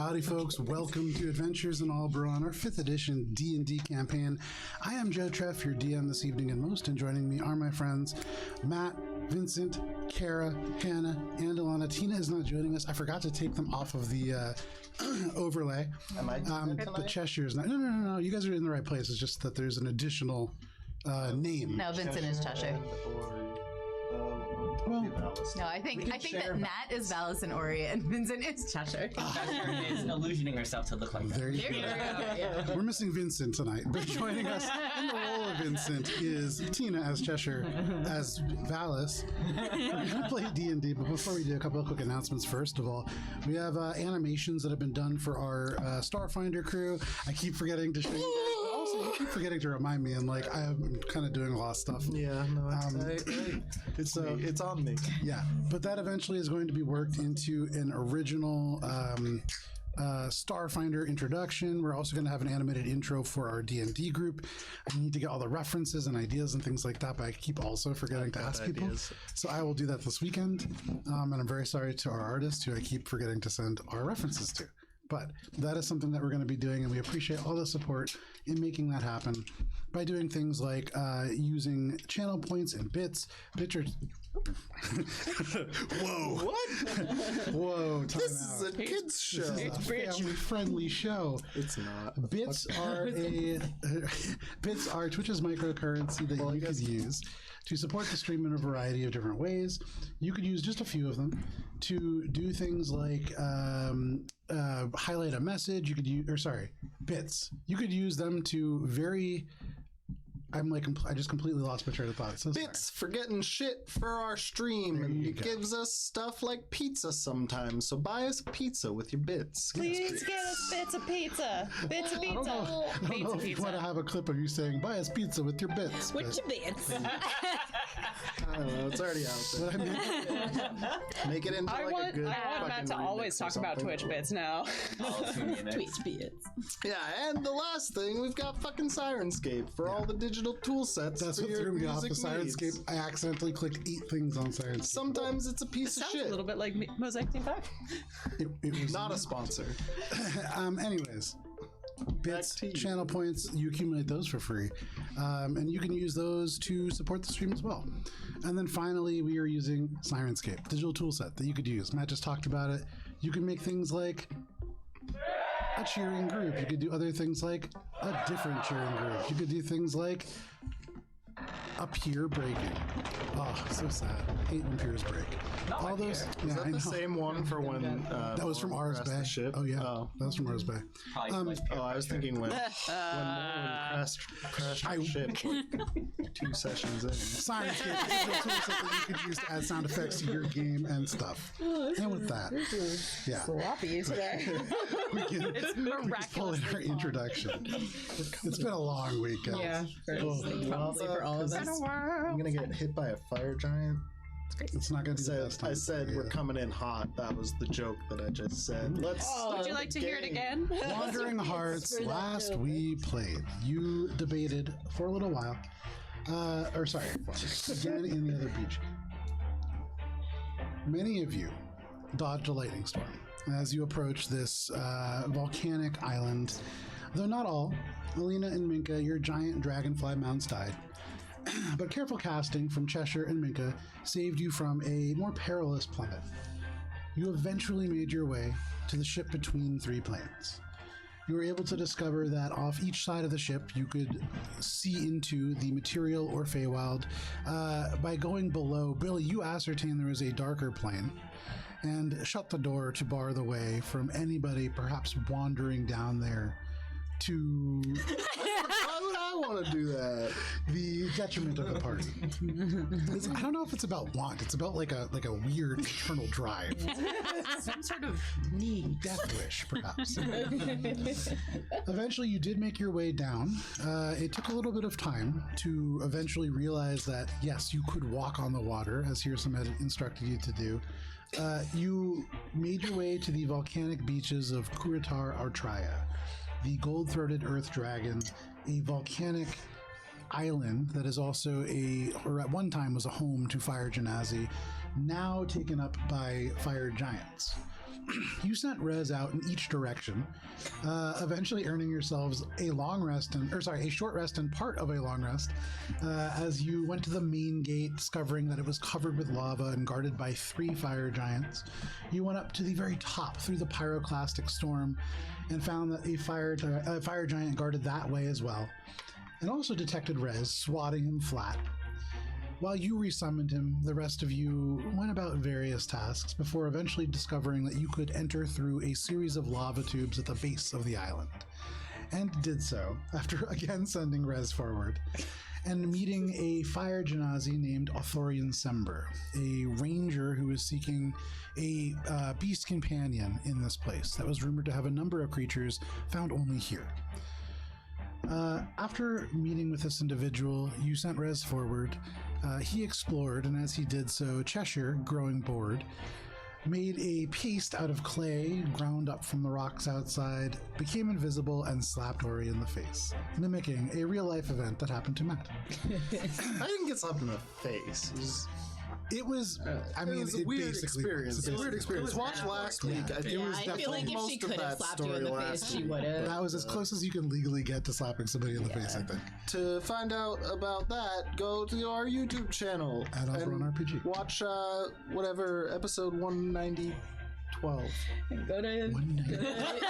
Howdy, folks. Welcome to Adventures in Alberon, our 5th edition D&D campaign. I am Joe Treff, your DM this evening and most, and joining me are my friends Matt, Vincent, Kara, Hannah, and Alana. Tina is not joining us. I forgot to take them off of the overlay. Am I the Cheshire's not. No. You guys are in the right place. It's just that there's an additional name. No, Vincent is Cheshire. No, I think that Matt is Valis and Ori, and Vincent is Cheshire. Cheshire is illusioning herself to look like that. There you go. Yeah. We're missing Vincent tonight, but joining us in the role of Vincent is Tina as Cheshire, as Valis. We're going to play D&D, but before we do, a couple of quick announcements. First of all, we have animations that have been done for our Starfinder crew. I keep forgetting to show you guys, but also you keep forgetting to remind me, and like I'm kind of doing a lot of stuff. Yeah, no, it's on me. Yeah, but that eventually is going to be worked into an original Starfinder introduction. We're also going to have an animated intro for our D&D group. I need to get all the references and ideas and things like that, but I keep also forgetting to ask people. So I will do that this weekend. And I'm very sorry to our artists who I keep forgetting to send our references to. But that is something that we're going to be doing, and we appreciate all the support in making that happen by doing things like using channel points and bits. Whoa. What? Whoa, time This out. is a kids show. This is a family-friendly show. It's not. Bits are Twitch's microcurrency that you could use to support the stream in a variety of different ways. You could use just a few of them to do things like highlight a message. You could use, bits. You could use them to I just completely lost my train of thought. So Bits for getting shit for our stream, and it gives us stuff like pizza sometimes. So buy us a pizza with your bits. Please get us bits of pizza. Bits of pizza. I don't know if you want to have a clip of you saying, buy us pizza with your bits. With your bits. I don't know. It's already out there. Make it into I want Matt to always talk about Twitch bits now. Twitch bits. Yeah, and the last thing, we've got fucking Sirenscape for all the digital tool sets. That's for what your threw me off the music needs. Sirenscape. I accidentally clicked 8 things on Sirenscape. Sometimes it's a piece of Sounds shit. a little bit like Mosaic Team 5. It was Not a sponsor. Anyways, bits, to you. channel points, you accumulate those for free. And you can use those to support the stream as well. And then finally, we are using Sirenscape, digital tool set that you could use. Matt just talked about it. You can make things like a cheering group. You could do other things like a different cheering group. You could do things like a peer breaking. Oh, so sad. I hate when peers break. All those. Is Yeah, that I know. the same one for when That was from Ars Bay. Ship? Oh yeah, Oh. that was from Ars Bay. Probably I was thinking when crashed the ship like 2 sessions in. Sirenscape is a tool set that you could use to add sound effects to your game and stuff. And with that, yeah, Sloppy today. we can pull in our introduction. It's been a long weekend. Yeah. Probably for all of us. I'm gonna get hit by a fire giant. It's not going to be the best time. I said we're coming in hot. That was the joke that I just said. Let's. Would you like to hear it again? Wandering Hearts. Last we played, you debated for a little while. Again in the other beach. Many of you dodged a lightning storm as you approach this volcanic island. Though not all, Alina and Minka, your giant dragonfly mounts died. But careful casting from Cheshire and Minka saved you from a more perilous plummet. You eventually made your way to the ship between 3 planes. You were able to discover that off each side of the ship you could see into the material or Feywild. By going below, Billy, you ascertained there was a darker plane and shut the door to bar the way from anybody perhaps wandering down there to Why would I want to do that? the detriment of the party. I don't know if it's about want. It's about like a weird internal drive. Some sort of need. Death wish, perhaps. Eventually, you did make your way down. It took a little bit of time to eventually realize that, yes, you could walk on the water, as Hearsome had instructed you to do. You made your way to the volcanic beaches of Kuritar Artraya, the gold-throated earth dragon, a volcanic island that is also or at one time was a home to fire genasi, now taken up by fire giants. You sent Rez out in each direction, eventually earning yourselves a short rest and part of a long rest, as you went to the main gate, discovering that it was covered with lava and guarded by 3 fire giants. You went up to the very top through the pyroclastic storm and found that a fire giant guarded that way as well, and also detected Rez, swatting him flat. While you resummoned him, the rest of you went about various tasks before eventually discovering that you could enter through a series of lava tubes at the base of the island. And did so, after again sending Rez forward, and meeting a fire genasi named Authorian Sember, a ranger who was seeking a beast companion in this place that was rumored to have a number of creatures found only here. After meeting with this individual, you sent Rez forward. He explored, and as he did so, Cheshire, growing bored, made a paste out of clay ground up from the rocks outside, became invisible, and slapped Ori in the face, mimicking a real-life event that happened to Matt. I didn't get slapped in the face. It was a weird experience. It's a weird experience. Watch last week. It was I feel like if she could have slapped you in the face, she would have. That was as close as you can legally get to slapping somebody in the face, I think. To find out about that, go to our YouTube channel At Run RPG. Watch whatever episode 190. 12. Go to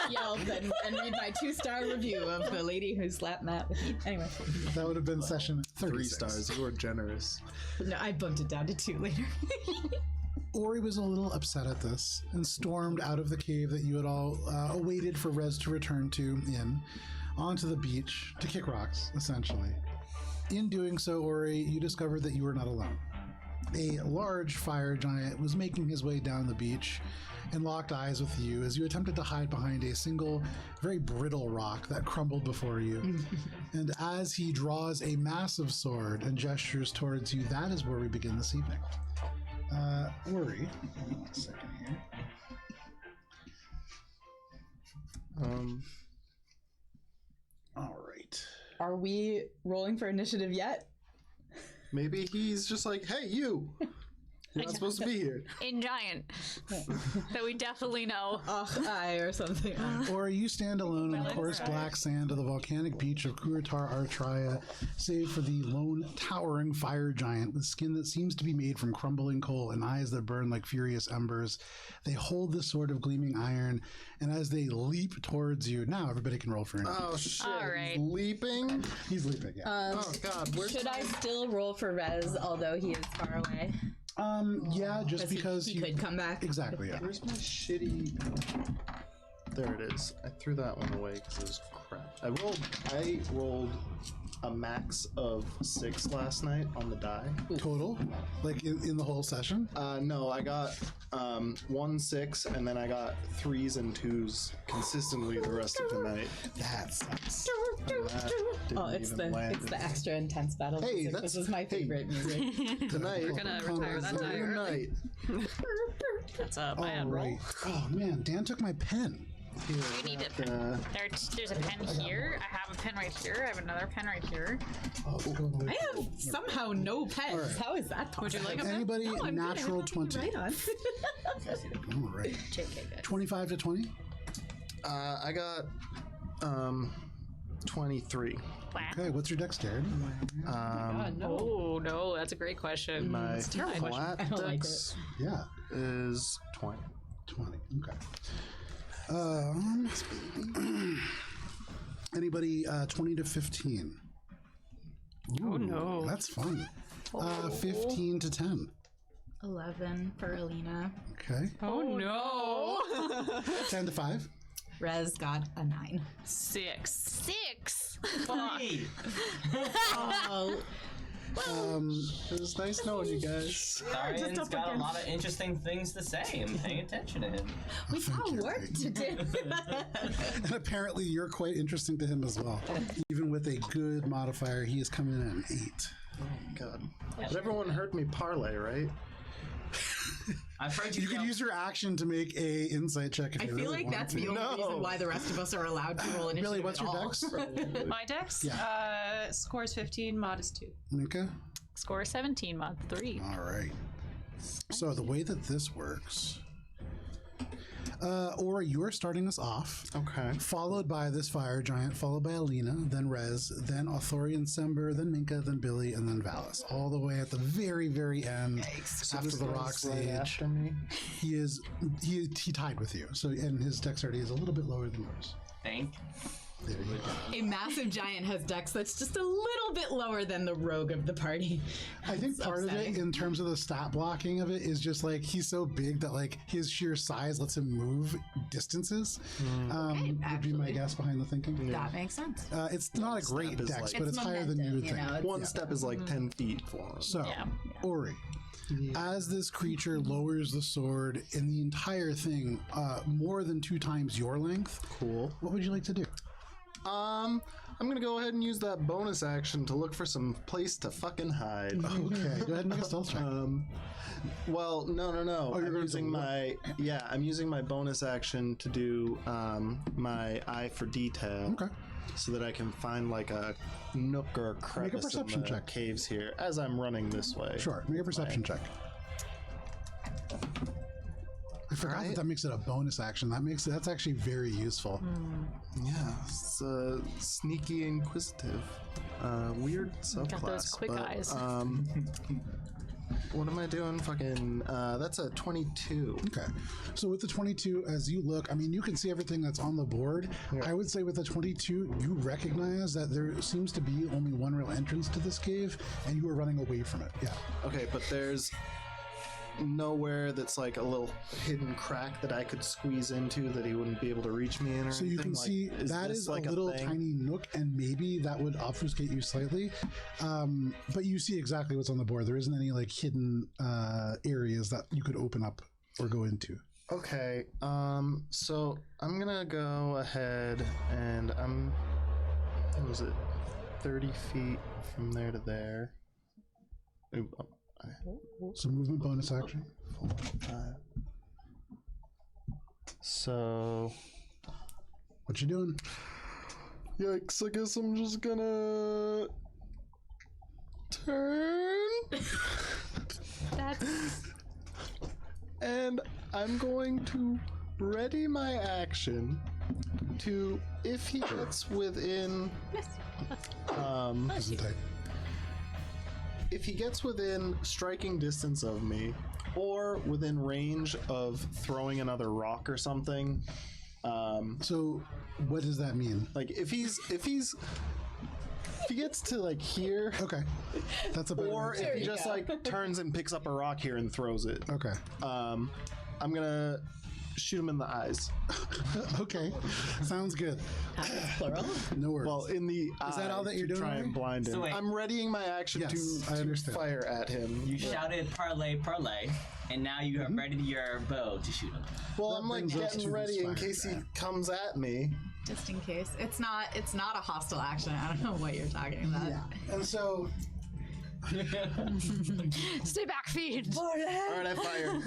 Yelp and read my 2-star review of the lady who slapped Matt with me. Anyway. That would have been session 36. 3 stars. You were generous. No, I bumped it down to 2 later. Ori was a little upset at this and stormed out of the cave that you had all awaited for Rez to return to onto the beach to kick rocks, essentially. In doing so, Ori, you discovered that you were not alone. A large fire giant was making his way down the beach and locked eyes with you as you attempted to hide behind a single, very brittle rock that crumbled before you. And as he draws a massive sword and gestures towards you, that is where we begin this evening. Ori, hold on a second here. All right. Are we rolling for initiative yet? Maybe he's just like, hey, you! You're not supposed to be here. In giant. That we definitely know. I or something. Or you stand alone on the coarse black sand of the volcanic beach of Kurutar Artraya, save for the lone towering fire giant with skin that seems to be made from crumbling coal and eyes that burn like furious embers. They hold the sword of gleaming iron, and as they leap towards you, now everybody can roll for it. Oh, shit. All right. Leaping? He's leaping, yeah. Oh, God. Should I still roll for Rez, although he is far away? Yeah, just because he could come back. Exactly, yeah. Where's my shitty... There it is. I threw that one away because it was crap. I rolled a max of 6 last night on the die. Total? Like in the whole session? No, I got 1 6, and then I got 3s and 2s consistently the rest of the night. That sucks. It's the extra intense battle Hey, music. This is my favorite music. Tonight, We're gonna retire that die early. night. That's a All bad roll. right. Oh, man, Dan took my pen. Here, You need it. There's a pen here. I have a pen right here. I have another pen right here. Oh, go all the way. I have somehow no pens. Right. How is that possible? Would you like a pen? Anybody No, I'm good. I have natural nothing to 20. write on. All right. JK, guys. 25 to 20? I got 23. Okay, what's your dexterity? Oh, no, that's a great question. My terrible. flat I don't like dex Yeah, is 20. 20. Okay. Anybody 20 to 15? Oh no. That's fun. 15 to 10. 11 for Alina. Okay. Oh no. 10 to 5. Rez got a 9. 6. 6. Hey! Oh, It was nice knowing you guys. Darian's got a lot of interesting things to say. I'm paying attention to him. we got work to do. And apparently you're quite interesting to him as well. Even with a good modifier, he is coming in at an 8. Oh, God. But everyone heard me parlay, right? I've heard You could use your action to make a insight check if I you feel really like want that's to. the only No. reason why the rest of us are allowed to roll initiative Billy, what's at your all. dex? My dex? Yeah. Scores 15, mod is 2. Nika? Score 17, mod 3. All right. So the way that this works, Or you're starting us off. Okay. Followed by this fire giant, followed by Alina, then Rez, then Authorian Sember, then Minka, then Billy, and then Valis. All the way at the very, very end, after the rock sage. After me. He tied with you. So, and his dexterity is a little bit lower than yours. Thank There you go. A massive giant has dex that's just a little bit lower than the rogue of the party. I think part of it, in terms of the stat blocking of it, is just like he's so big that like his sheer size lets him move distances. Would be my guess behind the thinking. That makes sense. It's not a great step is dex, like- but it's higher than you would think. One step is like 10 feet for him. So, Yeah. Ori, as this creature lowers the sword in the entire thing, more than 2 times your length, Cool. what would you like to do? I'm gonna go ahead and use that bonus action to look for some place to fucking hide. Okay, go ahead and make a stealth check. Well, no. you're I'm going using to I'm using my bonus action to do my eye for detail. Okay. So that I can find like a nook or a crevice perception in the check. caves here as I'm running this way. Sure, make a perception check. I forgot that makes it a bonus action. That's actually very useful. Yeah, it's sneaky inquisitive. Weird subclass. Got those quick but, eyes. What am I doing? Fucking, that's a 22. Okay. So with the 22, as you look, I mean, you can see everything that's on the board. I would say with the 22, you recognize that there seems to be only one real entrance to this cave, and you are running away from it. Yeah. Okay, but there's nowhere that's like a little hidden crack that I could squeeze into that he wouldn't be able to reach me in or So you anything? can see that this is like a little thing? tiny nook, and maybe that would obfuscate you slightly. But you see exactly what's on the board. There isn't any like hidden areas that you could open up or go into. Okay, so I'm gonna go ahead and what was it, 30 feet from there to there. Ooh, So movement bonus action. So, What you doing? yikes, I guess I'm just gonna turn. That's And I'm going to ready my action to, if he gets within, Isn't it? if he gets within striking distance of me, or within range of throwing another rock or something, So what does that mean? like if he gets to like here, Okay. That's a better or one. if he just like turns and picks up a rock here and throws it, Okay. I'm gonna shoot him in the eyes. Okay. Sounds good. Plural. No worries. Well, in the Is that all that you're doing, Try Ray? and blind him. So wait. I'm readying my action Yes, to I understand. fire at him. You shouted parlay, parlay, and now you have readied your bow to shoot him. Well, That I'm like brings us getting to ready this in fire case he giant. comes at me. Just in case. It's not a hostile action. I don't know what you're talking about. yeah. And so stay back, feed. All right, I fire.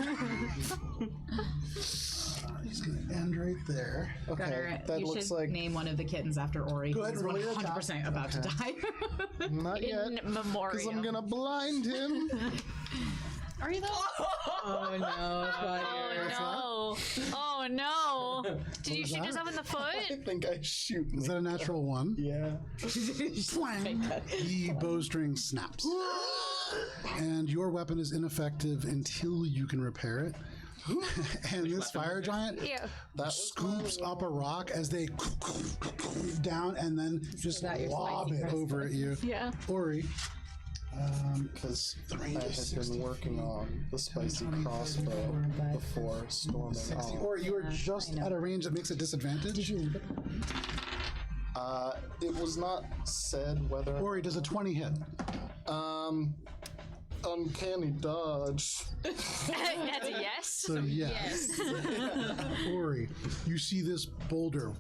he's gonna end right there. Okay, Gunnar, that you looks should like name one of the kittens after Ori. Go ahead, He's roll your 100% about to die. not yet, In because memoriam. I'm gonna blind him. Are you though? Oh no, Oh no! Oh no! Did you was shoot that? yourself in the I foot? think I shoot Is me. that a natural one? Yeah. Twang! The bowstring snaps. And your weapon is ineffective until you can repair it. And this fire giant Yeah. That was scoops up a rock as they down and then just that your lob spicy it over at you. Yeah. Ori, because I range had is 60 been working on the spicy 20, crossbow 34, before storming 60. off. Ori, you are just at a range that makes it disadvantage. It was not said whether. Ori, does a 20 hit? Uncanny dodge. That's a yes. So yes. Ori, you see this boulder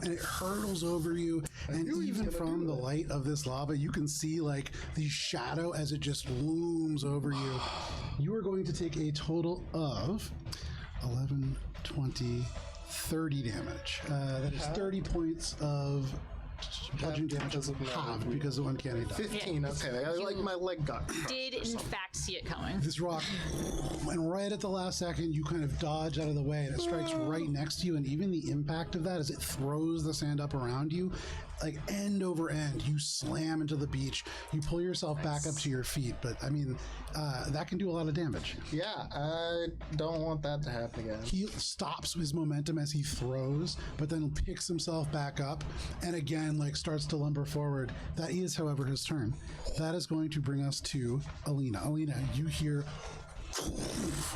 and it hurtles over you, and even from the light of this lava, you can see like the shadow as it just looms over you. You are going to take a total of 11, 20, 30 damage. That is 30 points of bludgeoning damage because of halved because of uncanny dodge. 15. Okay, I like my leg got. Did in fact not see it coming. This rock, and right at the last second, you kind of dodge out of the way, and it strikes right next to you. And even the impact of that, as it throws the sand up around you, like end over end, you slam into the beach. You pull yourself back up to your feet, but I mean, that can do a lot of damage. Yeah, I don't want that to happen again. He stops his momentum as he throws, but then picks himself back up, and again, like starts to lumber forward. That is, however, his turn. That is going to bring us to Alina. Alina, you hear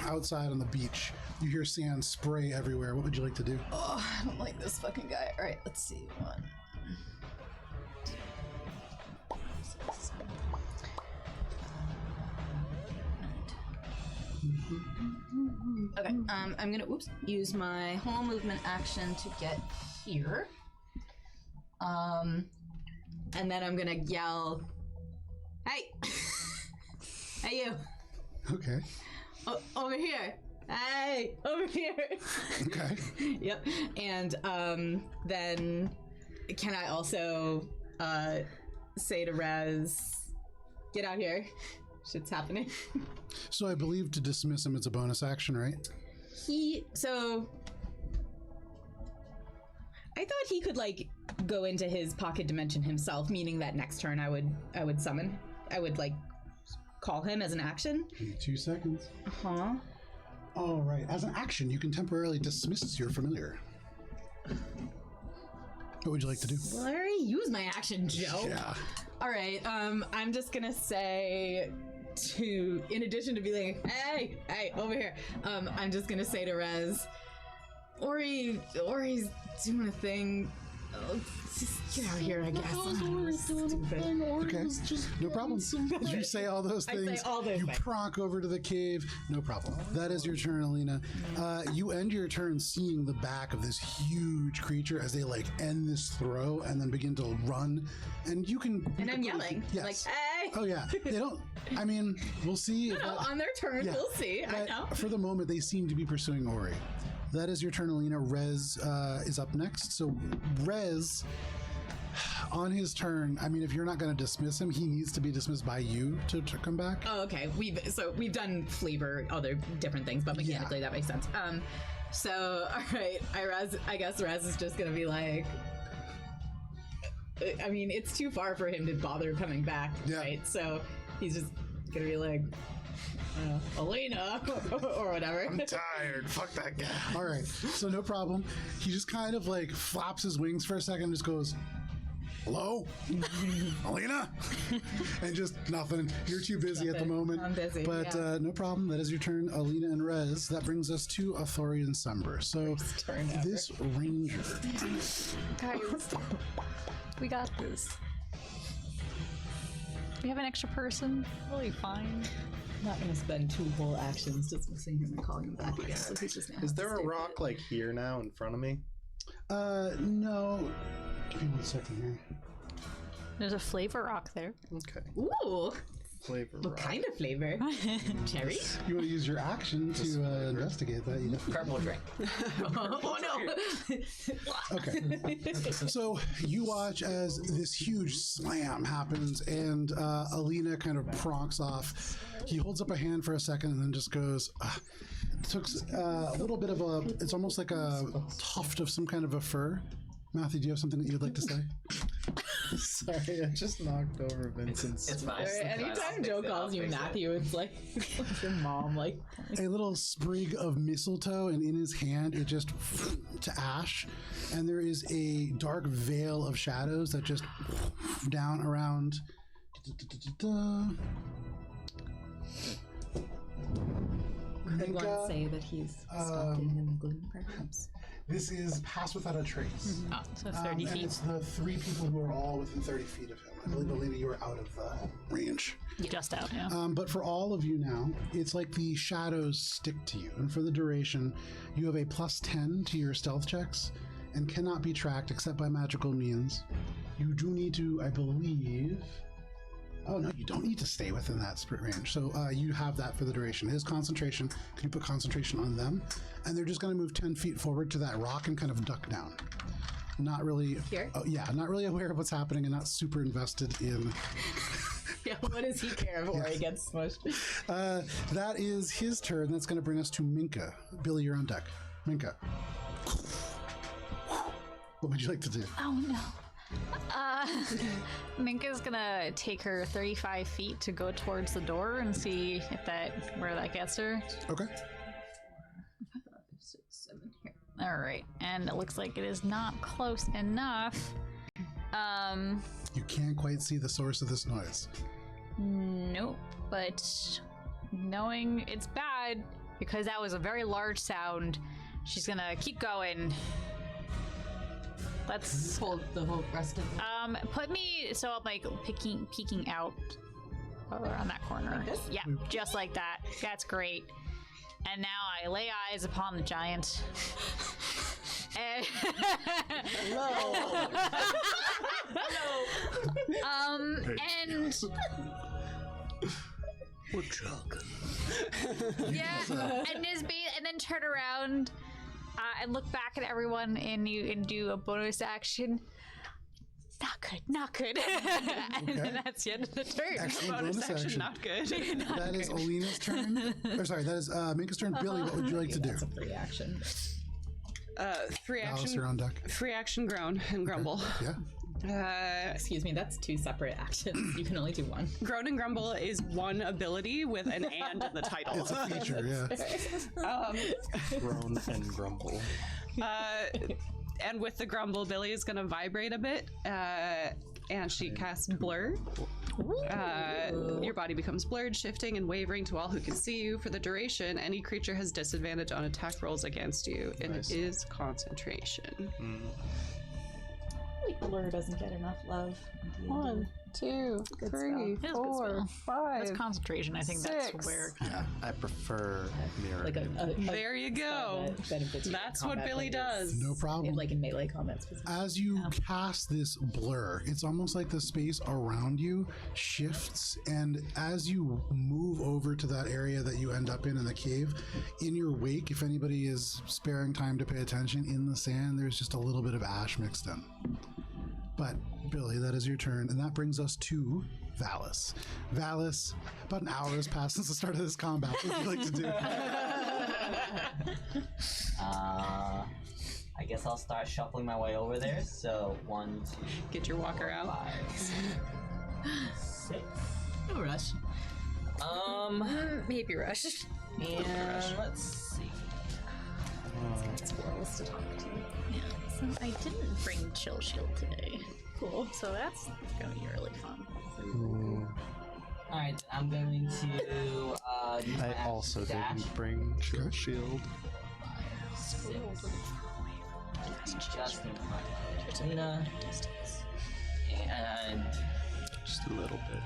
outside on the beach. You hear sand spray everywhere. What would you like to do? Oh, I don't like this fucking guy. All right, let's see. 1. Okay, I'm gonna use my whole movement action to get here. And then I'm gonna yell, "Hey, hey you! Okay. Over here! Hey, over here!" Okay. Yep. And then can I also say to Raz, "Get out here! Shit's happening." So I believe to dismiss him, it's a bonus action, right? I thought he could like go into his pocket dimension himself, meaning that next turn I would like call him as an action. Give me 2 seconds. Huh? All right. As an action, you can temporarily dismiss your familiar. What would you like to do? Well, I already used my action, Joe. Yeah. All right. I'm just gonna say in addition to being like, hey, over here. I'm just gonna say to Rez, Ori's doing a thing. Oh, just get out of here, I guess. Okay, no problem. You say all those things. I say all those you things. pronk over to the cave. No problem. That is your turn, Alina. You end your turn seeing the back of this huge creature as they like end this throw and then begin to run. And you can. And I'm yelling, Yes. like, hey! Oh yeah. They don't. I mean, we'll see. If No, that- on their turn, Yeah. we'll see. I but know. for the moment, they seem to be pursuing Ori. That is your turn, Alina. Rez is up next. So Rez, on his turn, I mean, if you're not going to dismiss him, he needs to be dismissed by you to come back. Oh, okay. We've done flavor, other different things, but mechanically that makes sense. So all right, I guess Raz is just gonna be like, I mean, it's too far for him to bother coming back, Yeah. right? So he's just gonna be like, Elena, or whatever. I'm tired. Fuck that guy. All right, so no problem. He just kind of like flaps his wings for a second and just goes, hello? Alina? And just nothing. You're too busy at the moment. I'm busy, But yeah. no problem. That is your turn, Alina and Rez. That brings us to Authorian Sumber. So turn ever. this ranger. Guys, we got this. We have an extra person. Really fine. I'm not gonna spend 2 whole actions dismissing him and calling him back again. So he's just gonna Is have to there a stay rock put. like here now in front of me? No. Give me 1 second here. There's a flavor rock there. Okay. Ooh, Flavor what rock. kind of flavor? Cherry? You want to use your action to investigate that? You definitely Purple drink. Oh no! Okay. So you watch as this huge slam happens, and Alina kind of pronks off. He holds up a hand for a second and then just goes, took a little bit of a, it's almost like a tuft of some kind of a fur. Matthew, do you have something that you'd like to say? Sorry, I just knocked over Vincent's. It's fine. Anytime Joe calls you Matthew, it's like your mom, like. A little sprig of mistletoe, and in his hand, it just to ash. And there is a dark veil of shadows that just down around. Could one say that he's stalking in the gloom, perhaps? This is Pass Without a Trace. Oh, so 30 And feet. it's the 3 people who are all within 30 feet of him. I believe, Alina, you are out of range. Just out, yeah. But for all of you now, it's like the shadows stick to you. And for the duration, you have a +10 to your stealth checks and cannot be tracked except by magical means. You do need to, I believe... Oh, no, you don't need to stay within that spirit range. So you have that for the duration. It is concentration. Can you put concentration on them? And they're just going to move 10 feet forward to that rock and kind of duck down. Not really... Here? Oh, yeah, not really aware of what's happening and not super invested in Yeah, what does he care if Ori gets smushed? That is his turn. That's going to bring us to Minka. Billy, you're on deck. Minka. What would you like to do? Oh no. Minka's gonna take her 35 feet to go towards the door and see if where that gets her. Okay. 6, 7 here. All right, and it looks like it is not close enough. You can't quite see the source of this noise. Nope. But knowing it's bad because that was a very large sound, she's gonna keep going. Let's Hold the whole rest of it. put me so I'm like peeking out around that corner. Like this? Yeah, just like that. That's great. And now I lay eyes upon the giant. And Hello. and yeah, and then turn around and look back at everyone and do a bonus action. Not good. And then that's the end of the turn. Excellent Bonus bonus action, action. not good. That is Alina's turn. Or sorry, that is Minka's turn. Billy, what would you like to do? That's a free action. Free Alice, action. you're on deck. Free action, groan and grumble. Yeah. Excuse me, that's 2 separate actions. You can only do 1. Groan and grumble is one ability with an and in the title. It's a feature, yeah. Groan and grumble. And with the grumble, Billy is going to vibrate a bit, and she casts blur. Your body becomes blurred, shifting and wavering to all who can see you. For the duration, any creature has disadvantage on attack rolls against you, and it is concentration. Like Blur doesn't get enough love. 1, 2, 3, It is good 4, spell. 5. That's concentration. I think Six. that's where. Yeah. I prefer mirror. Like a There you go. that benefits your That's what combat Billy players. does. No problem. Like in melee combat specifically. As you cast this blur, it's almost like the space around you shifts, and as you move over to that area that you end up in the cave, in your wake, if anybody is sparing time to pay attention, in the sand, there's just a little bit of ash mixed in. But, Billy, that is your turn, and that brings us to Valis. Valis, about an hour has passed since the start of this combat. What would you like to do? I guess I'll start shuffling my way over there. So 1, 2, Get your walker out. 5, 6. No rush. Maybe rush. And let's see. Squirrels to talk to. Yeah. So I didn't bring Chill Shield today. Cool. So that's gonna be really fun. All right, I'm going to. Use my I action also dash. didn't bring chill shield. 6. Just in front of Katrina. And Just a little bit.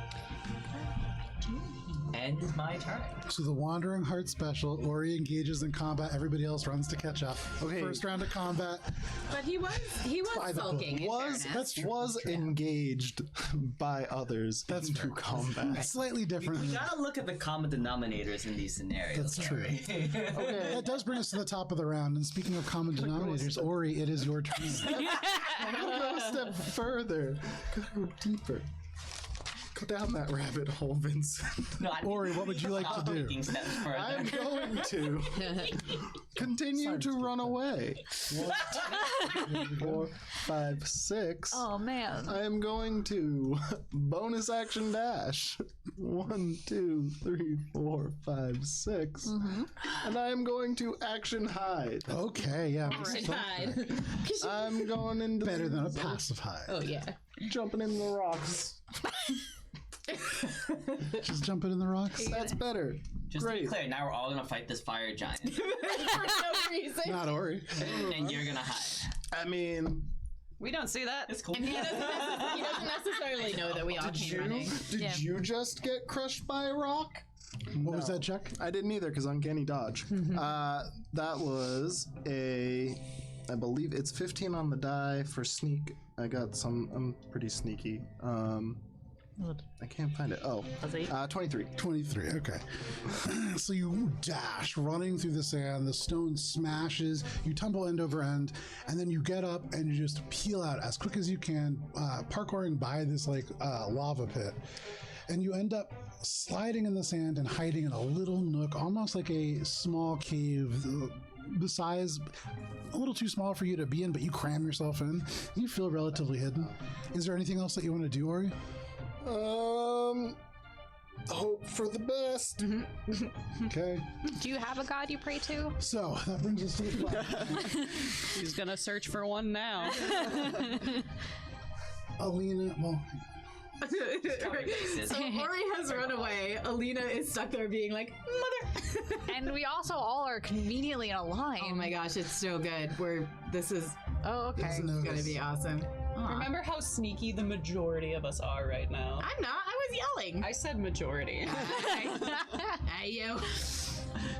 end my turn. So the Wandering Heart special, Ori engages in combat, everybody else runs to catch up. Okay. First round of combat. But he was By the sulking. in Was fairness. was engaged by others That's into fair. combat. Slightly different. We gotta look at the common denominators in these scenarios. That's true. Okay. That does bring us to the top of the round. And speaking of common denominators, Ori, it is your turn. Go a step further. Go deeper. Go down that rabbit hole, Vincent. No, I Ori, what would you like to do? taking steps further. I'm going to continue to run away. 1, 2, 3, 4, 5, 6. Oh man. I am going to bonus action dash. 1, 2, 3, 4, 5, 6. And I am going to action hide. Okay, yeah. Hide. I'm going into Better than a passive hide. Oh yeah. jumping in the rocks. Just jumping in the rocks. That's better. Just to be Great. clear, now we're all gonna fight this fire giant, For no reason. Not Ori. and you're gonna hide. I mean, We don't see that. It's cool. And he doesn't necessarily know that we all came running. did you just get crushed by a rock? What was that check? I didn't either because uncanny dodge. That was I believe it's 15 on the die for sneak. I'm pretty sneaky. I can't find it. Oh, 23. 23, okay. So you dash, running through the sand, the stone smashes, you tumble end over end, and then you get up and you just peel out as quick as you can, parkouring by this lava pit. and you end up sliding in the sand and hiding in a little nook, almost like a small cave, the size a little too small for you to be in, but you cram yourself in. You feel relatively hidden. Is there anything else that you want to do, Ori? Hope for the best. Okay. Do you have a god you pray to? So that brings us to the flag. He's gonna search for one now. Alina, well, So Ori has run away. Alina is stuck there being like, mother. And we also all are conveniently in a line. Oh my gosh, it's so good. This is Oh, okay. gonna be awesome. Aw. Remember how sneaky the majority of us are right now? I'm not. I was yelling. I said majority. Hey, you.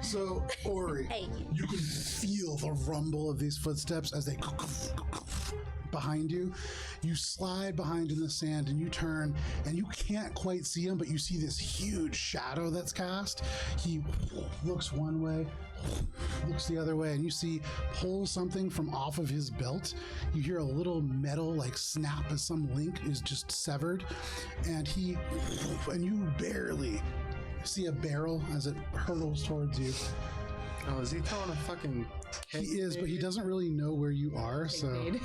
so Ori, you can feel the rumble of these footsteps as they behind you. You slide behind in the sand and you turn and you can't quite see him, but you see this huge shadow that's cast. He looks one way, looks the other way, and you see pulls something from off of his belt. You hear a little metal like snap as some link is just severed, and you barely see a barrel as it hurtles towards you. Oh, is he throwing a fucking He is, but he doesn't really know where you are, so okay.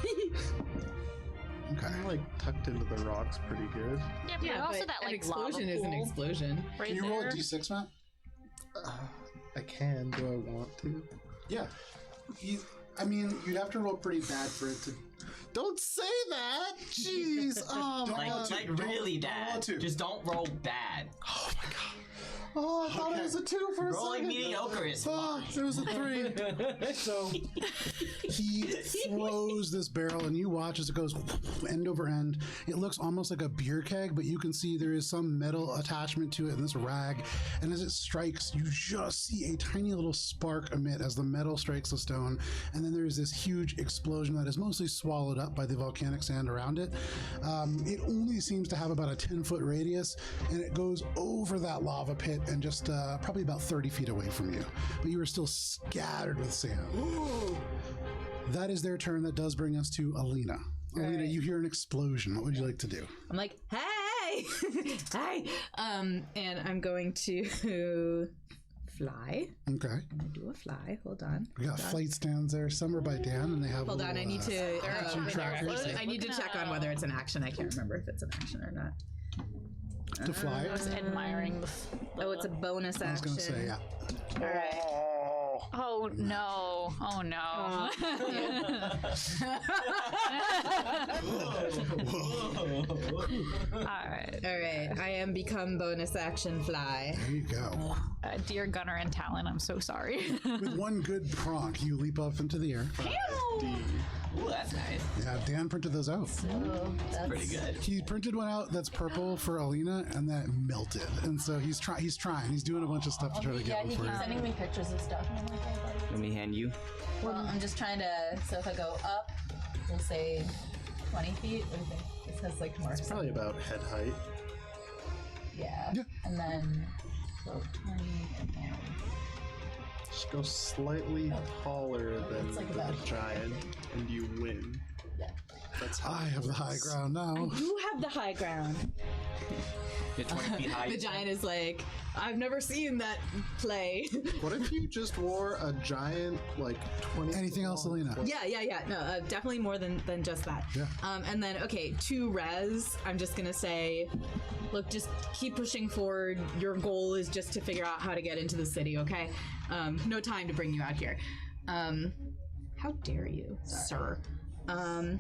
I'm like tucked into the rocks pretty good. Yeah, but also but that an like explosion lava is an pool explosion. right Can you there. roll a d6, Matt? I can. Do I want to? Yeah. You'd have to roll pretty bad for it to. Don't say that! Jeez! Oh my god! Like really don't roll bad. two. Just don't roll bad. Oh my god! Oh, I thought it was a 2 for a Rolling second. mediocre is Oh, fine. it was a 3. So he throws this barrel, and you watch as it goes end over end. It looks almost like a beer keg, but you can see there is some metal attachment to it in this rag. And as it strikes, you just see a tiny little spark emit as the metal strikes the stone. And then there's this huge explosion that is mostly swallowed up by the volcanic sand around it. It only seems to have about a 10-foot radius, and it goes over that lava pit and just probably about 30 feet away from you. But you are still scattered with sand. Ooh. That is their turn. That does bring us to Alina. Alina, right. you hear an explosion. What would you like to do? I'm like, hey, hey. And I'm going to fly. Okay. I'm gonna do a fly. Hold on. We got flight stands there. Some are by Dan, and they have Hold on. I need to. action trackers I need to check on whether it's an action. I can't remember if it's an action or not. to fly. I was admiring the Oh, it's a bonus action. I was going to say, yeah. All right. Oh no. Oh no. Alright. All right. I am become bonus action fly. There you go. Dear Gunnar and Talon, I'm so sorry. With one good pronk, you leap up into the air. Ooh, that's nice. Yeah, Dan printed those out. Pretty good. He printed one out that's purple for Alina, and that melted. And so he's trying. He's doing a bunch of stuff to try to get one for you. Sending me pictures of stuff. And I'm like, hey, buddy. Let me hand you. Well, I'm just trying to. So if I go up, we'll say 20 feet. What do you think? It says like more. It's probably about head height. Yeah. Yeah. And then so 20 and then. Just go slightly taller than it's like the about- giant, and you win. Yeah. That's how I it have the high works. ground now. You have the high ground. You're 20 feet high. The giant is like, I've never seen that play. What if you just wore a giant, like 20? Anything else, Alina? Yeah. No, definitely more than just that. Yeah. And then, okay, to Rez, I'm just gonna say, look, just keep pushing forward. Your goal is just to figure out how to get into the city, okay? No time to bring you out here. How dare you, sir? And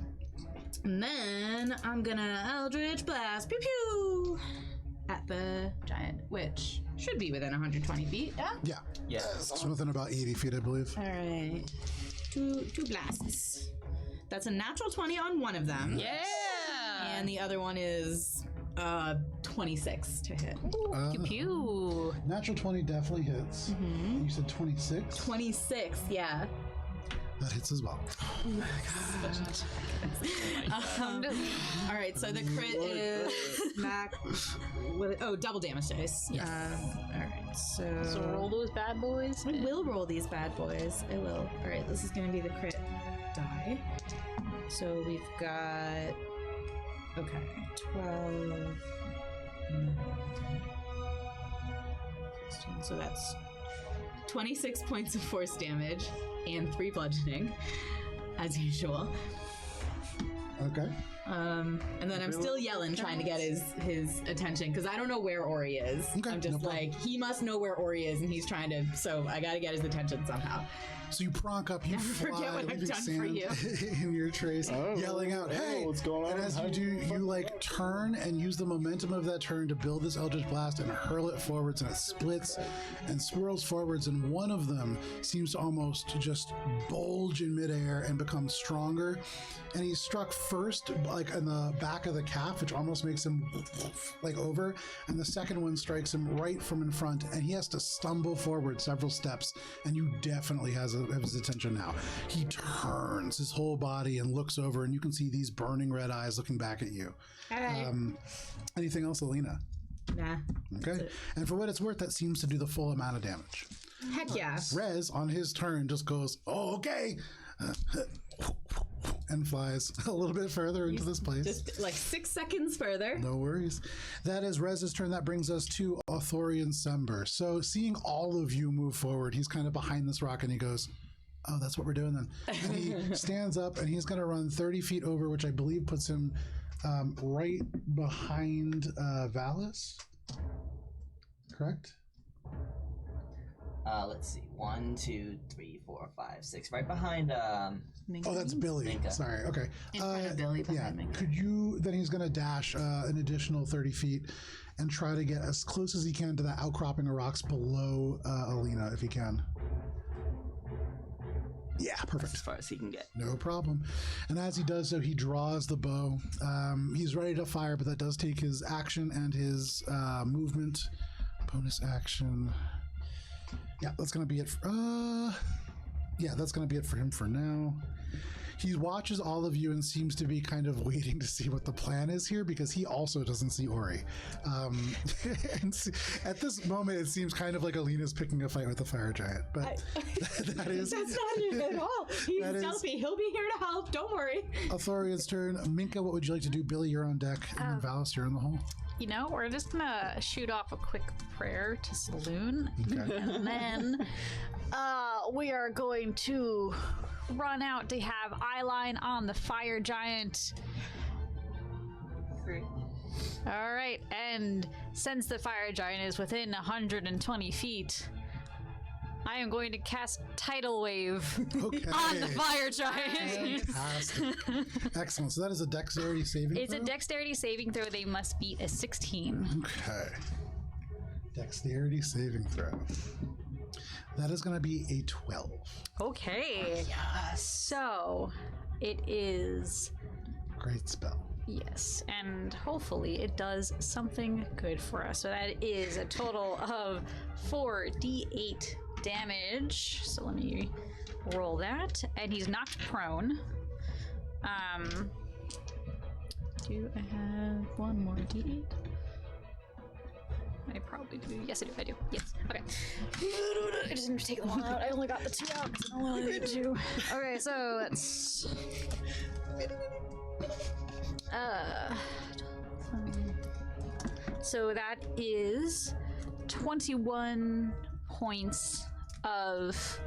then I'm gonna Eldritch Blast, pew pew, at the giant, which should be within 120 feet. Yeah. Yeah. Yeah. It's within about 80 feet, I believe. All right. Two blasts. That's a natural 20 on one of them. Yeah. And the other one is 26 to hit. Pew pew. Natural 20 definitely hits. You said 26? 26, yeah. That hits as well. All right, so the crit is double damage dice. Yes. All right, so So roll those bad boys. I will roll these bad boys. I will. All right, this is going to be the crit die. So we've got 12, So that's 26 points of force damage and 3 bludgeoning, as usual. Okay. And then I'm still yelling, trying to get his attention, because I don't know where Ori is. Okay, I'm just no problem. like, he must know where Ori is, and he's trying to, so I gotta get his attention somehow. So you pronk up, you Never fly, forget what I've leaving done for sand you. in your trace, yelling out, "Hey!" what's going on? And as How you do, you like turn and use the momentum of that turn to build this Eldritch Blast and hurl it forwards, and it splits and swirls forwards, and one of them seems to almost just bulge in midair and become stronger. And he's struck first, like in the back of the calf, which almost makes him like over, and the second one strikes him right from in front, and he has to stumble forward several steps, and you definitely have his attention now. He turns his whole body and looks over, and you can see these burning red eyes looking back at you. Alright. Anything else, Alina? Nah. Okay. And for what it's worth, that seems to do the full amount of damage. Heck yeah. Rez, on his turn, just goes, "Oh, okay," and flies a little bit further into this place. Just like 6 seconds further. No worries. That is Rez's turn. That brings us to Authorian Sember. So seeing all of you move forward, he's kind of behind this rock and he goes, "Oh, that's what we're doing then." And he stands up and he's going to run 30 feet over, which I believe puts him right behind Valis. Correct? Let's see. 1, 2, 3, 4, 5, 6. Right behind. Oh, that's Billy. Minka. Sorry. Okay. In front of Billy, behind Minka. Could you? Then he's going to dash an additional 30 feet and try to get as close as he can to that outcropping of rocks below Alina, if he can. Yeah, perfect. As far as he can get. No problem. And as he does so, he draws the bow. He's ready to fire, but that does take his action and his movement. Bonus action. Yeah, that's going to be it. That's going to be it for him for now. He watches all of you and seems to be kind of waiting to see what the plan is here, because he also doesn't see Ori. And at this moment, it seems kind of like Alina's picking a fight with the fire giant. But that is... That's not it at all. He's that is- stealthy. He'll be here to help. Don't worry. Authorian's turn. Minka, what would you like to do? Billy, you're on deck. And then Valis, you're in the hole. You know, we're just gonna shoot off a quick prayer to Saloon. Okay. And then we are going to run out to have eyeline on the fire giant. Great. All right, and since the fire giant is within 120 feet, I am going to cast Tidal Wave Okay. on the fire giant. Fantastic. Excellent. So that is a dexterity saving It's a throw? dexterity saving throw. They must beat a 16. Okay. Dexterity saving throw. That is going to be a 12. Okay. So it is. Great spell. Yes, and hopefully it does something good for us. So that is a total of 4d8 damage. So let me roll that. And he's knocked prone. Do I have one more d8? I probably do. Yes, I do. I do. Yes. Okay. I just need to take the one out. I only got the 2 out because I only need 2. Okay, so that's. So that is 21 points of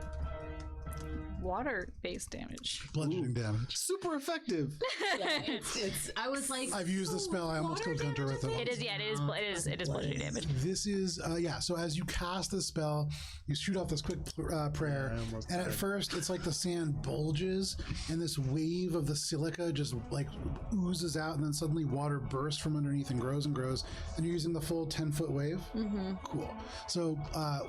water-based damage. Bludgeoning damage. Super effective. Yeah, it's. I was like, I've used the spell. I almost killed Gunter with it. It is, yeah, it is bludgeoning damage. This is, so as you cast the spell, you shoot off this quick prayer, I almost and at died. first it's like the sand bulges, and this wave of the silica just like oozes out, and then suddenly water bursts from underneath and grows, and you're using the full 10-foot wave? Mm-hmm. Cool. So, I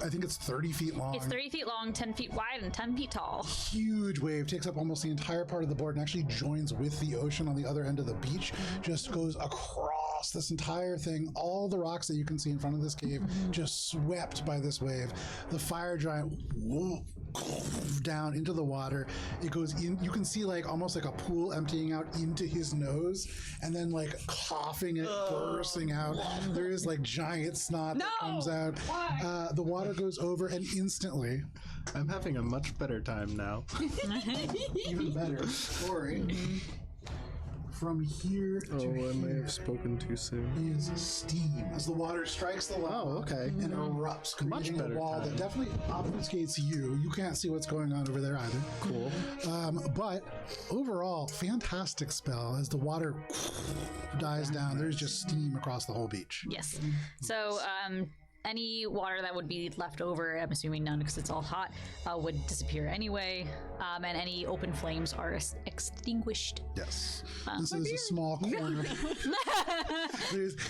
think it's 30 feet long. It's 30 feet long, 10 feet wide, and 10 feet tall. Huge wave, takes up almost the entire part of the board and actually joins with the ocean on the other end of the beach, just goes across this entire thing. All the rocks that you can see in front of this cave just swept by this wave. The fire giant down into the water. It goes in, you can see like almost like a pool emptying out into his nose, and then like coughing and bursting out. There is like giant snot that comes out. The water goes over, and instantly I'm having a much better time now. even better story. from here Oh, to I may here have spoken too soon. is steam as the water strikes the lava. Oh, okay. And erupts, creating a better wall that timing. definitely obfuscates you. You can't see what's going on over there either. Cool. But overall, fantastic spell as the water dies down. There's just steam across the whole beach. Yes. So, any water that would be left over, I'm assuming none because it's all hot, would disappear anyway. And any open flames are extinguished. Yes. And so there's a small corner.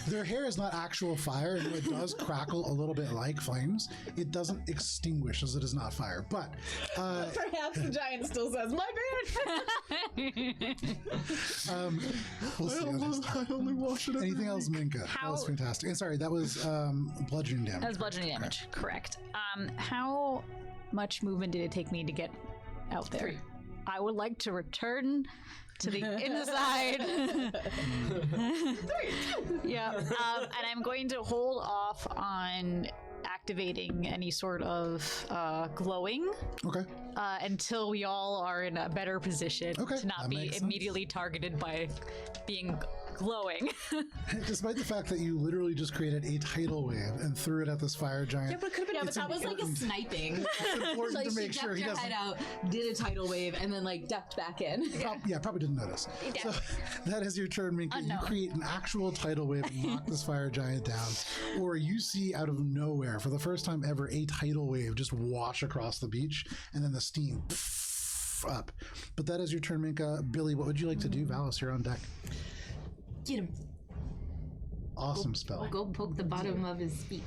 Their hair is not actual fire, and it does crackle a little bit like flames. It doesn't extinguish as it is not fire. But Perhaps the giant still says, "My bad." we'll see. I only watch it. Anything else, Minka? That was fantastic. And sorry, that was bludgeoning damage. That was bludgeoning damage, correct. How much movement did it take me to get out there? 3. I would like to return to the inside. Yeah, and I'm going to hold off on activating any sort of glowing Okay. until we all are in a better position Okay, to not that be makes sense. immediately targeted by being glowing. Despite the fact that you literally just created a tidal wave and threw it at this fire giant. Yeah, but it could have been. Yeah, but that was like a sniping. It's important like to she make sure ducked he her doesn't. head out, did a tidal wave, and then like ducked back in. Probably didn't notice. So that is your turn, Minka. You create an actual tidal wave and knock this fire giant down. Or you see out of nowhere, for the first time ever, a tidal wave just wash across the beach, and then the steam up. But that is your turn, Minka. Billy, what would you like to do? Valis, you're on deck. Get him. Awesome spell. Go poke the bottom of his feet.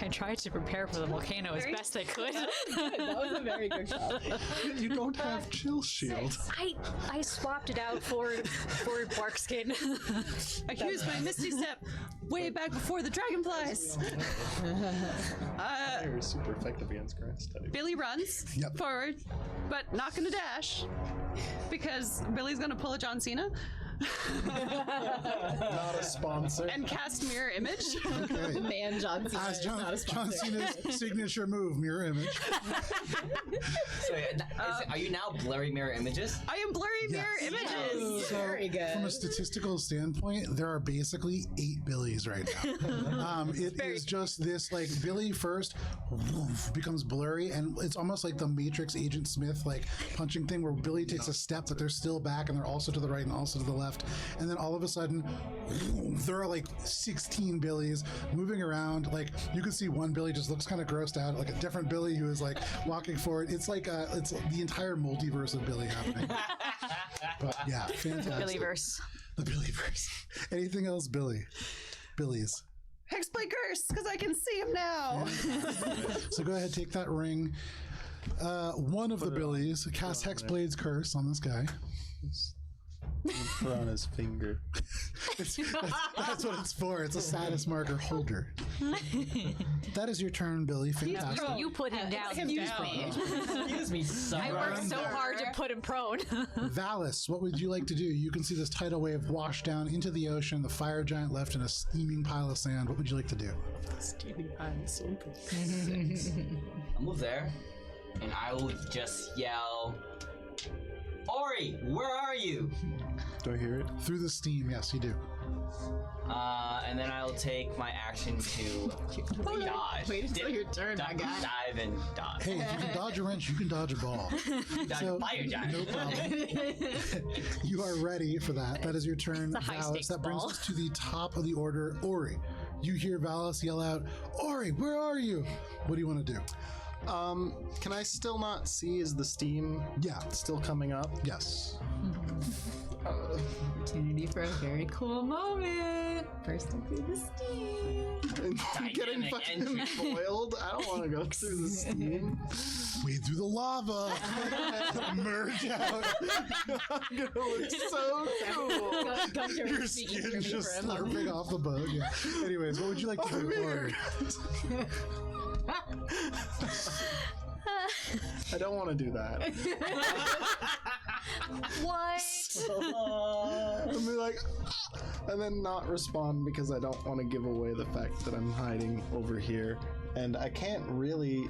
I tried to prepare for the volcano as best I could. That was a very good job. You don't have chill shield. I swapped it out for bark skin. I used my Misty Step way back before the dragonflies. They're super effective against grass type. Billy runs Yep. forward, but not gonna dash because Billy's gonna pull a John Cena Not a sponsor. and cast Mirror Image. Okay. Man, John Cena As is not a John sponsor. Cena's signature move, mirror image. So, are you now blurry mirror images? I am blurry Mirror Images. So, Very good. from a statistical standpoint, there are basically 8 Billies right now. It is just this, like, Billy first woof, becomes blurry, and it's almost like the Matrix Agent Smith, like, punching thing where Billy takes a step, but they're still back, and they're also to the right and also to the left. And then all of a sudden, woof, there are, like, 16 Billies moving around. Like, you can see one Billy just looks kind of grossed out, like a different Billy who is, like, walking forward. It's like, it's the entire multiverse of Billy happening. But yeah, fantastic. Billyverse. The Billyverse. Anything else, Billy? Billy's. Hexblade Curse, because I can see him now. So go ahead, take that ring. One of the Billies cast Hexblade's curse on this guy. Put on his finger. That's what it's for. It's a status marker holder. That is your turn, Billy. Fantastic. You put him down. Excuse me. Excuse me, son. I worked so hard to put him prone. Valis, what would you like to do? You can see this tidal wave wash down into the ocean, the fire giant left in a steaming pile of sand. What would you like to do? I'll move there, and I will just yell, Ori, where are you? Do I hear it? Through the steam, yes, you do. And then I'll take my action to dodge. Wait until your turn, my guy. Dive and dodge. Hey, if you can dodge a wrench, you can dodge a ball. Dodge so- a fire giant. No problem. You are ready for that. That is your turn, a high Valis. stakes That brings ball. us to the top of the order. Ori, you hear Valis yell out, Ori, where are you? What do you want to do? Can I still not see? Is the steam Yeah. still coming up? Yes. Opportunity for a very cool moment. First up through the steam. I'm getting Dynamic fucking entry. boiled. I don't want to go through the steam. Wade through the lava. Merge out. I'm gonna look so cool. Gunter Your was speaking for skin me just for a moment. slurping off the boat. Yeah. Anyways, what would you like to do, Ori? I don't want to do that. What? I'm be like, and then not respond because I don't want to give away the fact that I'm hiding over here, and I can't really.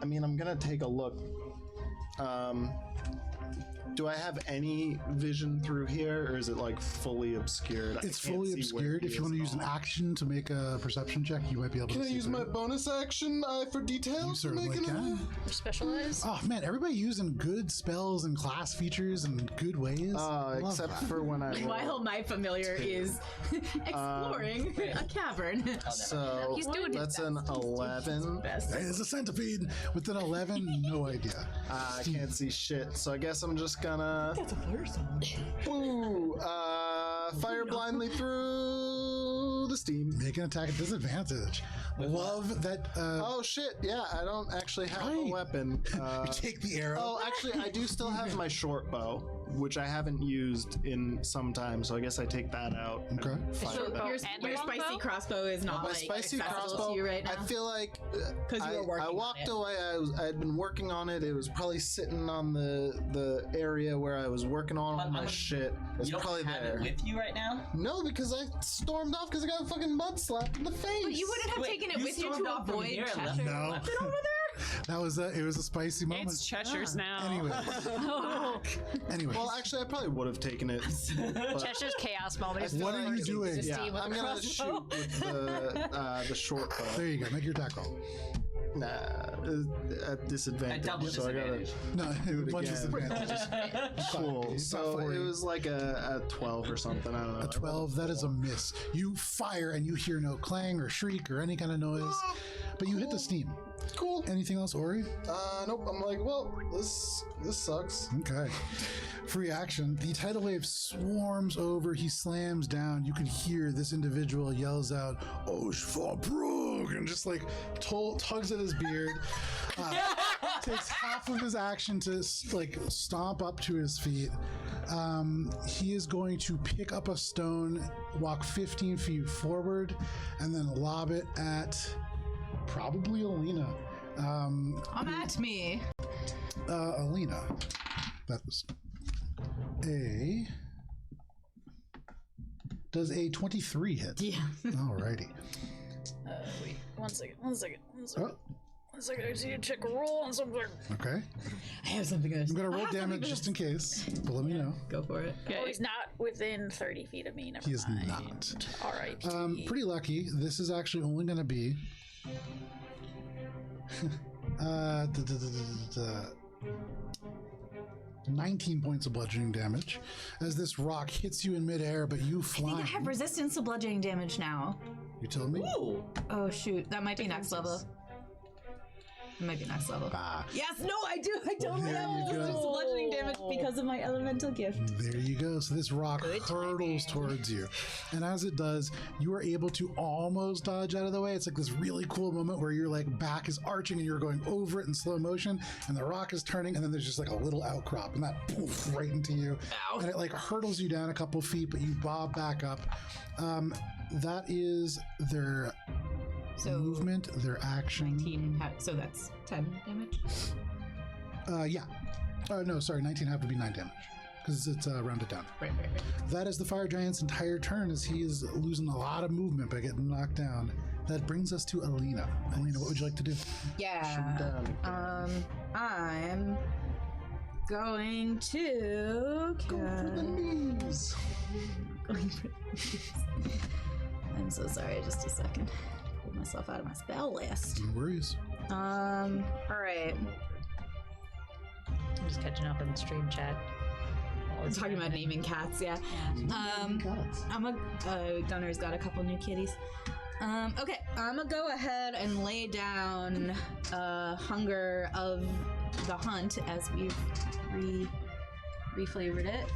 I mean, I'm gonna take a look. do I have any vision through here, or is it like fully obscured? I It's can't fully see where obscured. he If you is want to at use an all. action to make a perception check, you might be able Can to I see use through my it. bonus action for details? You certainly Making can. Specialize. Oh man, everybody using good spells and class features in good ways. Love Except that. for when I roll. While my familiar is exploring a cavern. So He's doing his that's an 11. Hey, there's a centipede with an 11. No idea. I can't see shit, so I guess I'm just gonna. That's a fire zone. Woo! Fire blindly through the steam. Make an attack at disadvantage. Love that. Oh shit! Yeah, I don't actually have a Right. weapon. You take the arrow. Oh, actually, I do still have my short bow, which I haven't used in some time. So I guess I take that out. and Okay. fire So that. your- Your, And your the spicy longbow? crossbow is not My like spicy accessible crossbow. to you right now. I feel like 'Cause you were working I on walked it. away. I had been working on it. It was probably sitting on the area where I was working on all my shit. It's You don't probably have there. it with you right now? No, because I stormed off because I got fucking mud slapped in the face. But you wouldn't have Wait, taken it you with you stormed to off from avoid here and left Cheshire. No. Left it over there? That was it was a spicy moment. It's Cheshire's now. Anyway, anyway. Well, actually, I probably would have taken it. but Cheshire's chaos moment. is What are you doing? Just yeah, steam with I'm a gonna crossbow. shoot with the short bow. There you go. Make your attack roll. Nah, at disadvantage. At double so I disadvantage. No, it bunch of again. disadvantages. Cool. It's not So 40. it was like a 12 or something. I don't know. A 12, that is a miss. You fire and you hear no clang or shriek or any kind of noise, but you hit the steam. Cool. Anything else, Ori? Nope. I'm like, well, this sucks. Okay. Free action. The tidal wave swarms over. He slams down. You can hear this individual yells out, Oshvabrug, and just like tugs at his beard. Takes half of his action to like stomp up to his feet. He is going to pick up a stone, walk 15 feet forward, and then lob it at probably Alina. Come at me. Alina. That was does a 23 hit? Yeah. Alrighty. Wait, one second. Oh, One second, I just need to check a roll on something. okay. I have something else. I'm gonna roll damage just in case, but let me know. Go for it. Oh, he's not within 30 feet of me. Never He is mind. not. All right. Pretty lucky. This is actually only gonna be 19 points of bludgeoning damage as this rock hits you in midair, but you I fly. think I have resistance to bludgeoning damage now. You telling me? Ooh. Oh shoot, that might be next level. It might be next level. Ah, Yes, no, I do. I don't There have you go. resistance to bludgeoning damage because of my elemental gift. there you go. So this rock hurtles towards you. And as it does, you are able to almost dodge out of the way. It's like this really cool moment where your like back is arching and you're going over it in slow motion and the rock is turning and then there's just like a little outcrop and that poof right into you. Ow. And it like hurtles you down a couple feet, but you bob back up. That is their So movement, their action. 19. So that's 10 damage. Yeah. No, sorry, 19 have to be 9 damage because it's rounded down. Right. That is the fire giant's entire turn as he is losing a lot of movement by getting knocked down. That brings us to Alina. Alina, what would you like to do? Yeah. I'm going to. Knees. I'm so sorry. Just a second. Pull myself out of my spell list. No worries. All right. I'm just catching up in the stream chat. We're talking about naming cats, yeah. Gunner's got a couple new kitties. Okay, I'm gonna go ahead and lay down Hunger of the Hunt as we've reflavored it.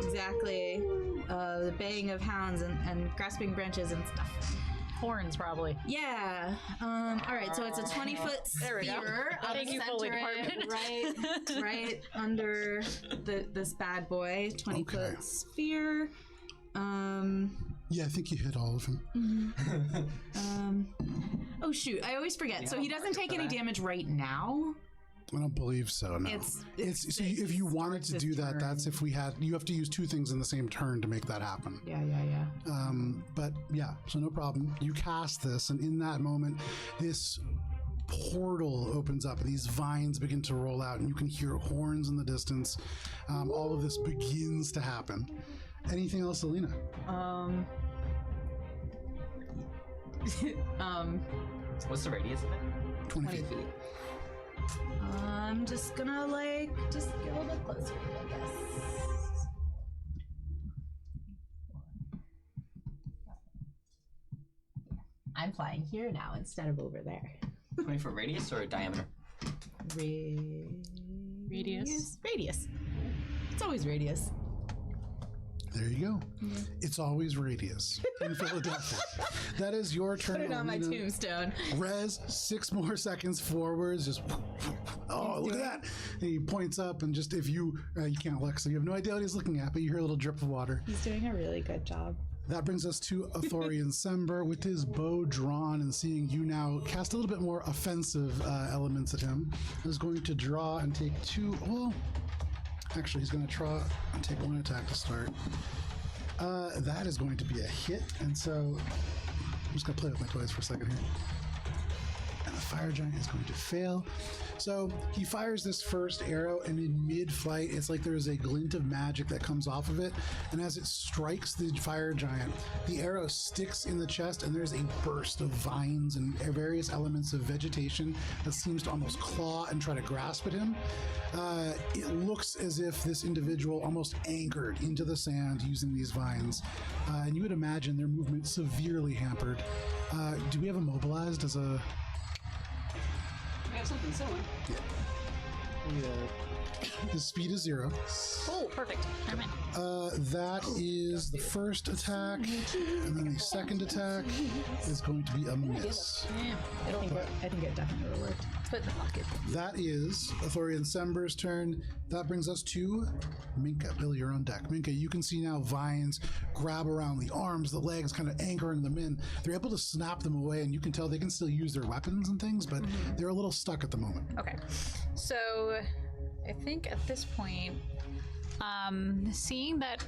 Exactly. The baying of hounds and grasping branches and stuff. Horns, probably. Yeah. All right. So it's a 20-foot There we go. sphere. Thank you, Foley Center it Department. right under this bad boy. 20-foot Okay. sphere. Yeah, I think you hit all of them. Oh shoot! I always forget. So he doesn't take any damage right now. I don't believe so. No. It's so if you wanted to starts do his that, that's turn. if we had. You have to use 2 things in the same turn to make that happen. Yeah. But yeah, so no problem. You cast this, and in that moment, this portal opens up. These vines begin to roll out, and you can hear horns in the distance. All of this begins to happen. Anything else, Alina? What's the radius of it? 20 feet. I'm just gonna just get a little bit closer, I guess. I'm flying here now instead of over there. 20-foot radius or diameter? Radius. Radius. It's always radius. There you go. It's always radius in Philadelphia. That is your turn. Put it on my Alina. tombstone. Rez, 6 more seconds forwards. Just, oh, look at that. And he points up, and just if you can't look, so you have no idea what he's looking at, but you hear a little drip of water. He's doing a really good job. That brings us to Athorian Sember with his bow drawn and seeing you now cast a little bit more offensive elements at him. Is going to draw and take 2. Well, actually, he's going to try and take 1 attack to start. That is going to be a hit, and so I'm just going to play with my toys for a second here. And the fire giant is going to fail. So he fires this first arrow, and in mid-flight, it's like there is a glint of magic that comes off of it. And as it strikes the fire giant, the arrow sticks in the chest, and there's a burst of vines and various elements of vegetation that seems to almost claw and try to grasp at him. It looks as if this individual almost anchored into the sand using these vines. And you would imagine their movement severely hampered. Do we have immobilized as a... I have something similar. His speed is 0. Oh, perfect. I'm in. That is the first attack, and then the second attack is going to be a miss. I think it definitely would have worked. Put it in the pocket. That is Athorian Sember's turn. That brings us to Minka. Billy, you're on deck. Minka, you can see now vines grab around the arms, the legs, kind of anchoring them in. They're able to snap them away, and you can tell they can still use their weapons and things, but they're a little stuck at the moment. Okay. So I think at this point, seeing that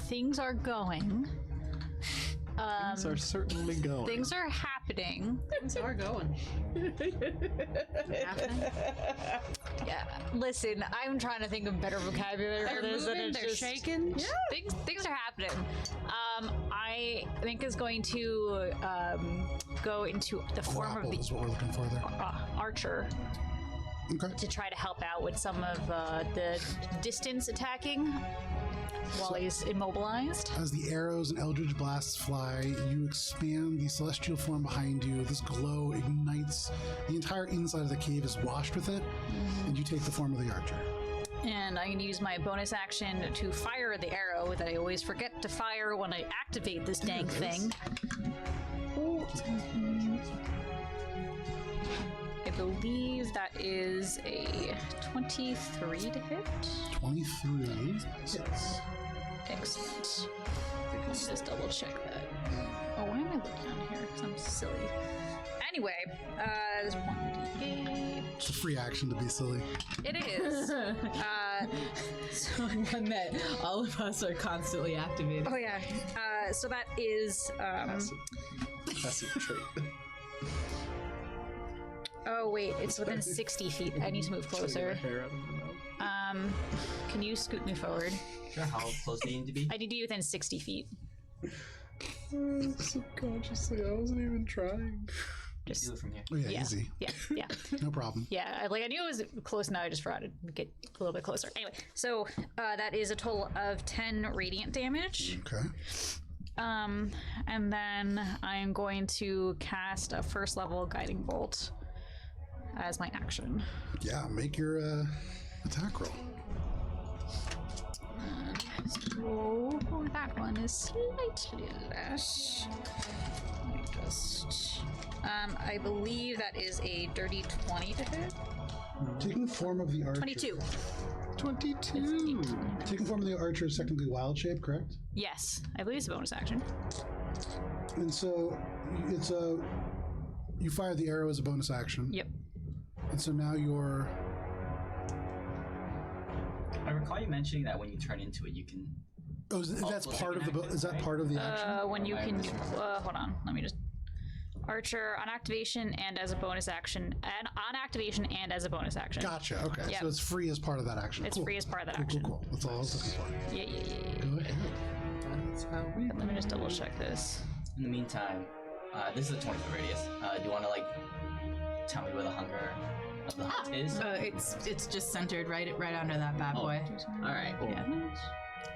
things are going, Things are certainly going. things are happening. Things are going. Happening. Yeah. Listen, I'm trying to think of better vocabulary for this. Moving, they're shaking. Yeah. Things are happening. I think is going to go into the form Grapple of the is what we're looking for there. archer Okay. to try to help out with some of the distance attacking while he's immobilized. As the arrows and eldritch blasts fly, you expand the celestial form behind you. This glow ignites. The entire inside of the cave is washed with it, and you take the form of the archer. And I can use my bonus action to fire the arrow that I always forget to fire when I activate this dang thing. I believe that is a 23 to hit. 23. Excellent. Let's just double check that. Oh, why am I looking on here? Because I'm silly. Anyway, there's 1d8. It's a free action to be silly. It is. So one that all of us are constantly activating. Oh yeah. So that is. Passive trait. Oh wait, it's within 60 feet. I need to move closer. Hair out of my mouth. Can you scoot me forward? Sure, how close do you need to be? I need to be within 60 feet. Subconsciously, I wasn't even trying. Do it from here. Oh, yeah, Yeah. easy. Yeah. No problem. Yeah, I knew it was close now. I just forgot to get a little bit closer. Anyway, so that is a total of 10 radiant damage. Okay. And then I am going to cast a first level guiding bolt as my action. Yeah, make your attack roll. So that one is slightly less. Let me just. I believe that is a dirty 20 to hit. Taking form of the archer. 22. 22. Taking form of the archer is technically wild shape, correct? Yes, I believe it's a bonus action. And so it's you fire the arrow as a bonus action. Yep. And so now you're. I recall you mentioning that when you turn into it, you can. Oh, that's Also part of the. second Is that action, part of the action? When you can. Hold on. Let me just. Archer on activation and as a bonus action, and on activation and as a bonus action. Gotcha. Okay. Yep. So it's free as part of that action. It's Cool. free as part of that Cool, action. cool. That's all I was looking for. Yeah. Go ahead. That's how we. But let me just double check this. In the meantime, this is a 20-foot radius. Do you want to like tell me where the hunger of the hunt is? It's just centered right under that bad boy. All right.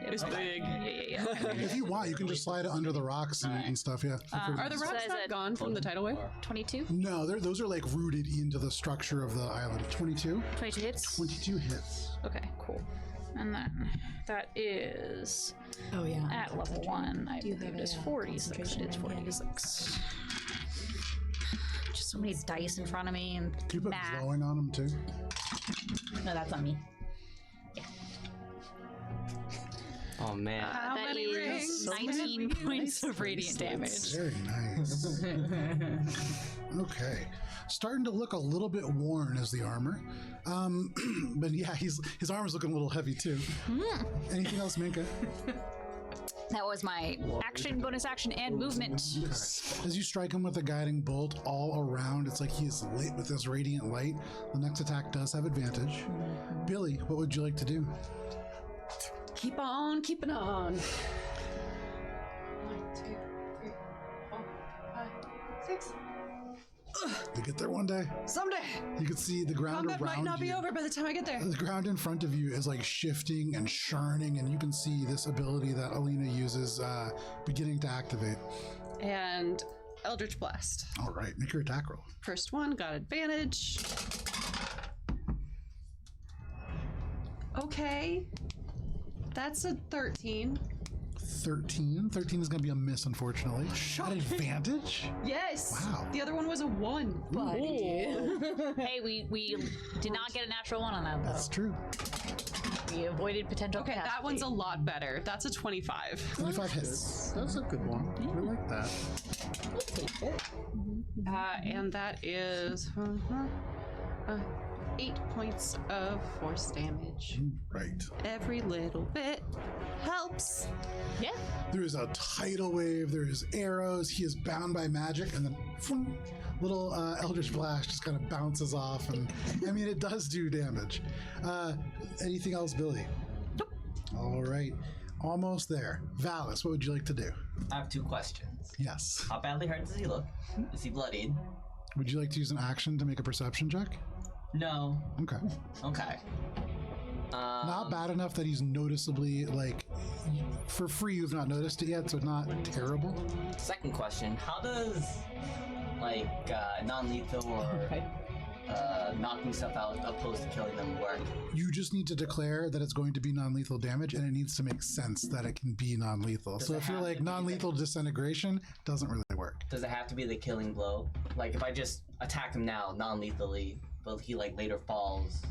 It's big. Yeah. If you want, you can just slide it under the rocks and stuff. Yeah. Are the So rocks that is not a- gone from the tidal wave? 22? No, those are like rooted into the structure of the island. 22? 22 hits? 22 hits. Okay, cool. And then that is Oh yeah. at level 1. I believe it is 46. It's 46. Just so many dice in front of me and Can you put math. glowing on them too? No, that's on me. Oh man. How That many is rings? 19 points of radiant damage. Very nice. Okay. Starting to look a little bit worn as the armor. But yeah, his armor's looking a little heavy too. Anything else, Minka? That was my action, bonus action, and movement. As you strike him with a guiding bolt all around, it's like he is lit with this radiant light. The next attack does have advantage. Billy, what would you like to do? Keep on keeping on. 1, 2, 3, 4, 5, 6. You get there one day. Someday. You can see the ground Combat around might not be you. over by the time I get there. The ground in front of you is like shifting and churning, and you can see this ability that Alina uses beginning to activate. And Eldritch Blast. All right, make your attack roll. First one got advantage. Okay. That's a 13. 13. 13 is going to be a miss, unfortunately. At advantage? Yes. Wow. The other one was a 1. Hey, we did not get a natural 1 on that, That's though. true. We avoided potential Okay, that catastrophe. one's a lot better. That's a 25. 25 hits. That's a good one. I like that. And that is 8 points of force damage. Right. Every little bit helps. Yeah. There is a tidal wave. There is arrows. He is bound by magic, and then phoom, little Eldritch Blast just kind of bounces off. And I mean, it does do damage. Anything else, Billy? Nope. All right. Almost there. Valis, what would you like to do? I have 2 questions. Yes. How badly hurt does he look? Is he bloodied? Would you like to use an action to make a perception check? No. Okay. Okay. Not bad enough that he's noticeably, like, for free, you've not noticed it yet, so not terrible. Second question: how does like non-lethal or knocking stuff out opposed to killing them work? You just need to declare that it's going to be non-lethal damage, and it needs to make sense that it can be non-lethal. So it if you're have like to be non-lethal disintegration, doesn't really work. Does it have to be the killing blow? Like if I just attack him now non-lethally, but he like later falls,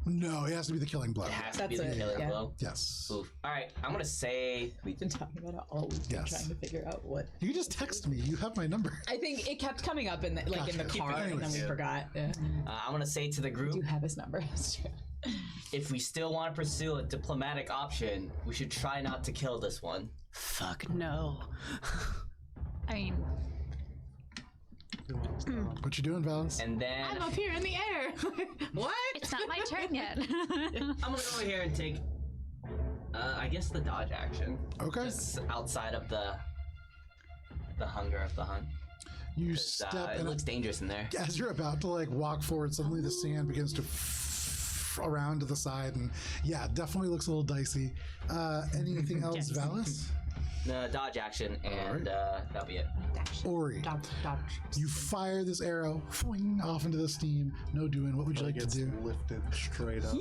No, it has to be the killing blow. it has to be That's the it, killing yeah. blow. Yes. Oof. All right, I'm gonna say We've been talking about it all week, Yes. trying to figure out what. You can just text me. You have my number. I think it kept coming up in the in the Gotcha. car, and then Anyways. we forgot. Yeah. I'm gonna say to the Do group, have his number? That's true. if we still want to pursue a diplomatic option, we should try not to kill this one. Fuck no. I mean, What you doing, Valis? And then I'm up here in the air. What? it's not my turn yet. I'm gonna go over here and take, I guess the dodge action. Okay. Just outside of the hunger of the hunt. You step It and looks dangerous in there. as you're about to like walk forward, suddenly the sand begins to around to the side, and yeah, definitely looks a little dicey. Anything else, Valis? The dodge action, and that'll be it. Ori, Dodge. you fire this arrow fling, off into the steam. No doing. What would you like to Gets do? lifted straight up.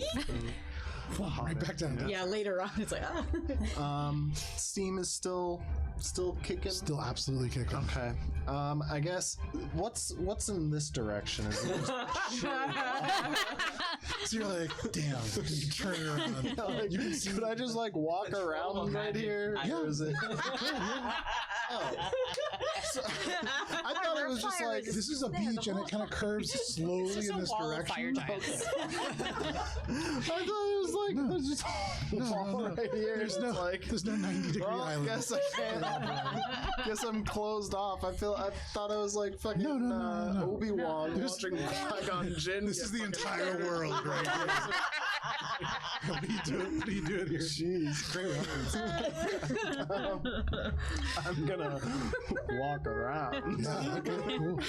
Right back down. Yeah, later on, it's like, Steam is still kicking. Still absolutely kicking. Okay. I guess what's in this direction? Is it So you're like, damn, you turn it around. could I just like walk around right here? Yeah. Or is it? So, I thought it was just like This is a beach and it kind of curves slowly in this direction. I thought it was like there's just right here. There's It's no, like, there's no 90-degree well, island. guess I can't. Guess I'm closed off. I thought I was like fucking No. Obi-Wan watching Qui-Gon Jinn. This is the entire world right here. What are you doing here? Jeez. Great reference. I'm gonna walk around. Yeah, okay, cool.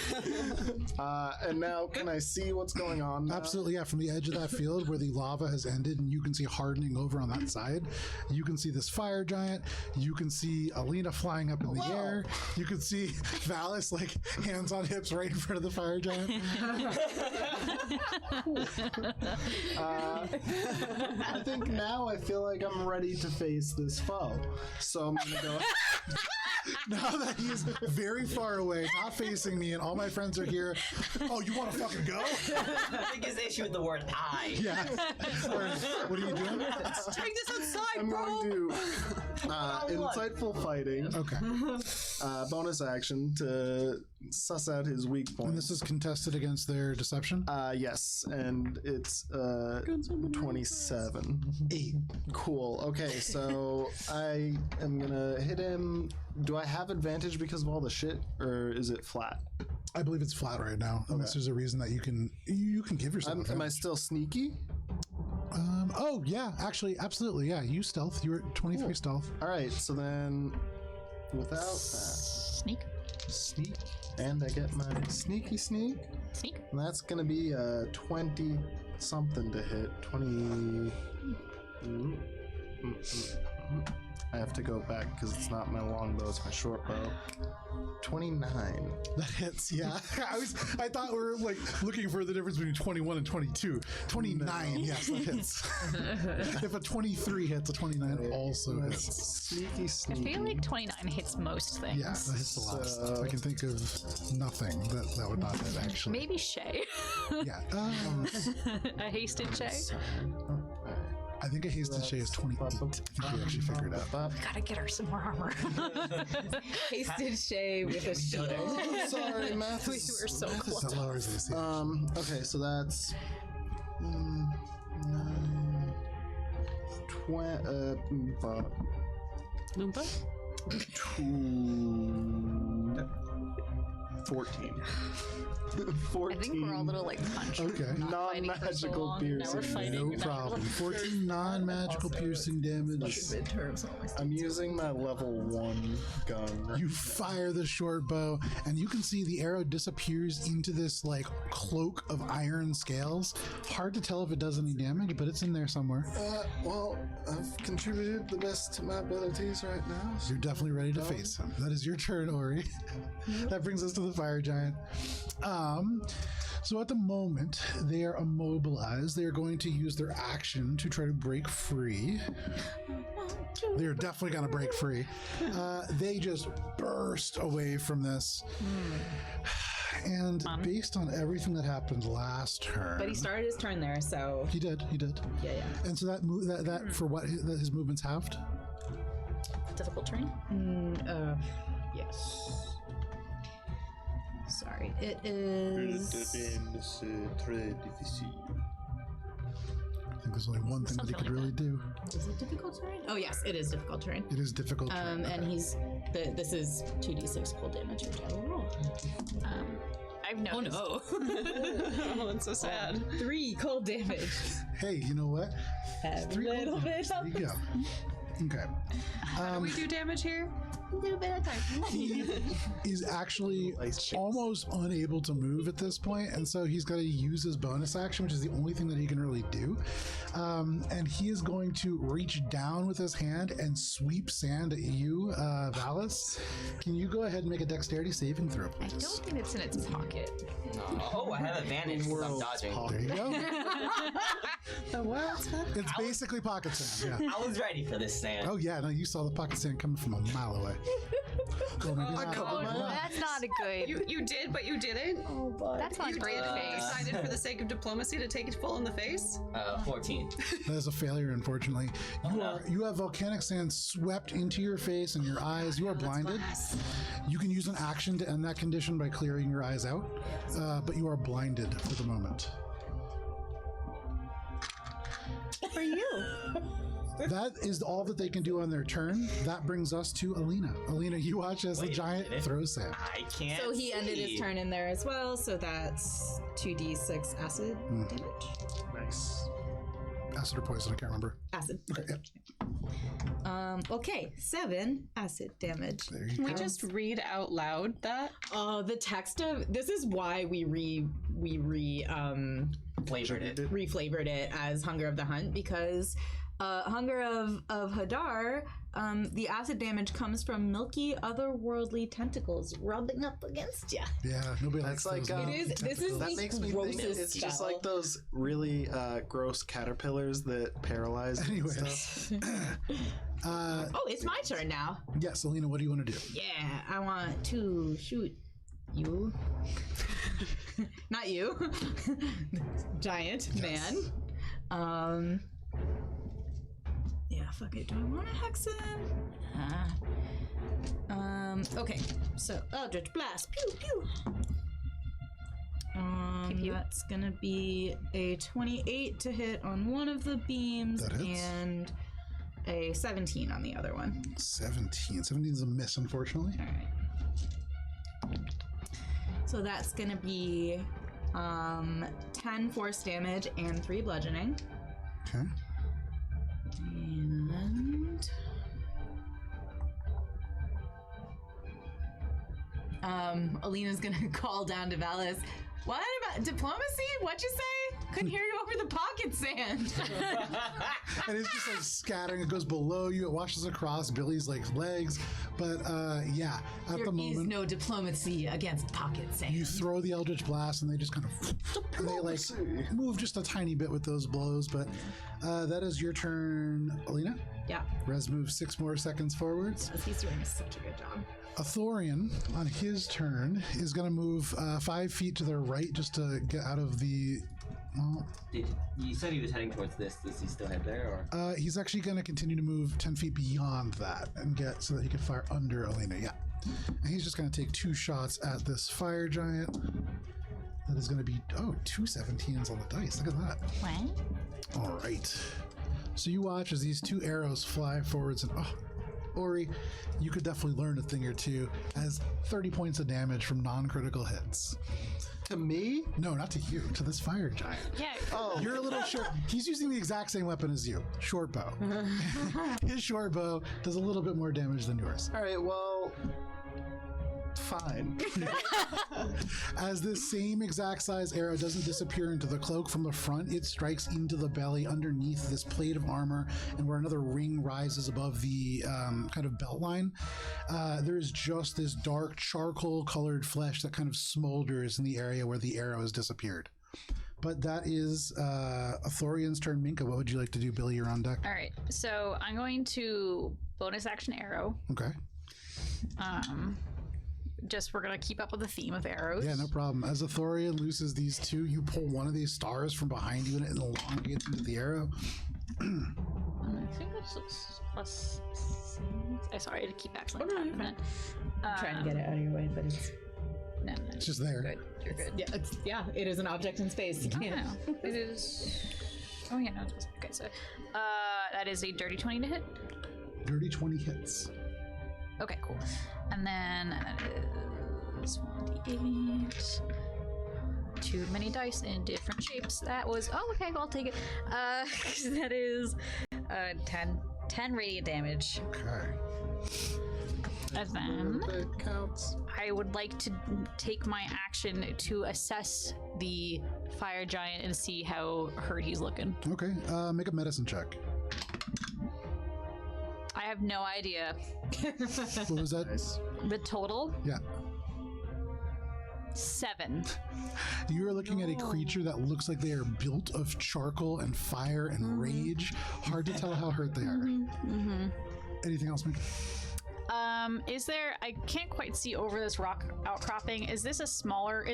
And now, can I see what's going on now? Absolutely, yeah. From the edge of that field where the lava has ended, and you can see hardening over on that side. You can see this fire giant. You can see Alina flying up in the air. You can see Valis like hands on hips right in front of the fire giant. I think now I feel like I'm ready to face this foe. So I'm gonna go. Now that he is very far away, not facing me, and all my friends are here. Oh, you want to fucking go? Biggest issue with the word I. Yeah. Or, what are you doing? Take this outside, I'm bro. going to insightful fighting. Okay. Bonus action to suss out his weak And points. this is contested against their deception. Yes, and it's 27. 8. Cool. Okay, so I am gonna hit him. Do I have advantage because of all the shit, or is it flat? I believe it's flat right now, unless there's a reason that you can give yourself. Am I still sneaky? Oh yeah, actually, absolutely, yeah. You stealth. You were at 23 stealth. All right, so then without that, Sneak. sneak, and I get my sneaky sneak, Sneak. and that's gonna be 20 something to hit. 20. I have to go back because it's not my longbow, it's my short bow. 29. That hits. Yeah. I thought we were like looking for the difference between 21 and 22. 29. Yes, that hits. If a 23 hits, a 29 also hits. Sneaky I sneaky. feel like 29 hits most things. Yeah, that hits the last. So- I can think of nothing that would not hit actually. Maybe Shay. Yeah. A hasted Shay. I think a hasted Shay is 28. I think we actually figured it out. Gotta get her some more armor. Hasted Shay with a shield. Oh, sorry, math We is, were so close. That lowers AC. okay, so that's 9, 20, Loompa? 14. I think we're all a little like punched. Okay. Non-magical piercing. No problem. 14 non-magical piercing damage. Midterms almost. I'm using my level 1 gun. You fire the short bow, and you can see the arrow disappears into this like cloak of iron scales. Hard to tell if it does any damage, but it's in there somewhere. Well, I've contributed the best to my abilities right now. You're definitely ready to face him. That is your turn, Ori. That brings us to the fire giant. So at the moment, they are immobilized. They are going to use their action to try to break free. They're definitely going to break free. They just burst away from this. And based on everything that happened last turn, But he started his turn there, so he did. yeah. And so that for what his movement's halved. Difficult terrain. Yes. Sorry, it is. I think there's only one thing that he Something could like really do. Is it difficult terrain? Oh yes, it is difficult terrain. It is difficult. And he's this is 2d6 cold damage, which I will roll. I've noticed. Oh Oh, that's so sad. 3 cold damage. Hey, you know what? A 3 little cold bit. damage. There you go. Okay. How do we do damage here? A little bit of time. He is actually almost unable to move at this point, and so he's got to use his bonus action, which is the only thing that he can really do. And he is going to reach down with his hand and sweep sand at you, Valis. Can you go ahead and make a dexterity saving throw, I please? don't think it's in its pocket. Oh, I have advantage because I'm dodging. There you go. The what? It's basically pocket sand. Yeah. I was ready for this, Sam. Oh yeah, no, you saw the pocket sand coming from a mile away. Well, maybe not. Oh, that's not not good. You did, but you didn't. Oh, but That's on You brave did, but you face. decided for the sake of diplomacy to take it full in the face. 14. That is a failure, unfortunately. You have volcanic sand swept into your face and your eyes. You are blinded. You can use an action to end that condition by clearing your eyes out, but you are blinded for the moment. for you. That is all that they can do on their turn. That brings us to Alina. Alina, you watch as the giant throws sand. I can't. So he ended his see. turn in there as well, so that's 2d6 acid damage. Nice. Acid or poison, I can't remember. Acid. Okay, yep. Okay, 7 acid damage. There you Can we go. just read out loud that? The text of this is why we Flavored it. reflavored it as Hunger of the Hunt, because Hunger of Hadar, the acid damage comes from milky otherworldly tentacles rubbing up against you. Yeah, nobody likes That's like, those. It is. This is That the makes me think grossest it's just spell. like those really gross caterpillars that paralyze and Anyways. stuff. Oh, it's my turn now. Yes, Alina, what do you want to do? Yeah, I want to shoot you. Not you. Giant man. Yeah, fuck it. Do I want to hex him? Okay. So, Eldritch Blast. Pew, pew. pew. That's gonna be a 28 to hit on one of the beams That hits. and a 17 on the other one. 17. 17 is a miss, unfortunately. All right. So that's gonna be 10 force damage and 3 bludgeoning. Okay. And Alina's gonna call down to Valis. What about diplomacy? What'd you say? Couldn't hear you over the pocket sand. And it's just like scattering. It goes below you. It washes across Billy's like legs. But yeah, at There the is moment, no diplomacy against pocket sand. you throw the Eldritch Blast and they just kind of and they like move just a tiny bit with those blows. But that is your turn, Alina. Yeah, Rez moves 6 more seconds forwards. he's doing such a good job. Athorian, on his turn, is going to move 5 feet to their right just to get out of the. Well, You said he was heading towards this. Does he still head there, or? he's actually going to continue to move 10 feet beyond that and get so that he can fire under Alina. Yeah. And he's just going to take 2 shots at this fire giant. That is going to be, 2 17s on the dice. Look at that. What? All right. So you watch as these 2 arrows fly forwards and, Ori, you could definitely learn a thing or two as 30 points of damage from non-critical hits. To me? No, not to you, to this fire giant. Yeah. Oh, You're a little short. He's using the exact same weapon as you, short bow. His short bow does a little bit more damage than yours. all right. Well, fine. As this same exact size arrow doesn't disappear into the cloak from the front, it strikes into the belly underneath this plate of armor, and where another ring rises above the kind of belt line, there's just this dark charcoal colored flesh that kind of smolders in the area where the arrow has disappeared. But that is Athorian's turn. Minka, what would you like to do? Billy, you're on deck. All right. So I'm going to bonus action arrow. Okay. Just we're gonna keep up with the theme of arrows. Yeah, no problem. As Athorian looses these 2, you pull one of these stars from behind you and it elongates into the arrow. I think that's plus 6. I'm sorry to keep accident. Oh, no, you're fine. I'm trying to get it out of your way, but it's No, It's just there. good. You're good. yeah, it is an object in space. You can't. Oh, it is. Oh yeah, no. It's okay. So, that is a dirty 20 to hit. Dirty 20 hits. Okay, cool. And then that is 1d8. Too many dice in different shapes. That was okay. I'll take it. That is 10 radiant damage. Okay. And then That counts. I would like to take my action to assess the fire giant and see how hurt he's looking. Okay. Make a medicine check. I have no idea. What was that? Nice. The total Yeah. 7. You are looking at a creature that looks like they are built of charcoal and fire and rage. Hard to tell how hurt they are. Anything else, Minka? Is there? I can't quite see over this rock outcropping. Is there a smaller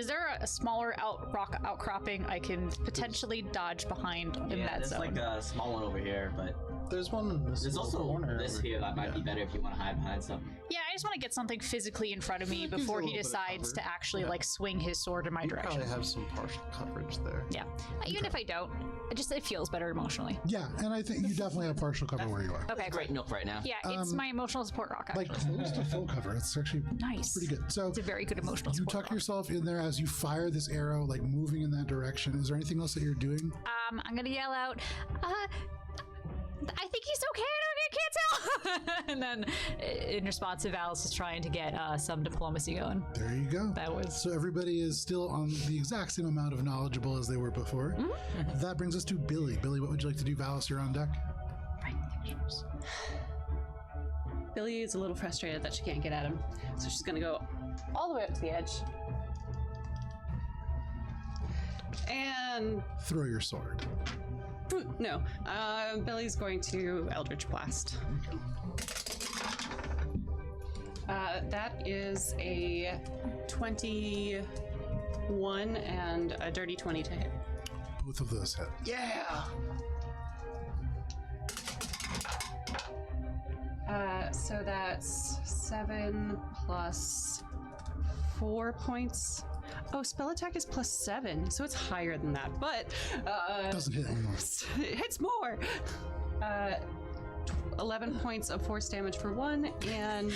rock outcropping I can potentially dodge behind in Yeah, that there's zone? like a small one over here, but There's one in this there's little also corner this over here that might be better if you want to hide behind something. Yeah, I just want to get something physically in front of me Gives you a before he little bit of decides cover. to actually like swing his sword in my You direction. probably have some partial coverage there. Yeah, even if I don't, it feels better emotionally. Yeah, and I think you definitely have partial cover where you are. Okay, great. Great milk right now. Yeah, it's my emotional support rock. Actually, Like close to full cover. It's actually nice. pretty good. So It's a very good emotional you support tuck rock. yourself in there as you fire this arrow, like moving in that direction. Is there anything else that you're doing? I'm gonna yell out, I think he's okay. I can't tell. And then, in response to Alice is trying to get some diplomacy going. There you go. That was So everybody is still on the exact same amount of knowledgeable as they were before. That brings us to Billy. Billy, what would you like to do? Valis, you're on deck. Billy is a little frustrated that she can't get at him, so she's gonna go all the way up to the edge. And Throw your sword. no, Billy's going to Eldritch Blast. That is a 21 and a dirty 20 to hit. Both of those hit. Yeah. So that's 7 plus 4 points. Oh, spell attack is plus 7, so it's higher than that, but Doesn't hit anymore. it hits more. 11 points of force damage for one, and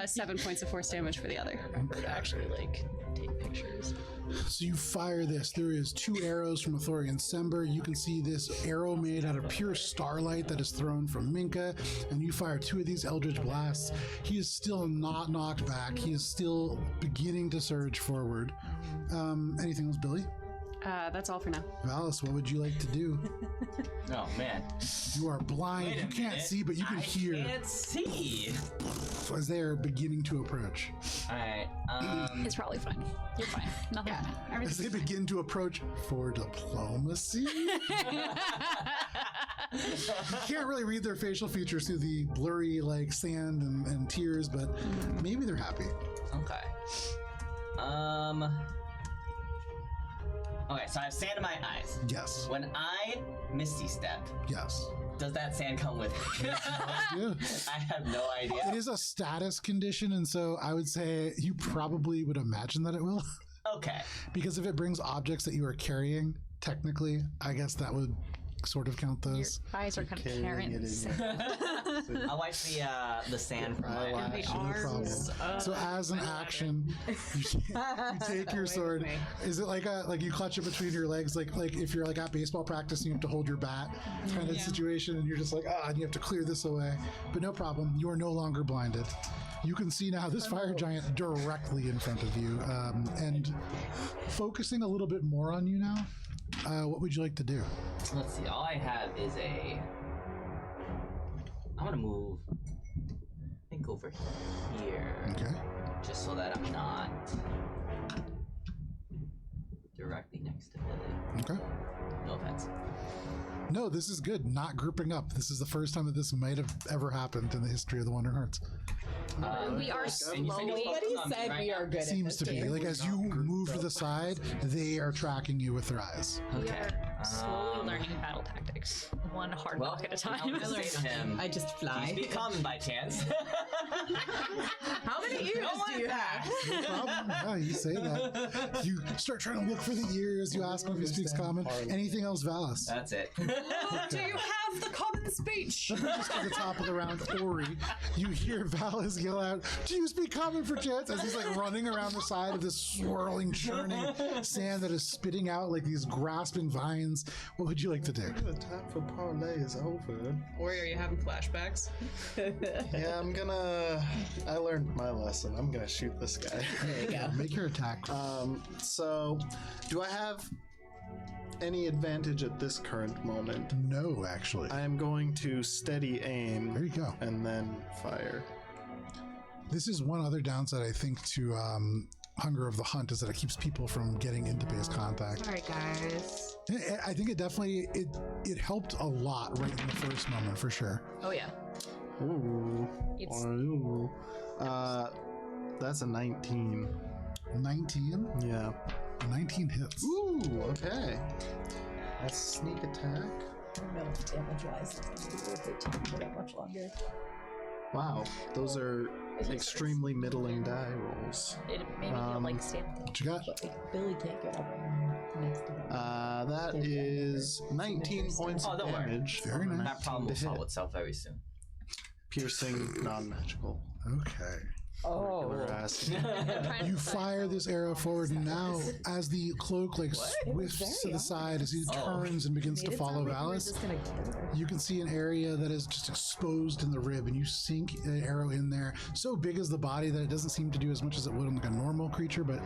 7 points of force damage for the other. actually like take pictures. So you fire this. There is 2 arrows from Athorian Sember. You can see this arrow made out of pure starlight that is thrown from Minka, and you fire 2 of these Eldritch Blasts. He is still not knocked back. He is still beginning to surge forward. Anything else, Billy? That's all for now. Valis, what would you like to do? Oh man. You are blind. Wait a You can't minute. see, but you can hear I can't see. as they are beginning to approach. All right. It's probably fine. You're fine. Nothing. As they begin to approach for diplomacy. You can't really read their facial features through the blurry like sand and tears, but maybe they're happy. Okay. Okay, so I have sand in my eyes. Yes. When I misty step, Yes. does that sand come with me? Yeah. I have no It idea. is a status condition, and so I would say you probably would imagine that it will. Okay. Because if it brings objects that you are carrying, technically, I guess that would sort of count Your those. eyes are kind of Carrying it carrying. in I'll wipe the sand from my eyelash. The No problem. arms. So as an action, you take your sword. Is it like you clutch it between your legs, like if you're like at baseball practice and you have to hold your bat kind of situation, and you're just like and you have to clear this away. But no problem, you are no longer blinded. You can see now this fire giant directly in front of you, and focusing a little bit more on you now. What would you like to do? Let's see. All I have is I'm gonna move. I think over here, Okay. just so that I'm not directly next to Billy. Okay. No offense. No, this is good. Not grouping up. This is the first time that this might have ever happened in the history of the Wandering Hearts. We are And you said you're slowly. But he focusing on me said right we now. are good Seems at to this be game. like as you move to the side, they are tracking you with their eyes. We Okay. are slowly learning battle tactics, one hard Well, rock at a I time. was gonna say to him, I just "Do you fly. speak common by chance?" How many ears do you have? No problem. Yeah, you say that. You start trying to look for the ears. You ask him if he speaks common. Anything else, Valis? That's it. Do you have the common speech? Just at the top of the round, Ori, you hear Valis yell out, "Do you speak common for chance?" As he's like running around the side of this swirling, churning sand that is spitting out like these grasping vines. What would you like to do? The time for parlay is over. Or are you having flashbacks? Yeah, I learned my lesson. I'm gonna shoot this guy. There you go. Make your attack. So, do I have any advantage at this current moment? No, actually. I am going to steady There aim you go. and then fire. This is one other downside, I think, to Hunger of the Hunt, is that it keeps people from getting into base contact. Sorry, guys. I think it definitely it helped a lot right in the first moment, for sure. Oh yeah. Ooh. It's- Ooh. That's a 19. 19? Yeah. 19 hits. Ooh, okay. That's sneak attack. I don't know if damage-wise it's going to be worth it to keep it up much longer. Wow, those are extremely middling die rolls. It made me feel like Sam. What you got? But like, Billy can't get up and next to him. That is 19 points Oh, of don't worry. damage. Very nice. That problem will To hit. solve itself very soon. Piercing, non-magical. Okay. Regular ass. You fire this arrow forward, and now, as the cloak like whiffs to the side, as he turns and begins to follow Valis, Just gonna kill her. you can see an area that is just exposed in the rib, and you sink an arrow in there. So big is the body that it doesn't seem to do as much as it would on like a normal creature, but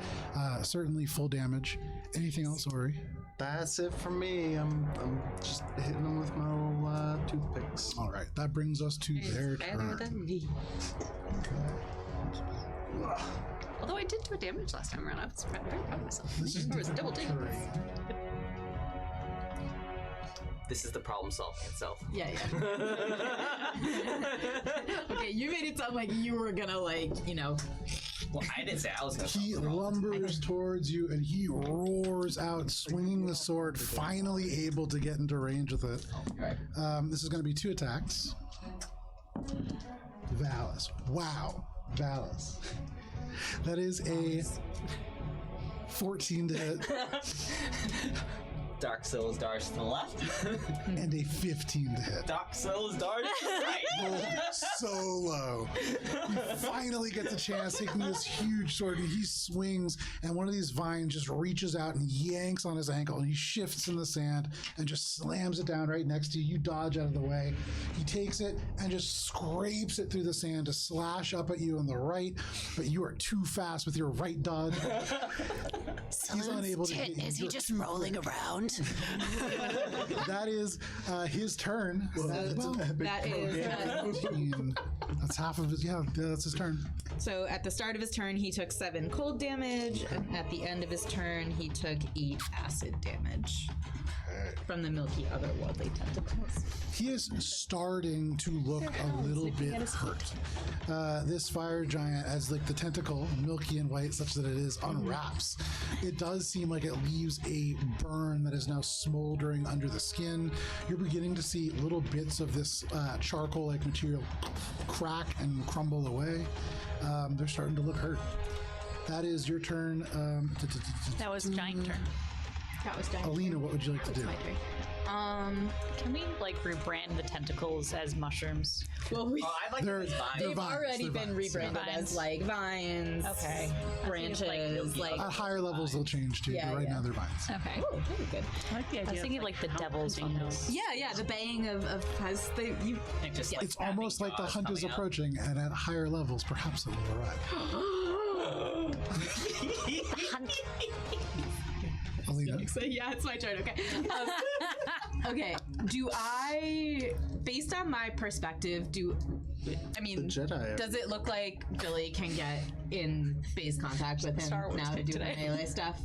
certainly full damage. Anything else, Ori? That's it for me. I'm just hitting them with my little toothpicks. All right, that brings us to their Better turn. than me. Although I did do a damage last time around, I was very proud of myself. This is Or was it double difficult damage? terrain. This is the problem solving itself. Yeah, Okay, you made it sound like you were gonna Well, I didn't say I was going to. He lumbers towards you and he roars out, swinging the sword, finally able to get into range with it. Right. This is going to be 2 attacks. Valis. Wow. Valis. That is a 14 to hit Dark Souls darts to the left. and a 15 to hit. Dark Souls darts to the right. Rolled so low. He finally gets a chance taking this huge sword and he swings and one of these vines just reaches out and yanks on his ankle and he shifts in the sand and just slams it down right next to you. You dodge out of the way. He takes it and just scrapes it through the sand to slash up at you on the right, but you are too fast with your right dodge. He's unable to hit you. Is he You're just too rolling around? That is his turn. that is 15. That's half of his. Yeah, that's his turn. so at the start of his turn he took 7 cold damage, and at the end of his turn he took 8 acid damage from the milky otherworldly tentacles. He is starting to look a little bit hurt. This fire giant, as like the tentacle, milky and white, such that it is, unwraps. It does seem like it leaves a burn that is now smoldering under the skin. You're beginning to see little bits of this charcoal-like material crack and crumble away. They're starting to look hurt. That is your turn. That was a giant turn. That was giant. Alina, what would you like to do? My turn. Can we like rebrand the tentacles as mushrooms? Well, we, Oh, I like They're- this vibe. they're they've vines, already they're been vines, rebranded yeah. as like vines, Okay. branches, like At higher levels, they'll change too, Yeah, but right yeah. now they're vines. Okay. oh, very good. I like the I idea was thinking like the devil's wings. Yeah, the baying of has they you. Just like It's almost like the jaws hunt is coming up. approaching, and at higher levels, perhaps it will arrive. Alina. So yeah, it's my turn. Okay. Okay. Do I, based on my perspective, I mean, Jedi. does it look like Billy can get in base contact with him Star Wars now to pick do today. melee stuff?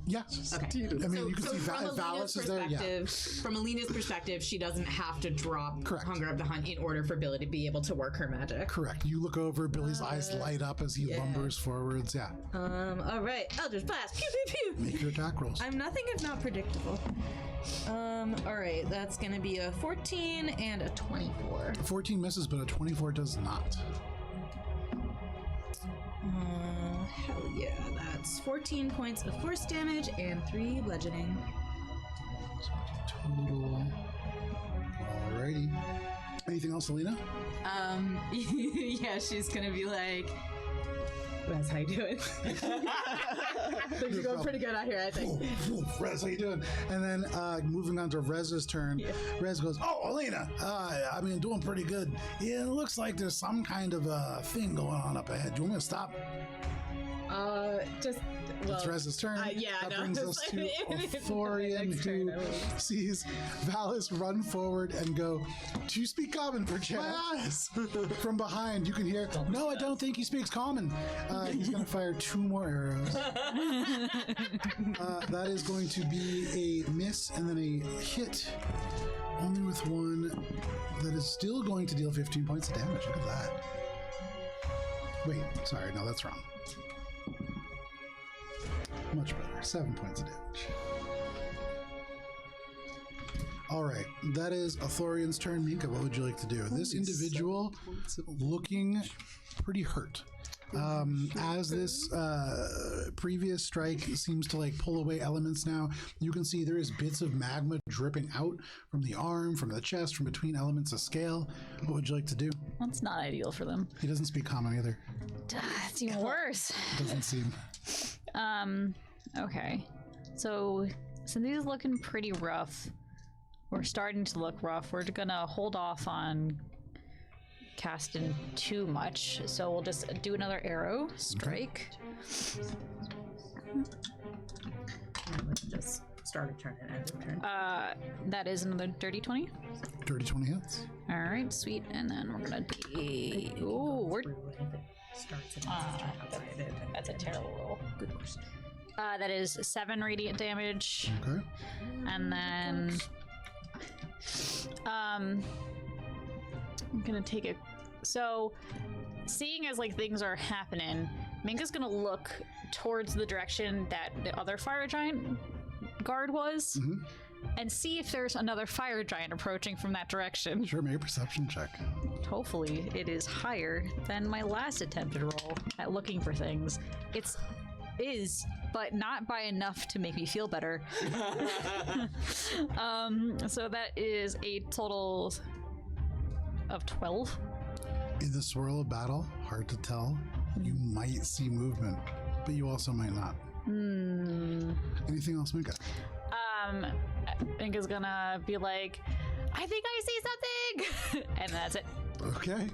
Yeah. Okay. I mean, you can see from Alina's Valis is there. Yeah. perspective, from Alina's perspective, she doesn't have to drop Correct. Hunger of the Hunt in order for Billy to be able to work her magic. Correct. You look over, Billy's eyes light up as he lumbers forwards. Yeah. All right, Eldritch Blast. Pew pew pew. Make your attack rolls. I'm nothing if not predictable. All right, that's gonna be a 14 and a 24. 14 misses, but a 24 does not. Hell yeah, that's 14 points of force damage and 3 bludgeoning. Total. Alrighty. Anything else, Alina? Yeah, she's gonna be like, Rez, how you doing? Things are going pretty good out here, I think. Rez, how you doing? And then moving on to Rez's turn, Rez goes, "Oh, Alina, I mean, doing pretty good. Yeah, it looks like there's some kind of thing going on up ahead. Do you want me to stop?" Just well. It's Rez's turn. Yeah, that no, brings us to Othorian, next turn, who sees Valis run forward and go, "Do you speak common, perchance?" From behind, you can hear, "No, I don't think he speaks common." He's going to fire 2 more arrows. That is going to be a miss and then a hit, only with 1 that is still going to deal 15 points of damage. Look at that. Wait, sorry, no, that's wrong. Much better. 7 points of damage. All right, that is Othorian's turn. Minka, what would you like to do? This individual looking pretty hurt. As this previous strike seems to like pull away elements now, you can see there is bits of magma dripping out from the arm, from the chest, from between elements of scale. What would you like to do? That's not ideal for them. He doesn't speak common either. It's even worse. Doesn't seem. Okay. So since he's looking pretty rough, we're starting to look rough. We're gonna hold off on casting too much, so we'll just do another arrow strike. Just start a turn and end a turn. That is another dirty 20. Dirty 20 hits. All right, sweet. And then we're gonna be. Ooh, we're. Starts and outside it. That's a terrible roll. Good question. That is 7 radiant damage, Okay. and then I'm gonna take it. So, seeing as like things are happening, Minka's gonna look towards the direction that the other fire giant guard was, and see if there's another fire giant approaching from that direction. Sure, make a perception check. Hopefully, it is higher than my last attempted roll at looking for things. Is, but not by enough to make me feel better. So that is a total of 12. In the swirl of battle, hard to tell. You might see movement, but you also might not. Anything else, Minka? Minka's gonna be like, I think I see something! And that's it. Okay.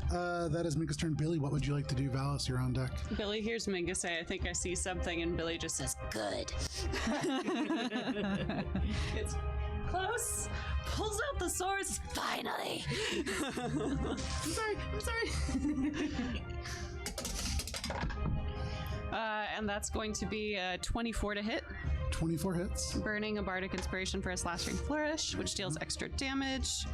That is Minka's turn. Billy, what would you like to do? Valis, you're on deck. Billy hears Minka say, I think I see something, and Billy just says, good. It's close. Pulls out the swords. Finally. I'm sorry. And that's going to be 24 to hit. 24 hits. Burning a bardic inspiration for a slashing flourish, which deals extra damage.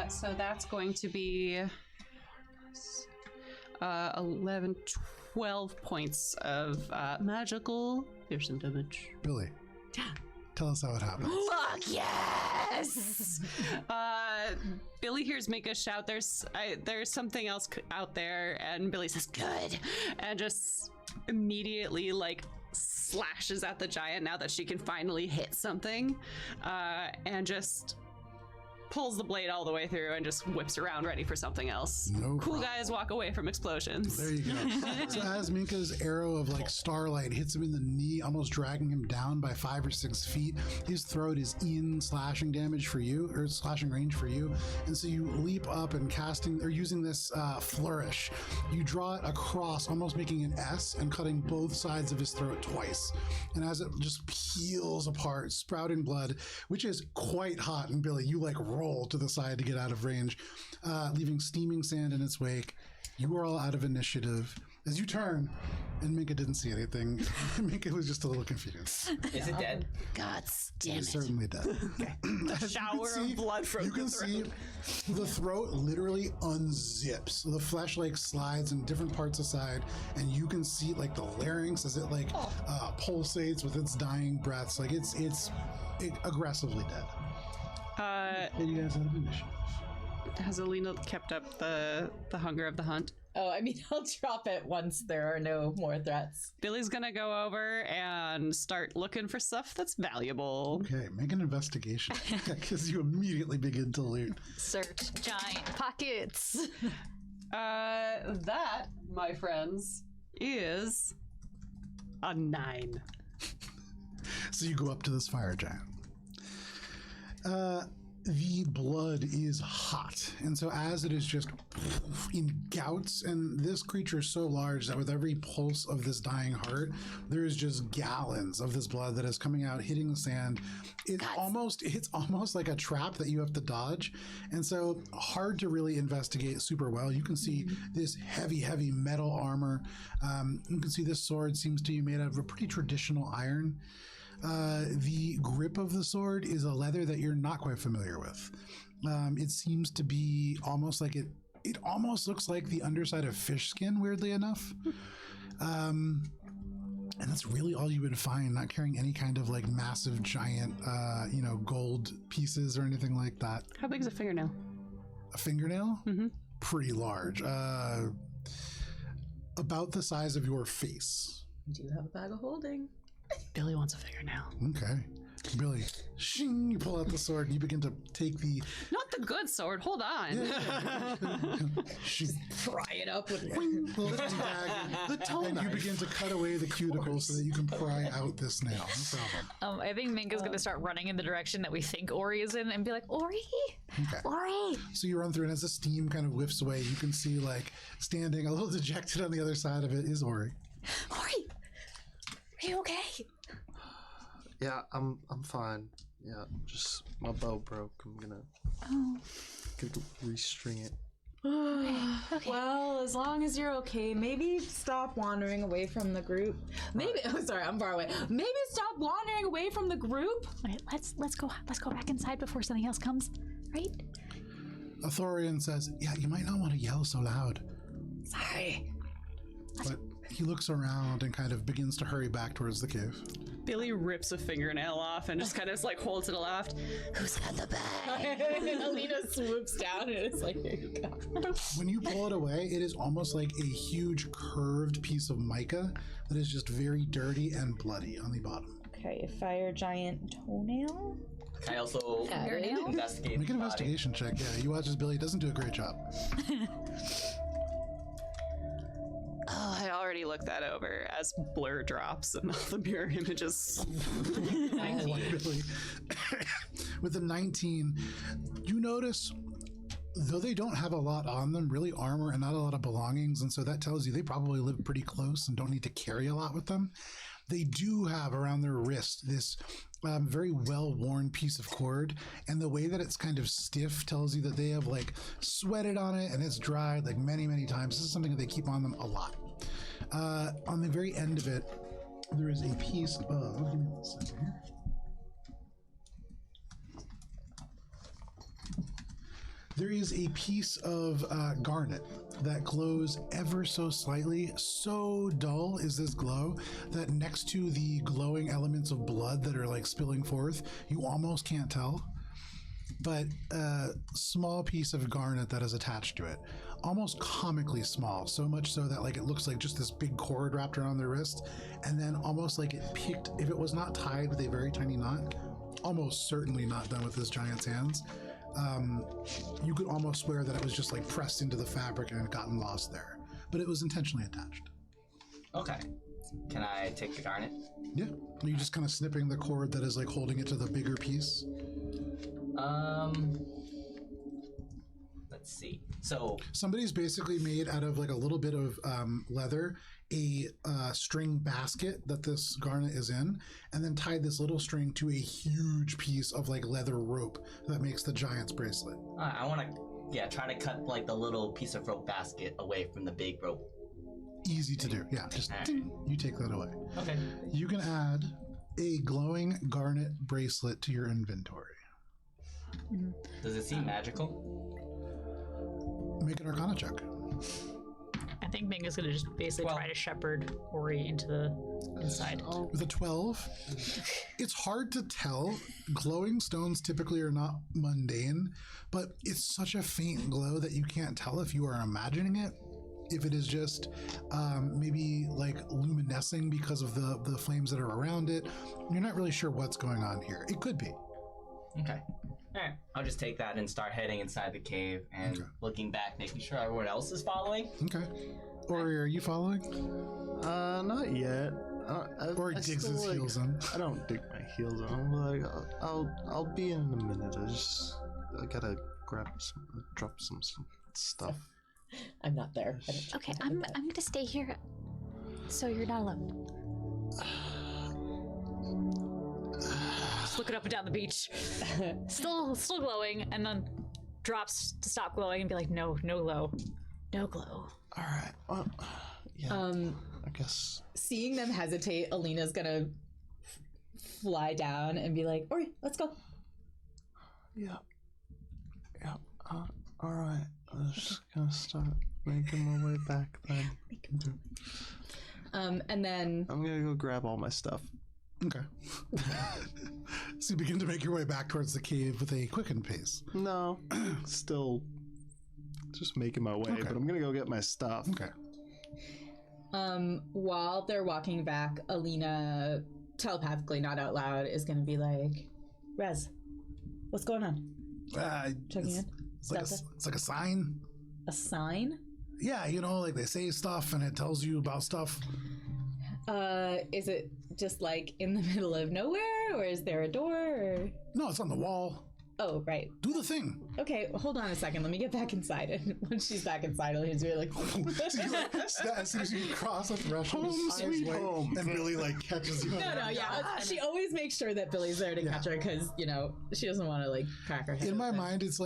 So that's going to be 11, 12 points of magical piercing damage. Billy, tell us how it happens. Fuck yes! Billy hears Minka shout, there's something else out there, and Billy says, good, and just immediately, like, slashes at the giant now that she can finally hit something, and just pulls the blade all the way through and just whips around ready for something else. No cool problem. Guys walk away from explosions. There you go. So as Minka's arrow of like starlight hits him in the knee, almost dragging him down by 5 or 6 feet, his throat is in slashing damage for you, or slashing range for you. And so you leap up and casting, or using this flourish, you draw it across, almost making an S and cutting both sides of his throat twice. And as it just peels apart, sprouting blood, which is quite hot, and Billy, you like roll to the side to get out of range, leaving steaming sand in its wake. You are all out of initiative. As you turn, and Minka didn't see anything, Minka was just a little confused. Is it dead? God damn It's it. certainly dead. A shower of blood from You can see the throat literally unzips. The flesh like slides in different parts aside, and you can see like the larynx as it like pulsates with its dying breaths. Like it's aggressively dead. And you guys have initiative. Has Alina kept up the hunger of the hunt? Oh, I mean, I'll drop it once there are no more threats. Billy's gonna go over and start looking for stuff that's valuable. Okay, make an investigation because you immediately begin to loot. Search giant pockets. That, my friends, is a 9. So you go up to this fire giant. the blood is hot. And so as it is just in gouts, and this creature is so large that with every pulse of this dying heart, there is just gallons of this blood that is coming out, hitting the sand. It's almost like a trap that you have to dodge. And so hard to really investigate super well. You can see this heavy metal armor. You can see this sword seems to be made out of a pretty traditional iron. The grip of the sword is a leather that you're not quite familiar with. It seems to be almost like it almost looks like the underside of fish skin, weirdly enough. And that's really all you would find, not carrying any kind of like massive giant, gold pieces or anything like that. How big is a fingernail? A fingernail? Mm-hmm. Pretty large. About the size of your face. You do have a bag of holding. Billy wants a fingernail. Okay. Billy, shing, you pull out the sword and you begin to take the... Not the good sword, hold on. Pry it up with the dagger, and you begin to cut away the cuticle so that you can pry out this nail. No problem. I think Minka's gonna start running in the direction that we think Ori is in and be like, Ori! Okay. Ori! So you run through, and as the steam kind of whiffs away, you can see, like, standing a little dejected on the other side of it is Ori. Ori! Are you okay? Yeah, I'm fine. Yeah, just my bow broke. I'm gonna restring it. Okay. Well, as long as you're okay, maybe stop wandering away from the group. Maybe I'm far away. Maybe stop wandering away from the group. All right, let's go back inside before something else comes, right? Athorian says, yeah, you might not want to yell so loud. Sorry. But he looks around and kind of begins to hurry back towards the cave. Billy rips a fingernail off and just kind of like holds it aloft. Who's got the bag? And Alina swoops down and it's like, here you go. When you pull it away, it is almost like a huge curved piece of mica that is just very dirty and bloody on the bottom. Okay, fire giant toenail. Can I also Fingernail? investigate? Make an the body? investigation check. Yeah, you watch as Billy doesn't do a great job. Oh, I already looked that over as blur drops and all the mirror images. Billy. With a 19, you notice, though they don't have a lot on them, really armor and not a lot of belongings, and so that tells you they probably live pretty close and don't need to carry a lot with them. They do have around their wrist this very well-worn piece of cord, and the way that it's kind of stiff tells you that they have like sweated on it and it's dried like many times. This is something that they keep on them a lot. On the very end of it, there is a piece of... Give me 1 second here. There is a piece of garnet that glows ever so slightly. So dull is this glow that next to the glowing elements of blood that are like spilling forth, you almost can't tell. But a small piece of garnet that is attached to it, almost comically small, so much so that like it looks like just this big cord wrapped around their wrist, and then almost like it picked, if it was not tied with a very tiny knot, almost certainly not done with this giant's hands. You could almost swear that it was just like pressed into the fabric and had gotten lost there, but it was intentionally attached. Okay. Can I take the garnet? Yeah. Are you just kind of snipping the cord that is like holding it to the bigger piece? Let's see. So somebody's basically made out of like a little bit of leather a string basket that this garnet is in, and then tied this little string to a huge piece of like leather rope that makes the giant's bracelet. I want to, try to cut like the little piece of rope basket away from the big rope. Easy to do. Yeah, just ding, you take that away. Okay. You can add a glowing garnet bracelet to your inventory. Does it seem magical? Make an Arcana check. I think Minka's gonna just basically try to shepherd Ori into the inside. With a 12, it's hard to tell. Glowing stones typically are not mundane, but it's such a faint glow that you can't tell if you are imagining it. If it is just maybe like luminescing because of the flames that are around it. You're not really sure what's going on here. It could be. Okay. Alright, I'll just take that and start heading inside the cave and looking back, making sure everyone else is following. Okay. Ori, are you following? Not yet. Ori digs his heels in. I don't dig my heels in. I'm like, I'll be in a minute. I just drop some stuff. I'm not there. I don't Okay, I'm gonna stay here, so you're not alone. Just looking up and down the beach, still glowing, and then drops to stop glowing and be like, no glow. All right. Well, yeah. I guess. Seeing them hesitate, Alina's gonna fly down and be like, "Ori, let's go." Yeah. All right. I'm just gonna start making my way back then. And then I'm gonna go grab all my stuff. Okay. So you begin to make your way back towards the cave with a quickened pace. No, still just making my way, Okay. but I'm gonna go get my stuff. Okay. while they're walking back, Alina, telepathically, not out loud, is gonna be like, "Rez, what's going on?" Checking in. It's like a sign. A sign? Yeah, like they say stuff and it tells you about stuff. Is it just like in the middle of nowhere, or is there a door? Or... No, it's on the wall. Oh, right. Do the thing. Okay, hold on a second. Let me get back inside. And once she's back inside, Alina's really like... So you as soon as you cross a threshold, Home sweet home. and Billy catches you. No, yeah. She always makes sure that Billy's there to catch her because, she doesn't want to crack her head. In my mind, it's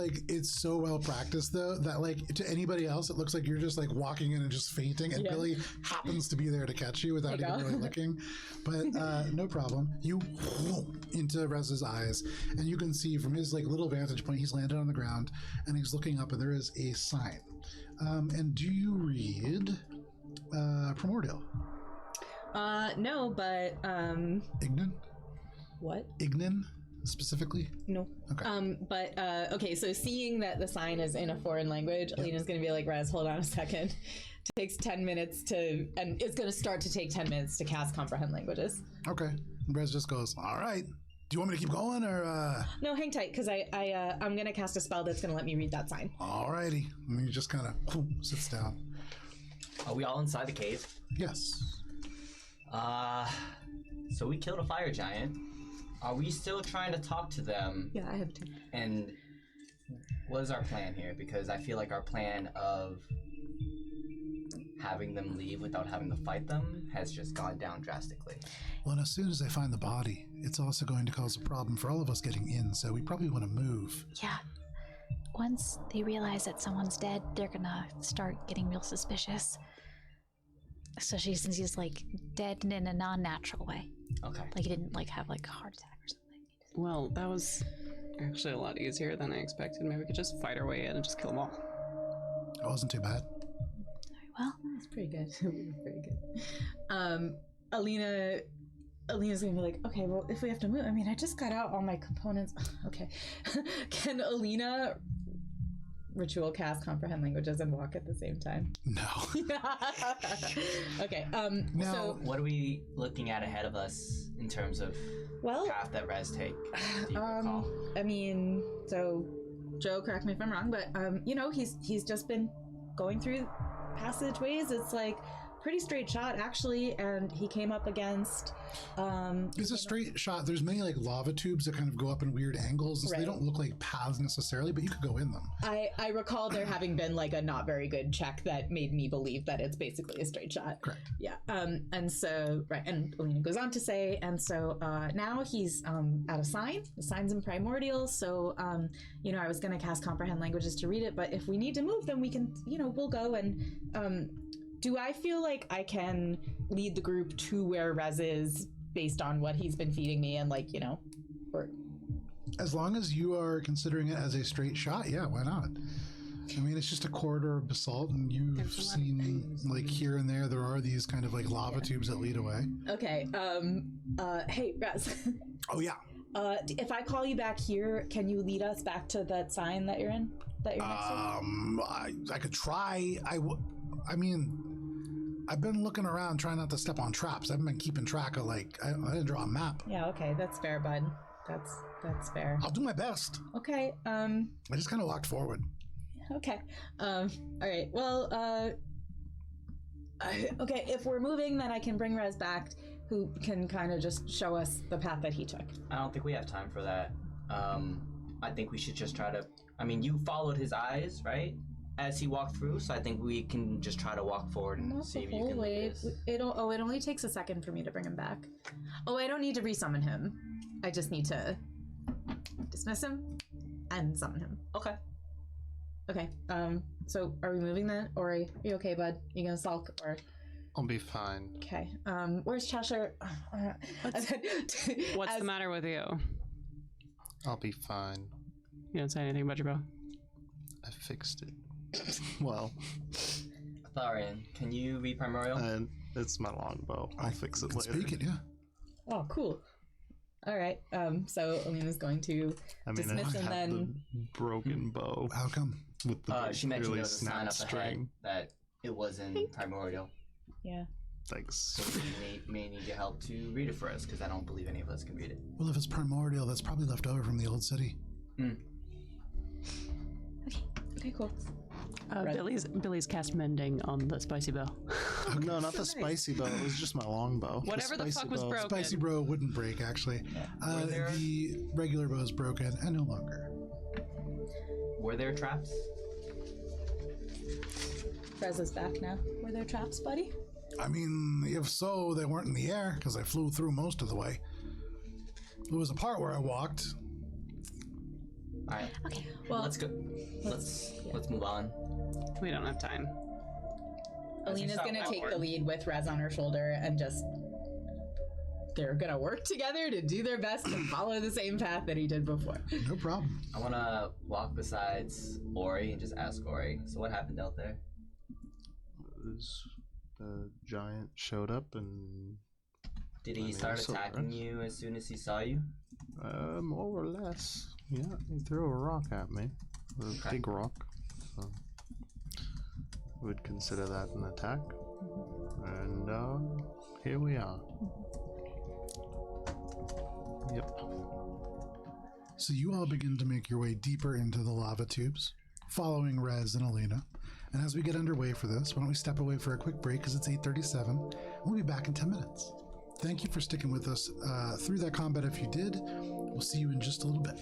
so well practiced though that to anybody else, it looks like you're just walking in and just fainting, and Billy happens to be there to catch you without even really looking. But no problem. You into Rez's eyes, and you can see from his little vantage point, he's landed on the ground and he's looking up, and there is a sign. And do you read Primordial? No, but Ignan? What? Ignan specifically? No. Okay. Okay, so seeing that the sign is in a foreign language, Alina's gonna be like, Rez, hold on a second. It takes 10 minutes and it's gonna start to take 10 minutes to cast comprehend languages. Okay. Rez just goes, all right. Do you want me to keep going, or? No, hang tight, because I'm gonna cast a spell that's gonna let me read that sign. Alrighty. And he just kind of sits down. Are we all inside the cave? Yes. So we killed a fire giant. Are we still trying to talk to them? Yeah, I have to. And what is our plan here? Because I feel like our plan of having them leave without having to fight them has just gone down drastically. Well, and as soon as they find the body, it's also going to cause a problem for all of us getting in, so we probably want to move. Yeah. Once they realize that someone's dead, they're gonna start getting real suspicious. Especially since he's dead in a non-natural way. Okay. He didn't have a heart attack or something. Well, that was actually a lot easier than I expected. Maybe we could just fight our way in and just kill them all. It wasn't too bad. Well, That's pretty good. Pretty good. Alina's gonna be like, okay, well, if we have to move, I just got out all my components. Okay. Can Alina ritual cast comprehend languages and walk at the same time? No. Okay. Now, So, What are we looking at ahead of us in terms of well, path that Rez take? Do you recall? So Joe, correct me if I'm wrong, but he's just been going through passageways. It's pretty straight shot actually, and he came up against it's a straight shot. There's many lava tubes that kind of go up in weird angles, and so they don't look like paths necessarily, but you could go in them. I recall there having been a not very good check that made me believe that it's basically a straight shot. Correct. Yeah. And so and Alina goes on to say, and so now he's at a sign. The sign's in primordial, so I was gonna cast comprehend languages to read it, but if we need to move, then we can, we'll go. And do I feel like I can lead the group to where Rez is based on what he's been feeding me and or... As long as you are considering it as a straight shot, yeah, why not? It's just a corridor of basalt, and you've seen here and there are these kind of lava tubes that lead away. Okay. Hey, Rez. Oh yeah. If I call you back here, can you lead us back to that sign that you're in? That you're next to? I could try. I've been looking around trying not to step on traps. I haven't been keeping track of I didn't draw a map. Yeah, okay, that's fair, bud. That's fair. I'll do my best. Okay, I just kind of walked forward. Okay. All right. Well, okay, if we're moving, then I can bring Rez back, who can kind of just show us the path that he took. I don't think we have time for that. I think we should just try to. I mean, you followed his eyes, right? As he walked through, so I think we can just try to walk forward and Not see the if you whole can. way. It only takes a second for me to bring him back. Oh, I don't need to resummon him. I just need to dismiss him and summon him. Okay. Okay. So are we moving then, or are you okay, bud? You gonna sulk or? I'll be fine. Okay. Where's Cheshire? What's the matter with you? I'll be fine. You don't say anything about your bow? I fixed it. Well, Tharian, can you read Primordial? and it's my longbow. I'll fix it later. Speak it, yeah. Oh, cool. All right. So Alina's going to I mean, dismiss I and have then. the broken bow How come? with the She mentioned really there was a sign snapped up ahead string. that it was in Primordial. Yeah. Thanks. So we may need your help to read it for us, because I don't believe any of us can read it. Well, if it's primordial, that's probably left over from the old city. Okay. Cool. Billy's cast mending on the spicy bow. No, not the spicy bow. It was just my longbow. Whatever the fuck was bow- broken. Spicy bow wouldn't break, actually. The regular bow is broken and no longer. Were there traps? Rez is back now. Were there traps, buddy? I mean, if so, they weren't in the air because I flew through most of the way. There was a part where I walked. All right. Okay. Well, Let's go. Let's move on. We don't have time. Alina's gonna take the lead with Rez on her shoulder and just. They're gonna work together to do their best to follow the same path that he did before. No problem. I want to walk besides Ori and just ask Ori. So what happened out there? The giant showed up and Did he start attacking you as soon as he saw you? more or less. Yeah, he threw a rock at me. A big rock. So would consider that an attack. And here we are. Yep. So you all begin to make your way deeper into the lava tubes, following Rez and Alina. And as we get underway for this, why don't we step away for a quick break because it's 8:37. We'll be back in 10 minutes. Thank you for sticking with us through that combat if you did. We'll see you in just a little bit.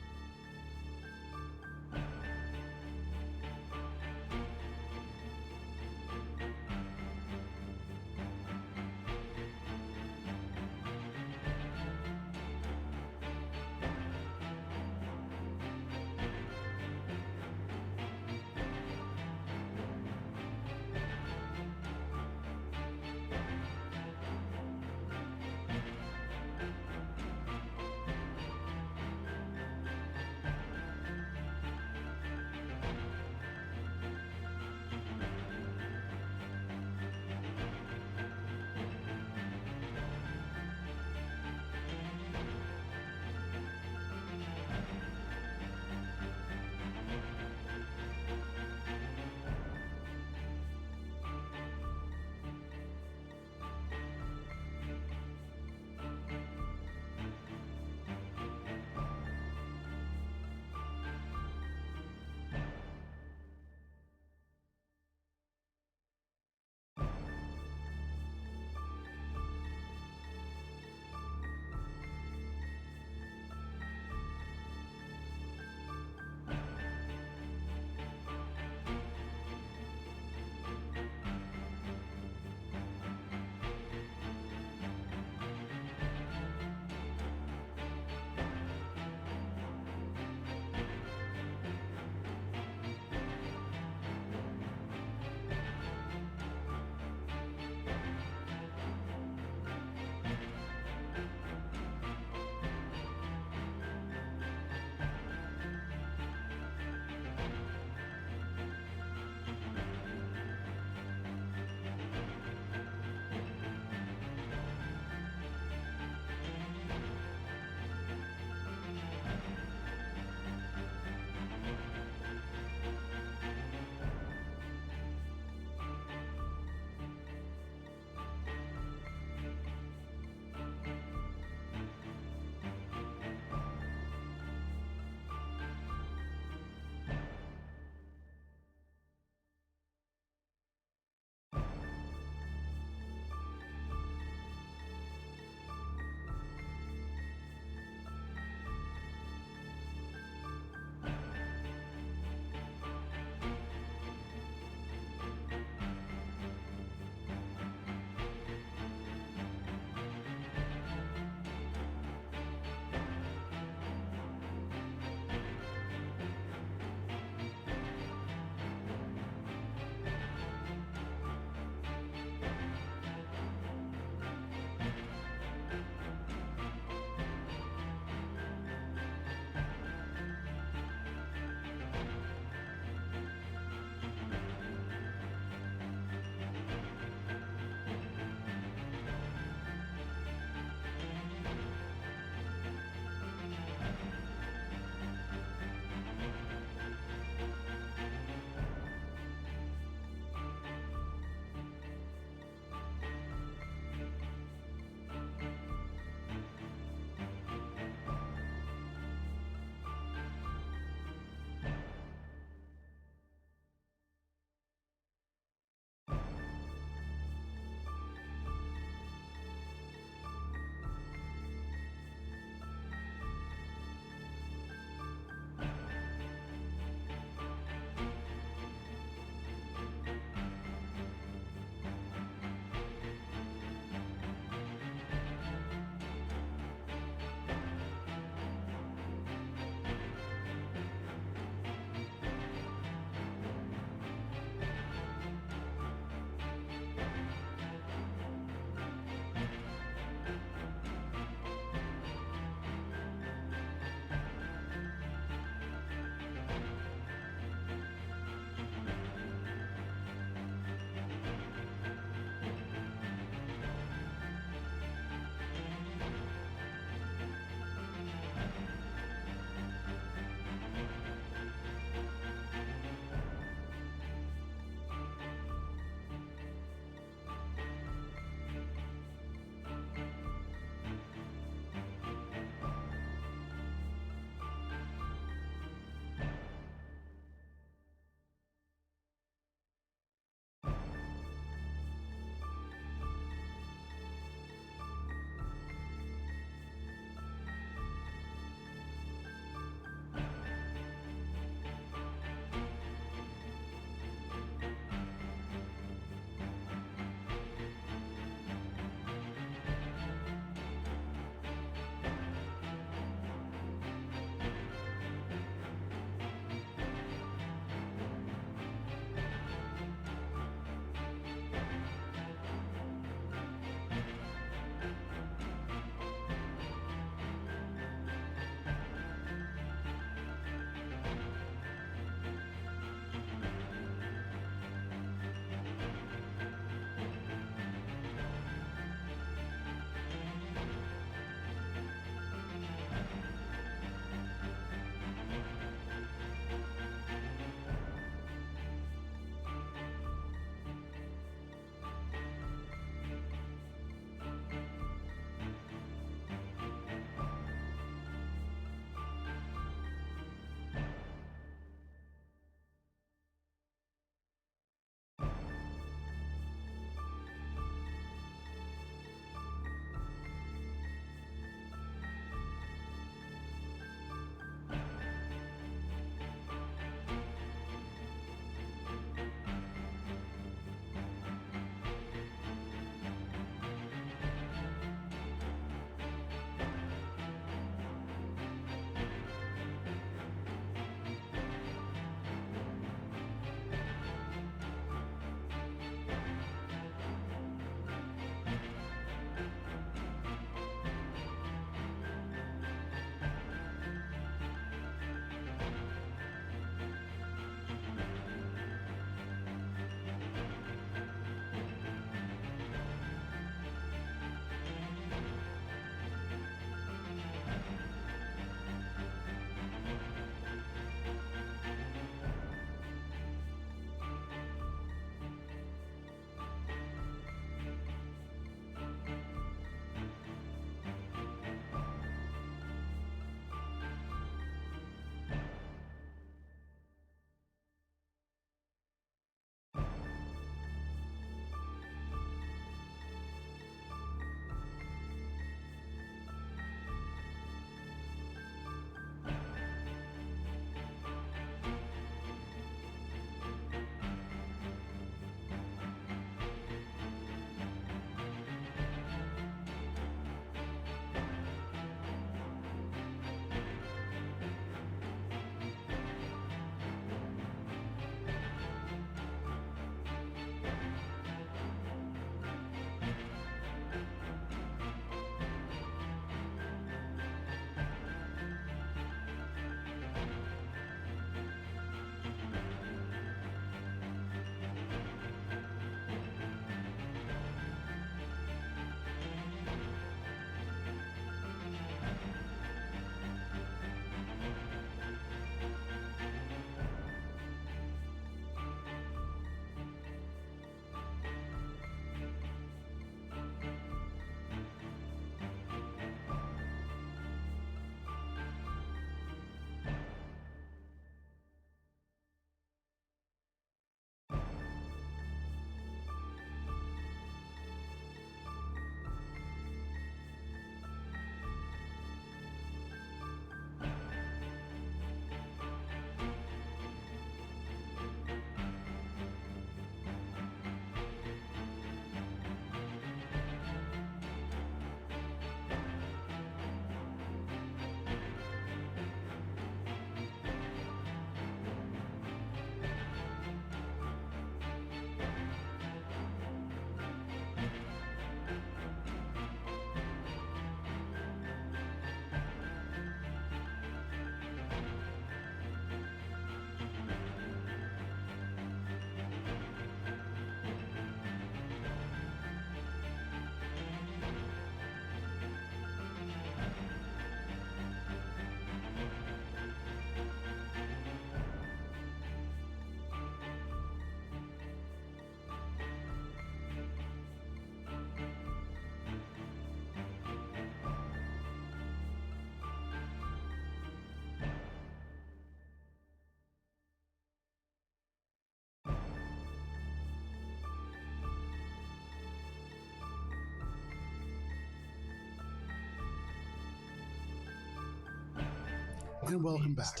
and welcome back.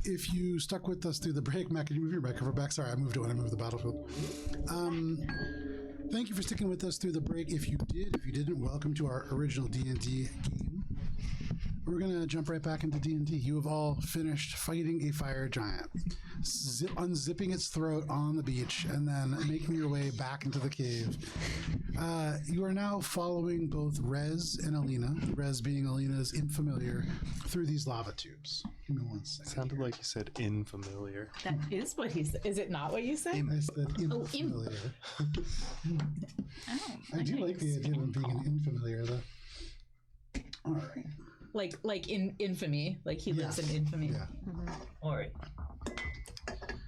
If you stuck with us through the break, Matt, can you move your microphone back? Sorry, I moved it when I moved the battlefield. Thank you for sticking with us through the break. If you didn't, welcome to our original D&D game. We're going to jump right back into D&D. You have all finished fighting a fire giant, unzipping its throat on the beach, and then making your way back into the cave. You are now following both Rez and Alina, Rez being Alina's infamiliar, through these lava tubes. Give me 1 second. Sounded like you said infamiliar. That is what he said. Is it not what you said? I said infamiliar. I do like the idea of him being an infamiliar, though. All right. Like in infamy, like he lives in infamy. Yeah. Ori,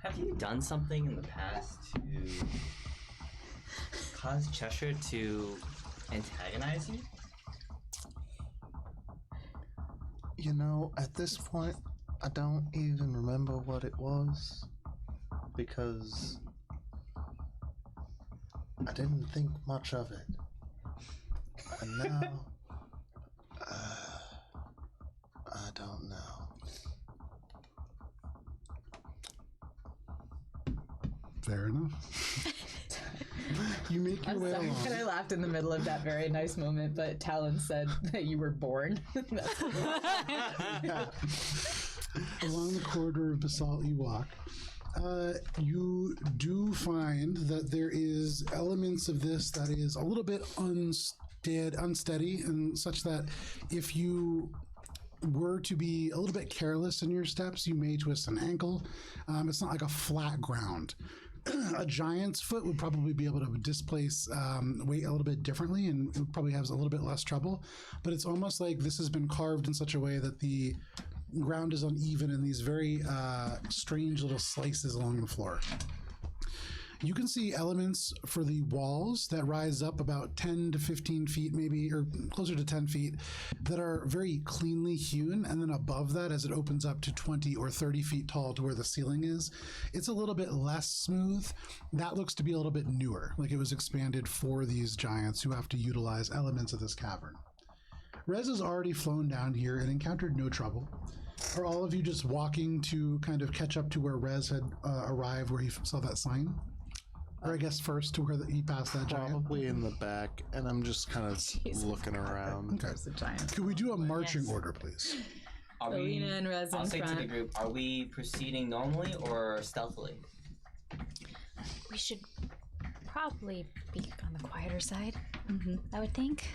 have you done something in the past to cause Cheshire to antagonize you? You know, at this point, I don't even remember what it was because I didn't think much of it. And now, I don't know. Fair enough. You make your way Sorry along. that I laughed in the middle of that very nice moment, but Talon said that you were born. Along the corridor of basalt you walk. You do find that there is elements of this that is a little bit unsteady, and such that if you were to be a little bit careless in your steps, you may twist an ankle. It's not like a flat ground. A giant's foot would probably be able to displace weight a little bit differently, and it probably has a little bit less trouble. But it's almost like this has been carved in such a way that the ground is uneven in these very strange little slices along the floor. You can see elements for the walls that rise up about 10 to 15 feet maybe, or closer to 10 feet, that are very cleanly hewn. And then above that, as it opens up to 20 or 30 feet tall to where the ceiling is, it's a little bit less smooth. That looks to be a little bit newer, like it was expanded for these giants who have to utilize elements of this cavern. Rez has already flown down here and encountered no trouble. Are all of you just walking to kind of catch up to where Rez had arrived, where he saw that sign? Or I guess first to where he passed that giant? Probably in the back, and I'm just kind of looking around. Okay. There's a giant. Could we do a marching order, please? Are Alina and Rez in I'll say to the front. group, are we proceeding normally or stealthily? We should probably be on the quieter side, I would think.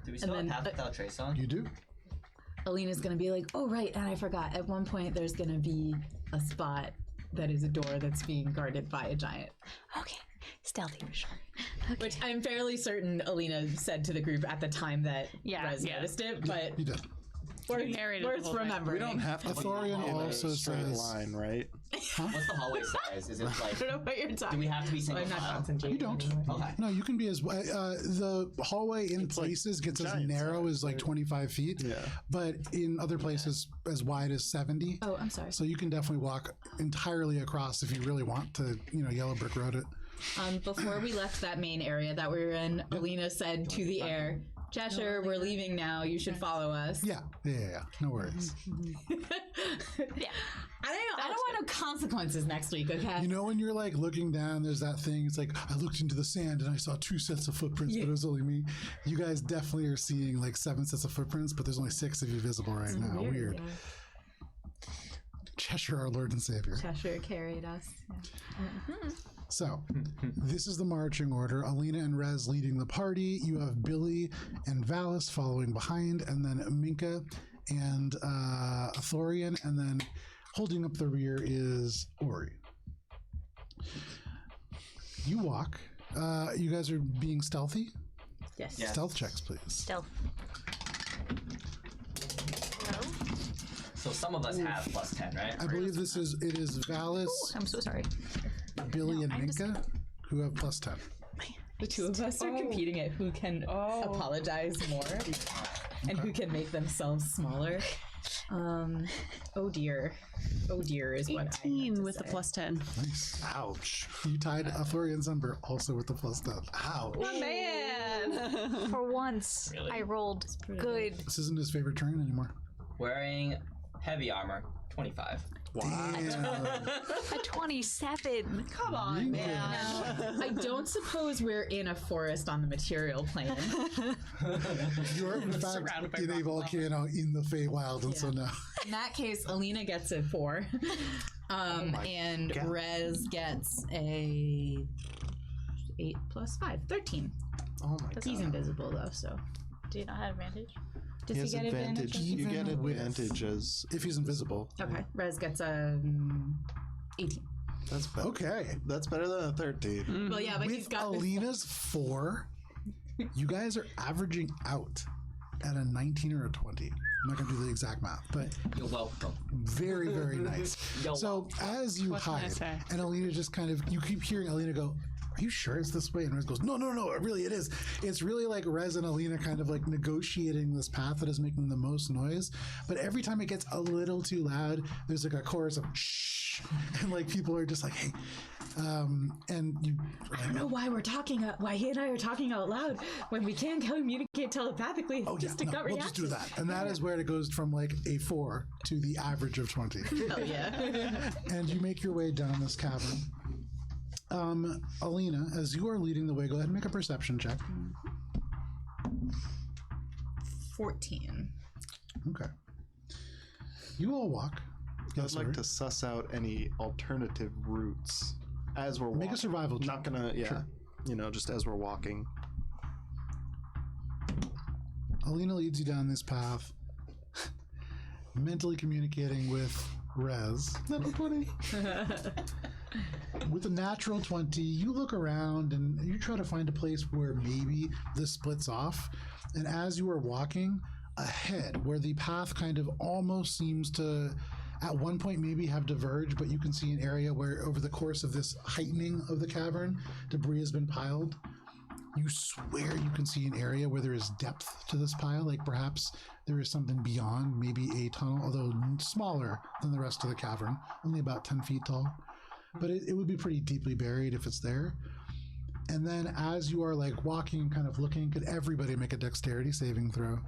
Do we still then, have without trace on? You do? Alina's gonna be like, oh right, and I forgot. At one point, there's gonna be a spot that is a door that's being guarded by a giant. Okay, stealthy for sure. Okay. Which I'm fairly certain Alina said to the group at the time that Rez yeah. noticed it, but You did. narrated the worth whole thing. remembering. We don't have to Thorian be in also a straight says- line, right? What's the hallway size? Is it I like, don't know what you're talking do we have to be single I'm not file? concentrating. You don't. anymore. Okay. No, you can be as the hallway in It's like places gets as giant narrow size, as like right? 25 feet, Yeah. but in other places as wide as 70. Oh, I'm sorry. So you can definitely walk entirely across if you really want to, yellow brick road it. Before we left that main area that we were in, Alina said to the air, Cheshire, we're leaving now. You should follow us. Yeah. No worries. Yeah. I don't want no consequences next week, okay? You know when you're like looking down, there's that thing. It's like I looked into the sand and I saw 2 sets of footprints, but it was only me. You guys definitely are seeing like 7 sets of footprints, but there's only 6 of you visible right now. Weird. Yeah. Cheshire, our Lord and Savior. Cheshire carried us. So, this is the marching order. Alina and Rez leading the party. You have Billy and Valis following behind, and then Minka and Thorian, and then holding up the rear is Ori. You walk. You guys are being stealthy. Yes. Yeah. Stealth checks, please. Stealth. So some of us have plus 10, right? I believe it is Valis, I'm so sorry. Billy, and I'm just- Minka who have plus 10. The two of us are competing at who can apologize more and who can make themselves smaller. Oh dear is what I meant 18 to with the say. plus 10. Nice. Ouch. You tied Thorian's number also with the plus 10. Ouch. Man! For once, Really? I rolled good. This isn't his favorite terrain anymore. Wearing heavy armor, 25. Damn. A 27. Come on, man. I don't suppose we're in a forest on the material plane. You're in fact Surrounded by in a rock volcano in the Feywild, and so no. In that case, Alina gets a 4. And God. Rez gets a 8 plus 5, 13. Oh my god. He's invisible though, so. Do you not have advantage? Does He he has get advantage. advantage? You get Even with- advantage as If he's invisible. Okay, Rez gets a 18. that's better. Okay. That's better than a 13. Well, yeah, but he's With got this. Alina's 4, you guys are averaging out at a 19 or a 20. I'm not going to do the exact math, but You're welcome. very, very nice. Yo, So as you What can I hide, say? and Alina just kind of, you keep hearing Alina go, are you sure it's this way? And Rez goes, no, it is. It's really like Rez and Alina kind of like negotiating this path that is making the most noise. But every time it gets a little too loud, there's like a chorus of shh. And like people are just like, hey. And you, I don't know why why he and I are talking out loud when we can communicate telepathically. oh yeah, just a no, gut we'll reaction. just do that. And that is where it goes from like a 4 to the average of 20. Hell yeah. And you make your way down this cavern. Alina, as you are leading the way, go ahead and make a perception check. 14. Okay. You all walk. I'd like to suss out any alternative routes as we're Make walking. a survival check. Not gonna, yeah. Sure. You know, just as we're walking. Alina leads you down this path, mentally communicating with Rez. Natural 20. With a natural 20, you look around and you try to find a place where maybe this splits off. And as you are walking ahead, where the path kind of almost seems to, at one point, maybe have diverged, but you can see an area where, over the course of this heightening of the cavern, debris has been piled. You swear you can see an area where there is depth to this pile, like perhaps there is something beyond, maybe a tunnel, although smaller than the rest of the cavern, only about 10 feet tall. But it would be pretty deeply buried if it's there. And then as you are like walking and kind of looking, could everybody make a dexterity saving throw?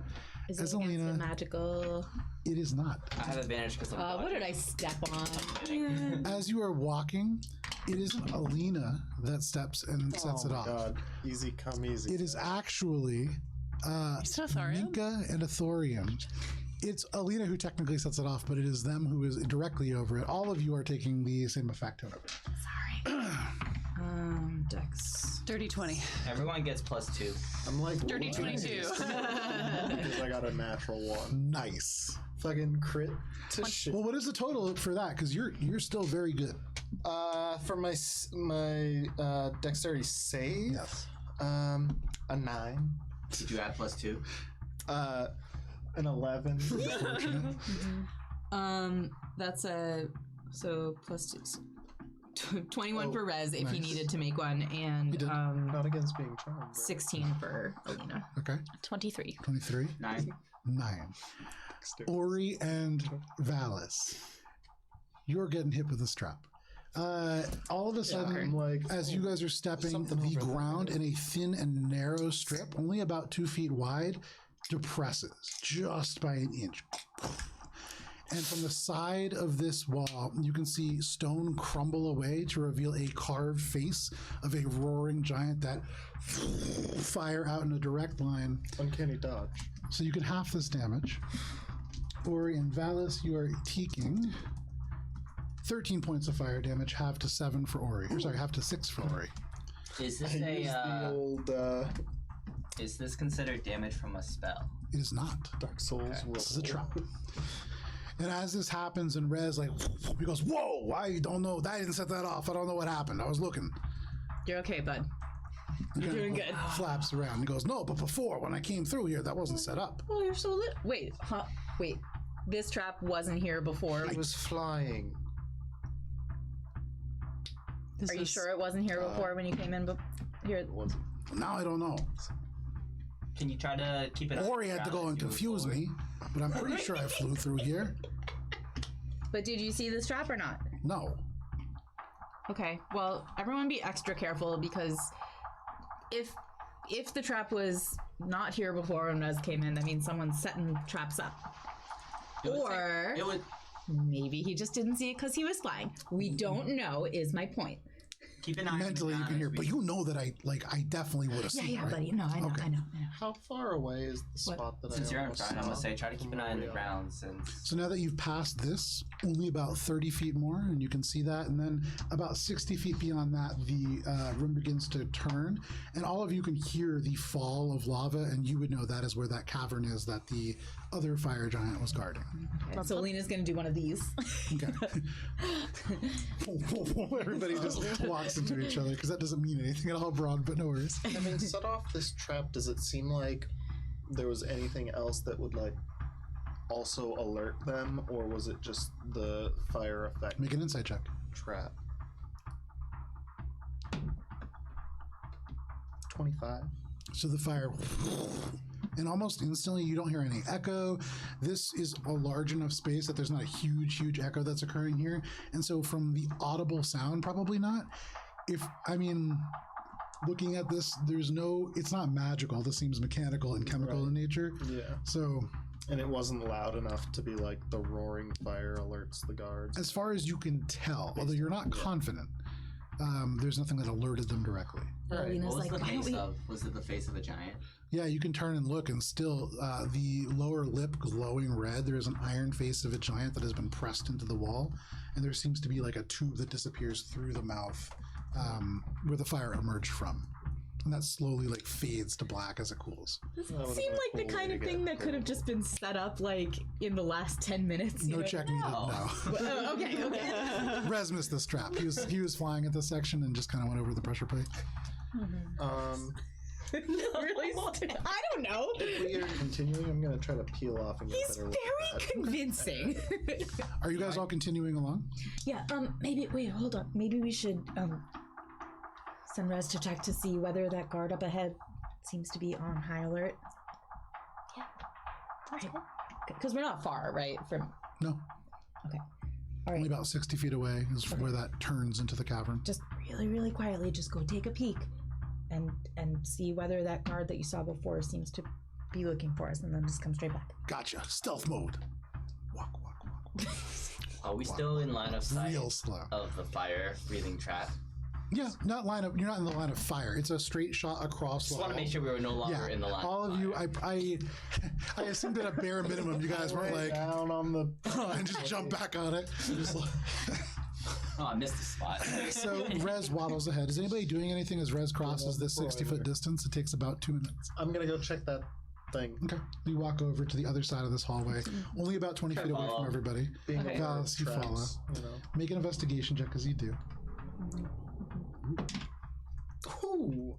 Is As it against Alina- the magical? It is not. I have advantage because I'm What did I step on? As you are walking, it isn't Alina that steps and sets oh it my off. god. Easy come easy. It is actually Is it a thorium? Minka and a thorium. It's Alina who technically sets it off, but it is them who is directly over it. All of you are taking the same effect, however. Dex. Dirty 20. Everyone gets +2. I'm like Dirty what? 22. Because I got a natural one. Nice. Fucking crit to shit. Well, what is the total for that? Because you're still very good. For my dexterity save, Yes. a 9, Did you add +2? an 11. That's a plus 2. 21 for Rez if he nice. needed to make one, and did. Not against being charmed. bro. 16 for Alina. Okay. 23. 23. 9. 9. Ori and Valis, you're getting hit with this trap. All of a sudden, I'm like, as you guys are stepping, something the over there. ground in a thin and narrow strip, only about 2 feet wide, depresses just by an inch. And from the side of this wall, you can see stone crumble away to reveal a carved face of a roaring giant that fire out in a direct line. uncanny dodge. So you get half this damage. Ori and Valis, you are taking 13 points of fire damage, half to 7 for Ori. Or sorry, half to 6 for Ori. Is I this used the old is this considered damage from a spell? It is not. Dark Souls. This is a trap. And as this happens, and Rez like he goes, "Whoa! I don't know. I didn't set that off. I don't know what happened. I was looking." You're okay, bud. You're doing good. Flaps around. He goes, "No, but before when I came through here, that wasn't set up." Oh, you're so lit. Wait. This trap wasn't here before. It was flying. Are you sure it wasn't here before when you came in? Here. Now I don't know. Can you try to keep it? Ori had to go and confuse me, but I'm pretty sure I flew through here. But did you see this trap or not? No. Okay. Well, everyone be extra careful because if the trap was not here before when Rez came in, that means someone's setting traps up. Or It would. maybe he just didn't see it because he was flying. We don't know. Is my point. Keep an eye. Mentally, on the you can hear, ground but as you know that I definitely would have Yeah, seen. yeah, right? buddy. No, I know, Okay. I know. How far away is the spot that Since I you're in almost front, I'm gonna saw say try to keep from an eye on where the we are? ground since. So now that you've passed this, only about 30 feet more, and you can see that, and then about 60 feet beyond that, the room begins to turn, and all of you can hear the fall of lava, and you would know that is where that cavern is that the other fire giant was guarding. Okay, so Lena's gonna do one of these. Okay. Everybody just walks into each other because that doesn't mean anything at all, Broad, but no worries. Having set off this trap, does it seem like there was anything else that would like also alert them, or was it just the fire effect Make an insight check. trap? 25. So the fire, and almost instantly you don't hear any echo. This is a large enough space that there's not a huge echo that's occurring here. And so from the audible sound, probably not. Looking at this, it's not magical. This seems mechanical and chemical in nature. Yeah. So And it wasn't loud enough to be like the roaring fire alerts the guards. as far as you can tell, although you're not confident, there's nothing that alerted them directly. Lena's What was like, the why don't face we? of? Was it the face of a giant? Yeah, you can turn and look, and still the lower lip glowing red. There is an iron face of a giant that has been pressed into the wall, and there seems to be like a tube that disappears through the mouth where the fire emerged from, and that slowly like fades to black as it cools. This That would've seemed been like a the cool kind way of to thing get that could have just been set up like in the last 10 minutes. you No know? check needed. No. Oh, okay. Rez missed this trap. He was flying at this section and just kind of went over the pressure plate. Really? I don't know. If we are continuing, I'm gonna try to peel off and get He's better look at very that. convincing. Are you guys all continuing along? Yeah, maybe, wait, hold on. Maybe we should, send Rez to check to see whether that guard up ahead seems to be on high alert. Sounds good. Because we're not far, right, from... No. Okay. All Only right. about 60 feet away is where that turns into the cavern. Just really quietly, just go take a peek and see whether that guard that you saw before seems to be looking for us, and then just come straight back. Gotcha. Stealth mode. Walk. Are we still in line of sight Real slow. of the fire breathing trap? Yeah, not line up. You're not in the line of fire. It's a straight shot across the Just want to hall. make sure we were no longer in the line. all of fire. you. I assumed at a bare minimum you guys weren't like down on the. and just jump back on it. Just like- Oh, I missed the spot. so Rez waddles ahead. Is anybody doing anything as Rez crosses this 60-foot distance? It takes about 2 minutes. I'm gonna go check that thing. Okay. You walk over to the other side of this hallway, only about 20 feet away from follow. everybody. Being Okay. aware of Valis, you traps, follow. you know. Make an investigation check as you do. Ooh,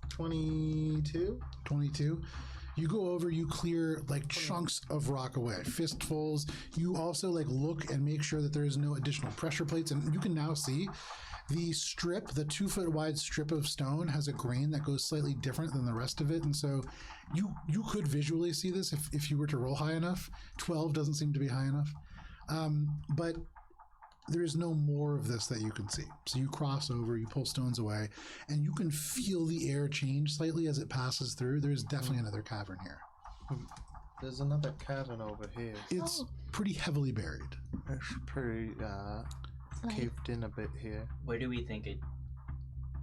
22. 22. You go over, you clear like chunks of rock away, fistfuls. You also like look and make sure that there is no additional pressure plates, and you can now see the strip, the 2-foot wide strip of stone has a grain that goes slightly different than the rest of it, and so you could visually see this if you were to roll high enough. 12 doesn't seem to be high enough, but there is no more of this that you can see. So you cross over, you pull stones away, and you can feel the air change slightly as it passes through. There's definitely another cavern here. There's another cavern over here. It's pretty heavily buried. It's pretty caved in a bit here. Where do we think it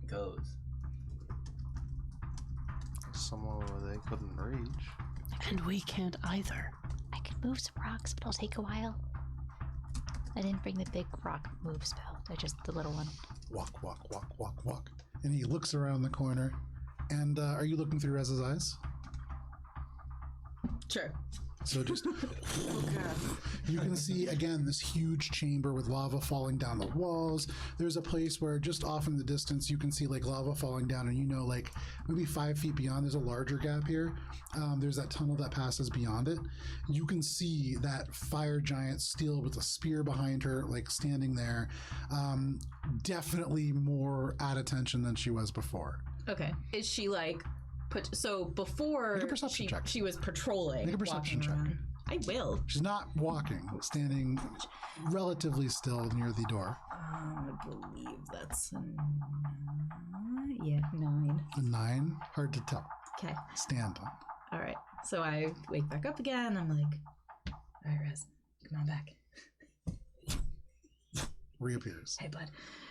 goes? Somewhere where they couldn't reach. And we can't either. I can move some rocks, but it'll take a while. I didn't bring the big rock move spell. I just the little one. Walk. And he looks around the corner. And are you looking through Rez's eyes? Sure. So just you can see again this huge chamber with lava falling down the walls. There's a place where just off in the distance you can see like lava falling down, and you know like maybe 5 feet beyond there's a larger gap here. There's that tunnel that passes beyond it. You can see that fire giant still with a spear behind her, like standing there. Definitely more at attention than she was before. Okay. Is she like... So before Make a perception check. she was patrolling. Make a perception walking check. around. I will. She's not walking, standing relatively still near the door. I believe that's a 9. A 9, hard to tell. Okay. Stand on. All right. So I wake back up again. I'm like, right, Rez, come on back. Reappears. Hey, bud.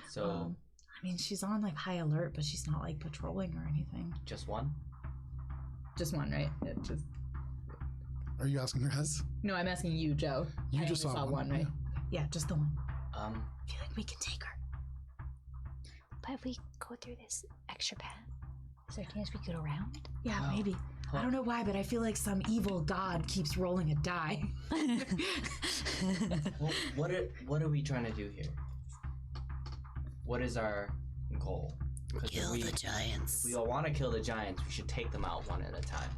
So, I mean, she's on like high alert, but she's not like patrolling or anything. just one? Just one, right? Just... Are you asking Rez? No, I'm asking you, Joe. You I just only saw one, right? Yeah, just the one. I feel like we can take her. But if we go through this extra path, is there a chance we could go around? Yeah, Oh. maybe. I don't know why, but I feel like some evil god keeps rolling a die. Well, what are we trying to do here? What is our goal? Kill the giants. If we all want to kill the giants, we should take them out one at a time.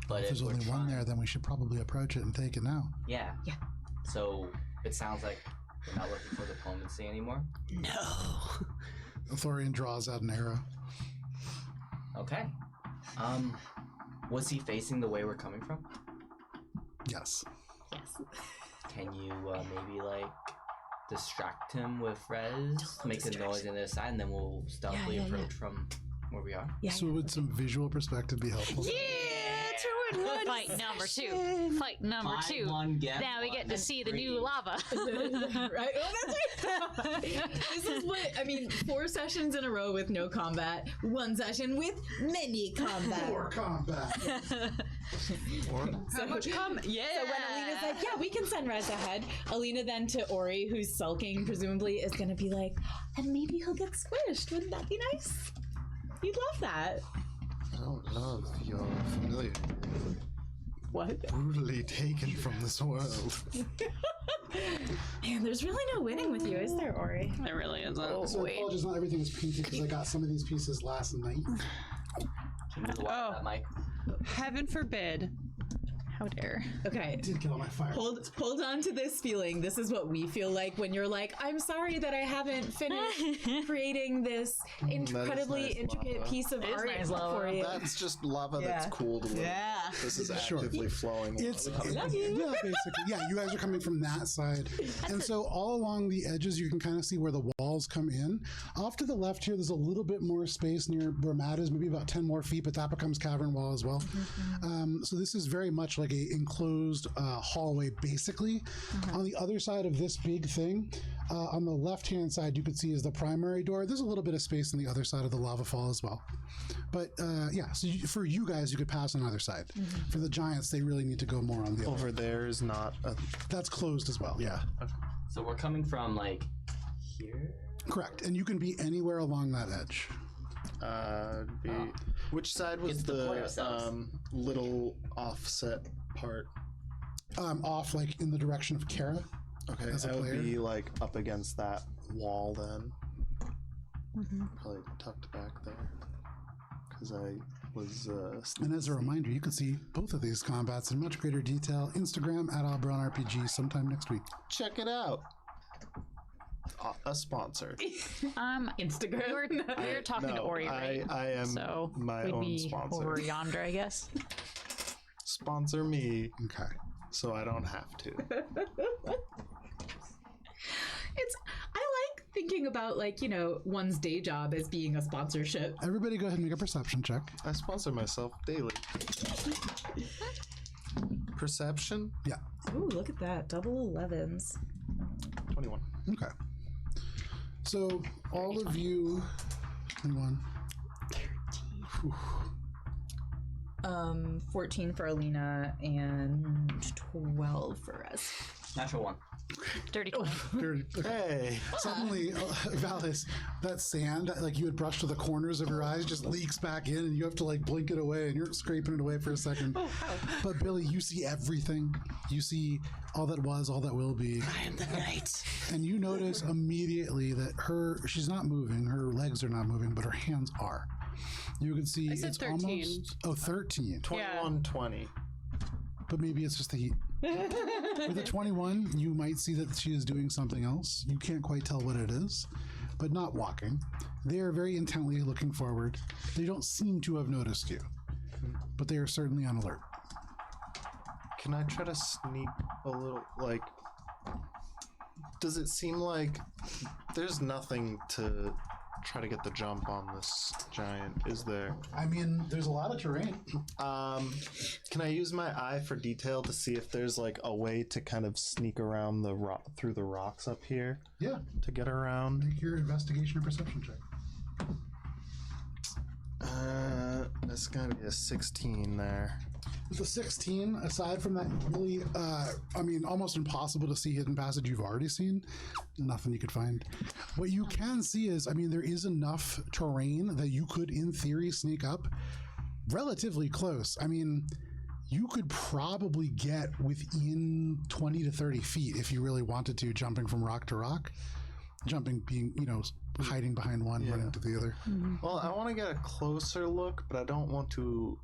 But If there's we're only one trying- there, then we should probably approach it and take it now. Yeah. Yeah. So it sounds like we're not looking for diplomacy anymore. No. Thorian draws out an arrow. Okay. Was he facing the way we're coming from? Yes. Yes. Can you maybe like distract him with Rez, make a noise on the side, and then we'll stealthily yeah. approach from where we are? Yeah. So would some visual perspective be helpful? Fight number 2. Fight number Buy 2. one, get Now we one. get to That's see the free. new lava. Right? Oh, that's right. This is what I mean. 4 sessions in a row with no combat. 1 session with many combat. For combat. How much yeah. So when Alina's like, yeah, we can send Rez ahead, Alina then to Ori, who's sulking, presumably, is going to be like, and maybe he'll get squished. Wouldn't that be nice? You'd love that. I don't know if you're familiar. What? Brutally taken from this world. Man, there's really no winning with you, is there, Ori? There really isn't. So apologies, not everything is painted because I got some of these pieces last night. Can you watch that, Mike? Heaven forbid. How dare. Okay. Did get on my fire. Hold on to this feeling. This is what we feel like when you're like, I'm sorry that I haven't finished creating this incredibly nice intricate lava. piece of It is art nice lava. for you. That's just lava that's cooled a little. Yeah. This is Sure. actively flowing. It's lava. yeah, basically. Yeah, you guys are coming from that side. And so all along the edges, you can kind of see where the walls come in. Off to the left here, there's a little bit more space near where Matt is, maybe about 10 more feet, but that becomes cavern wall as well. So this is very much like a enclosed hallway, basically. On the other side of this big thing, on the left-hand side, you can see is the primary door. There's a little bit of space on the other side of the lava fall as well. But yeah, so for you guys, you could pass on either side. For the giants, they really need to go more on the other. Over there is not a. That's closed as well. Yeah, So we're coming from like here. correct. And you can be anywhere along that edge. Which side was It's the player the cells. little offset part? Off like in the direction of Kara. Okay, As a I would player? be like up against that wall then. Probably tucked back there. Because I was. And as a reminder, you can see both of these combats in much greater detail. Instagram at AlbronRPG sometime next week. Check it out. A sponsor. Instagram. We were talking to No, Ori, right? I am So my we'd own be sponsor. over yonder, I guess. Sponsor me Okay. so I don't have to. I like thinking about like, you know, one's day job as being a sponsorship. Everybody go ahead and make a perception check. I sponsor myself daily. Perception? Yeah. Ooh, look at that. Double 11s. 21. Okay. So all of you, 21. 14 for Alina and 12 for us. Natural 1. Dirty 20. Dirty. Hey! Suddenly, Valis, that sand, like you had brushed to the corners of your eyes, just leaks back in, and you have to like blink it away, and you're scraping it away for a second. But Billy, you see everything. You see all that was, all that will be. I am the knight. And you notice immediately that she's not moving, her legs are not moving, but her hands are. You can see I said it's 13. almost 13. 21, 20. But maybe it's just the heat. With a 21, you might see that she is doing something else. You can't quite tell what it is, but not walking. They are very intently looking forward. They don't seem to have noticed you, but they are certainly on alert. Can I try to sneak a little, like... Does it seem like there's nothing to try to get the jump on this giant. Is there? I mean, there's a lot of terrain. Can I use my eye for detail to see if there's like a way to kind of sneak around the rock through the rocks up here Yeah. to get around? Make your investigation or perception check. It's gonna be a 16 there. With a 16, aside from that really, almost impossible to see hidden passage you've already seen, nothing you could find. What you can see is, there is enough terrain that you could, in theory, sneak up relatively close. You could probably get within 20 to 30 feet if you really wanted to, jumping from rock to rock. Jumping being, hiding behind one, running to the other. Well, I want to get a closer look, but I don't want to,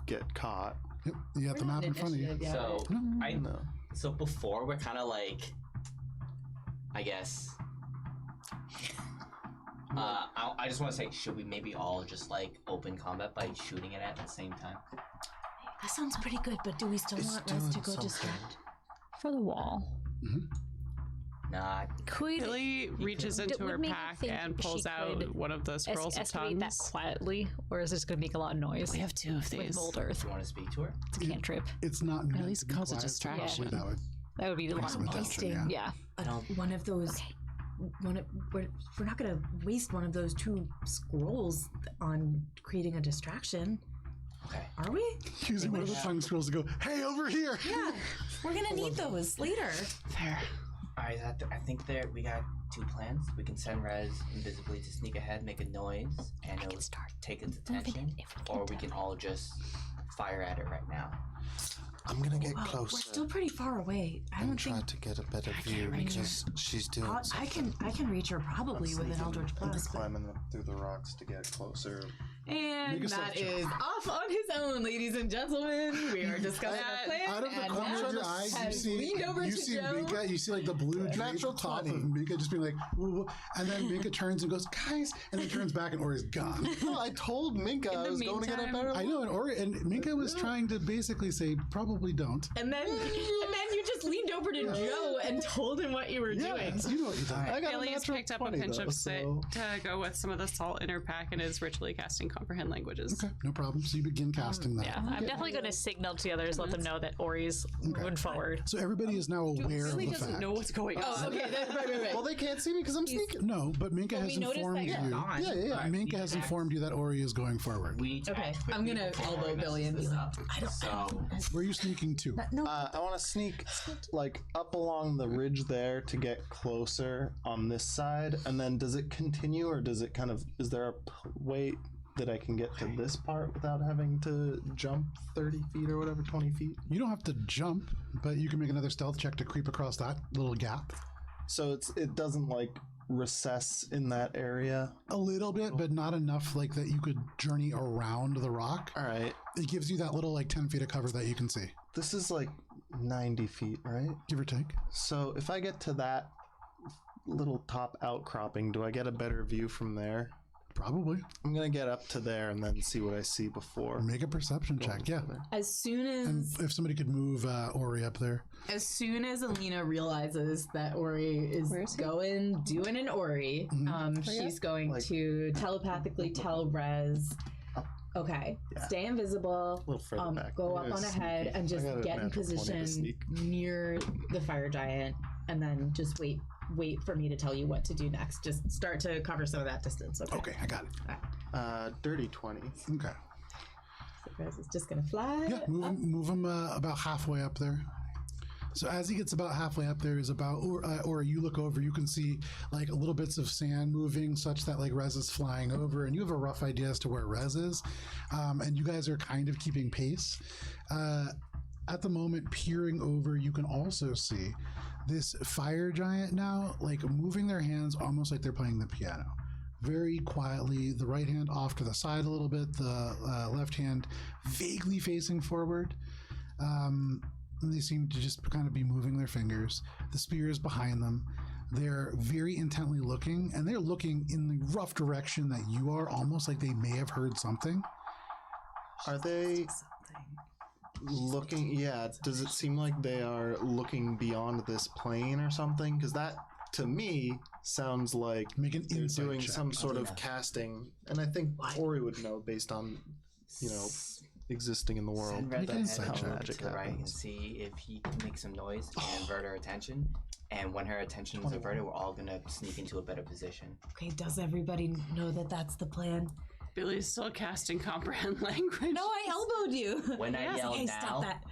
get caught. Yep, you got the map in front of you. So No. so before we're kind of like, I guess. I just want to say, should we maybe all just like open combat by shooting it at the same time? That sounds pretty good, but do we still It's want Rez to doing go something. distract? For the wall. Nah. Could Billy reaches into would her make me pack think and she pulls out could one of the scrolls of escalate that tongues. quietly, or is this going to make a lot of noise? We have 2 of With these. mold earth. Do you want to speak to her? It's a cantrip. It's not meant least to be cause a quiet, so distraction. probably That would be the Make some one. attention, yeah. Yeah. One of those. We're not gonna waste one of those 2 scrolls on creating a distraction, Okay. are we? Using one of the tongue scrolls to go, hey, over here! Yeah, we're gonna need those later. Fair. Alright, I think we got 2 plans. We can send Rez invisibly to sneak ahead, make a noise, and it'll take its attention, or we can all just fire at it right now. I'm gonna get Well, closer we're still pretty far away. I and don't try think to get a better view because she's doing I something. can reach her probably with an Eldritch I'm Blast. but- climbing through the rocks to get closer. And Make a that stealth check. is off on his own, ladies and gentlemen. We are discussing a plan. Out of the and corner of Matt your eye, you has see, leaned over you to see Joe. Minka, you see like the blue draped Natural top 20. of Minka just being like, "Ooh," and then Minka turns and goes, guys, and then turns back and Ori's gone. No, I told Minka I the was going to get a meantime- better I know, and Minka was trying to basically say, probably don't. And then you just leaned over to Joe and told him what you were doing. Yes, you know what you did. I got a Billy's natural picked up 20 a pinch though, of soot so- to go with some of the salt in her pack and is ritually casting comprehend languages. Okay, no problem. So you begin casting that. Yeah, I'm definitely going to signal to the others, let them know that Ori's moving forward. So everybody is now aware of Billy the doesn't fact. know what's going on. Oh, okay. Right. Well, they can't see me because I'm sneaking. No, but Minka has we noticed informed that you. you're gone. Yeah. Minka has informed you that Ori is going forward. Okay, I'm gonna elbow Billy and be like, Where are you sneaking to? I want to sneak like up along the ridge there to get closer on this side, and then does it continue, or does it kind of? Is there a way that I can get to this part without having to jump 30 feet or whatever, 20 feet? You don't have to jump, but you can make another stealth check to creep across that little gap. So it doesn't like recess in that area. A little bit, but not enough like that you could journey around the rock. All right, It gives you that little like 10 feet of cover that you can see, this is like 90 feet, right? give or take. So if I get to that little top outcropping, do I get a better view from there? Probably. I'm gonna get up to there and then see what I see before. Make a perception check, yeah. as soon And as if somebody could move Ori up there. Alina realizes that Ori is doing an Ori, she's going Like- to telepathically tell Rez, okay, stay invisible, A little further back. go I up gotta on ahead sneak. and I just got a get in natural 20 to position sneak. near the fire giant, and then just wait for me to tell you what to do next. Just start to cover some of that distance. Okay, I got it. Dirty 20. Okay. So Rez is just gonna fly. Yeah, move him about halfway up there. So as he gets about halfway up there is about, or you look over, you can see like little bits of sand moving such that like Rez is flying over, and you have a rough idea as to where Rez is. And you guys are kind of keeping pace. At the moment, peering over, you can also see this fire giant now, like moving their hands almost like they're playing the piano. Very quietly, the right hand off to the side a little bit, the left hand vaguely facing forward. And they seem to just kind of be moving their fingers. The spear is behind them. They're very intently looking, and they're looking in the rough direction that you are, almost like they may have heard something. Are they looking? Yeah. Does it seem like they are looking beyond this plane or something? Because that to me sounds like Make an they're insight doing check. some sort of casting, and I think Ori would know based on, existing in the world. Send Red Make an ahead insight and check. look to the right and see if he can make some noise and invert her attention. And when her attention is averted, we're all gonna sneak into a better position. Okay, does everybody know that that's the plan? Billy's still casting comprehend language. No, I elbowed you. When I yell Hey, now, stop that.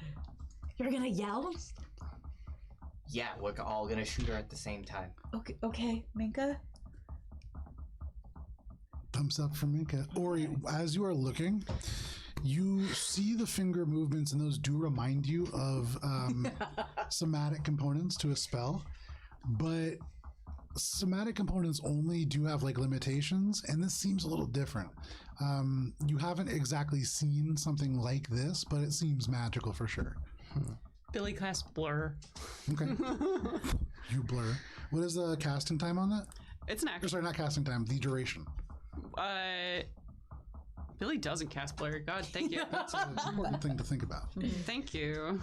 You're gonna yell? yeah, we're all gonna shoot her at the same time. Okay, Minka. Thumbs up for Minka. Ori, as you are looking, you see the finger movements, and those do remind you of somatic components to a spell, but somatic components only do have like limitations, and this seems a little different. You haven't exactly seen something like this, but it seems magical for sure. Billy casts blur. Okay. You blur. What is the casting time on that? It's an Or, action. sorry, not casting time, the duration. Billy doesn't cast blur. God, thank you. That's an important thing to think about. Thank you.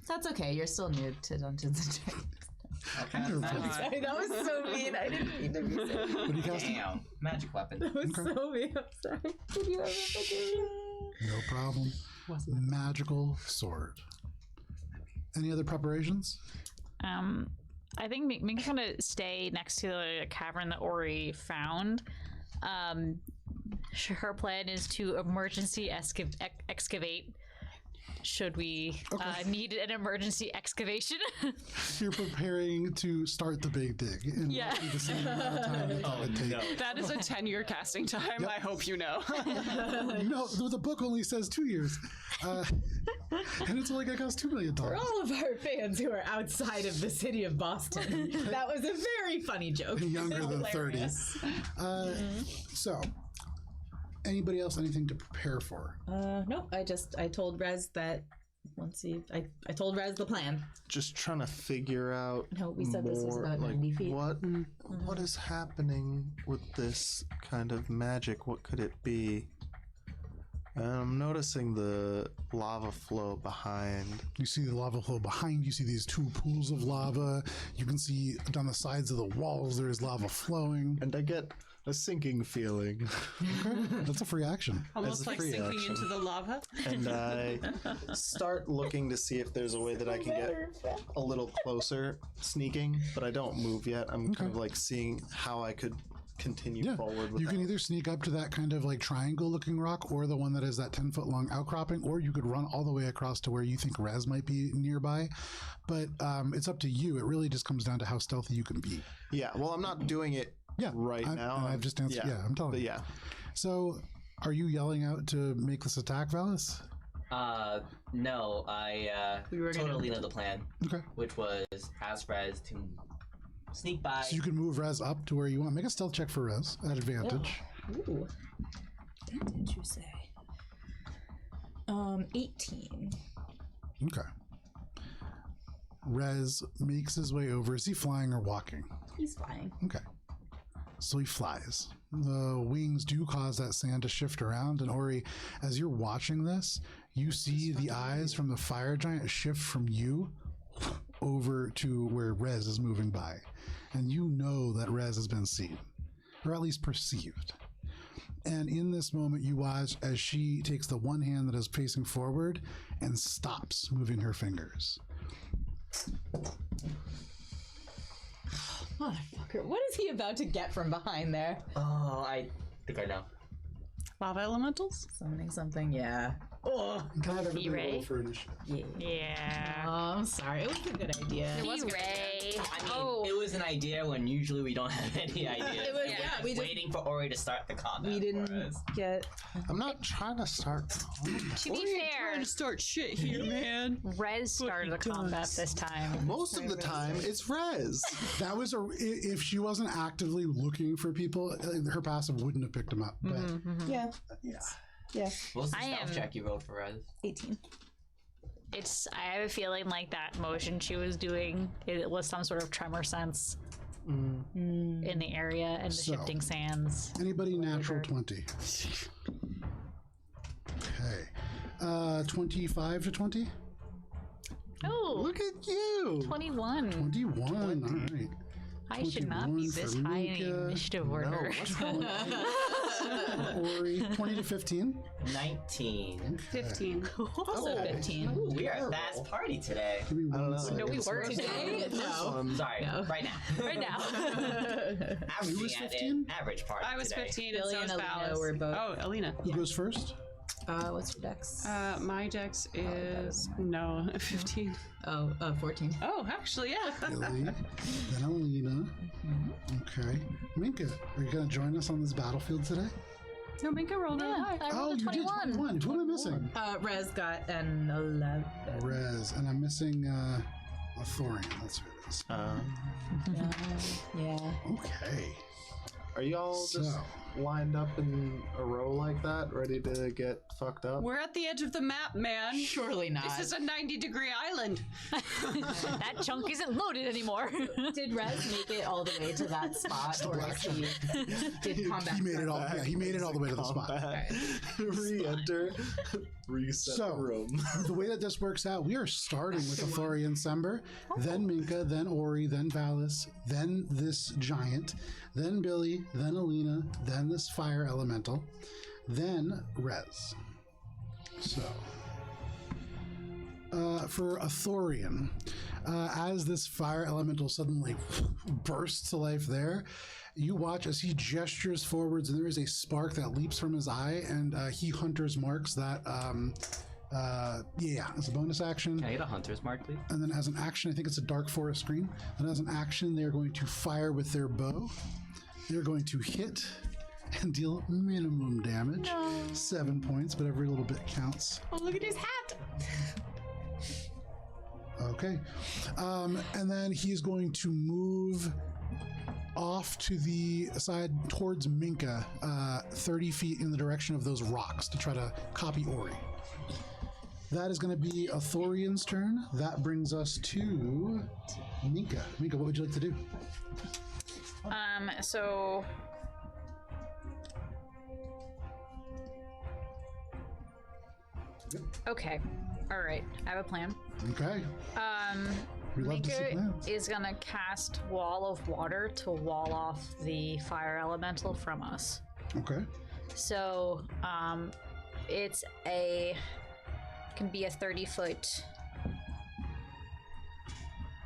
That's okay. You're still new to Dungeons and Dragons. Okay. You're Magic. Sorry, that was so mean. I didn't mean to be so. What are you casting? Damn, magic weapon. That was Okay. so mean. I'm sorry. Did you ever forgive me? No problem. Magical sword. Any other preparations? I think Minka's gonna stay next to the cavern that Ori found. Her plan is to emergency excavate. Should we need an emergency excavation? You're preparing to start the big dig. And Yeah. roughly the same amount of time it would take. That is a 10-year casting time. I hope you know. No, the book only says 2 years. And it's only going to cost $2 million. For all of our fans who are outside of the city of Boston, that was a very funny joke. Younger than 30. So, anybody else anything to prepare for? No, I told Rez that I told Rez the plan. Just trying to figure out No, we said this was more, about like 90 feet. what is happening with this kind of magic? What could it be? I'm noticing the lava flow behind. You see the lava flow behind you. See these two pools of lava. You can see down the sides of the walls there is lava flowing. And I get a sinking feeling. That's a free action. Almost As a like free sinking action. into the lava. And I start looking to see if there's a way that I can get a little closer, sneaking, but I don't move yet. I'm kind of like seeing how I could continue Yeah, forward with you that. can either sneak up to that kind of like triangle looking rock or the one that is that 10-foot long outcropping, or you could run all the way across to where you think Rez might be nearby. But it's up to you. It really just comes down to how stealthy you can be. Yeah, well, I'm not doing it right now. And I've just answered. Yeah, I'm telling but you. yeah. So, are you yelling out to make this attack, Valis? No, I totally know the plan, Okay. which was ask Rez to sneak by. So you can move Rez up to where you want. Make a stealth check for Rez at advantage. Ooh. That did you say? 18. Okay. Rez makes his way over. Is he flying or walking? He's flying. Okay. So he flies. The wings do cause that sand to shift around. And Ori, as you're watching this, you see the eyes from the fire giant shift from you over to where Rez is moving by. And you know that Rez has been seen, or at least perceived. And in this moment, you watch as she takes the one hand that is facing forward and stops moving her fingers. Motherfucker, what is he about to get from behind there? Oh, I think I know. Lava elementals? Summoning something, yeah. Oh, Can I have everybody Ray? roll for initiative? Yeah. oh, I'm sorry. It was a good idea. Ray. I mean, it was an idea when usually we don't have any ideas. It was- We're yeah, just we just- waiting for Ori to start the combat. We for didn't us. get. I'm not trying to start. To be fair, Trying to start shit here, man. Rez started the combat this time. Most of the time, it's Rez. That was if she wasn't actively looking for people, her passive wouldn't have picked him up. But Yeah. yeah. Yeah. What's the I stealth am- check you rolled for Rez? 18. I have a feeling like that motion she was doing, it was some sort of tremor sense in the area and the So- shifting sands. Anybody natural 20? Okay. 25 to 20? Oh, Look at you. 21. 21. All right. I should not be 21 for this high in the Mika. initiative order. Ori, 20 to 15. 19. 15. Also 15. Ooh, we are a fast party today. Give me I don't one know. second. No, we weren't. Today? No. Sorry, No. right now. Right now. Averaging was at 15? an average party I was today. 15 Billy and so and was Alina Valis. were both- Oh, Alina. Who goes first? What's your dex? My dex is no 15. 14. Oh, actually, yeah. Billy, then Alina. Okay. Minka, are you going to join us on this battlefield today? No, Minka rolled really Yeah, high. I rolled a you did 21. 21. Who am I missing? Rez got an 11. Rez, and I'm missing a Thorian. That's who it is. Yeah. Okay. Are you all just So. lined up in a row like that, ready to get fucked up? We're at the edge of the map, man. Surely not. This is a 90-degree island. That chunk isn't loaded anymore. Did Rez make it all the way to that spot, or is he did combat? He made it all. Yeah, he made it all the way to the spot. Re-enter, reset So- the room. The way that this works out, we are starting with a Thorian Sember, then Minka, then Ori, then Valis, then this giant, then Billy, then Alina, then this fire elemental, then Rez. So, for a Thorian, as this fire elemental suddenly bursts to life there, you watch as he gestures forwards, and there is a spark that leaps from his eye, and he hunter's marks that. As a bonus action. Can I get a hunter's mark, please? And then as an action, I think it's a dark forest screen. And as an action, they're going to fire with their bow. They're going to hit and deal minimum damage. 7 points, but every little bit counts. Oh, look at his hat. Okay. And then he's going to move off to the side towards Minka, 30 feet in the direction of those rocks to try to copy Ori. That is going to be a Thorian's turn. That brings us to Minka. Minka, what would you like to do? So okay, all right. I have a plan. Okay. We love to see Mika plans. is gonna cast Wall of Water to wall off the fire elemental from us. Okay. So, it's can be a 30-foot.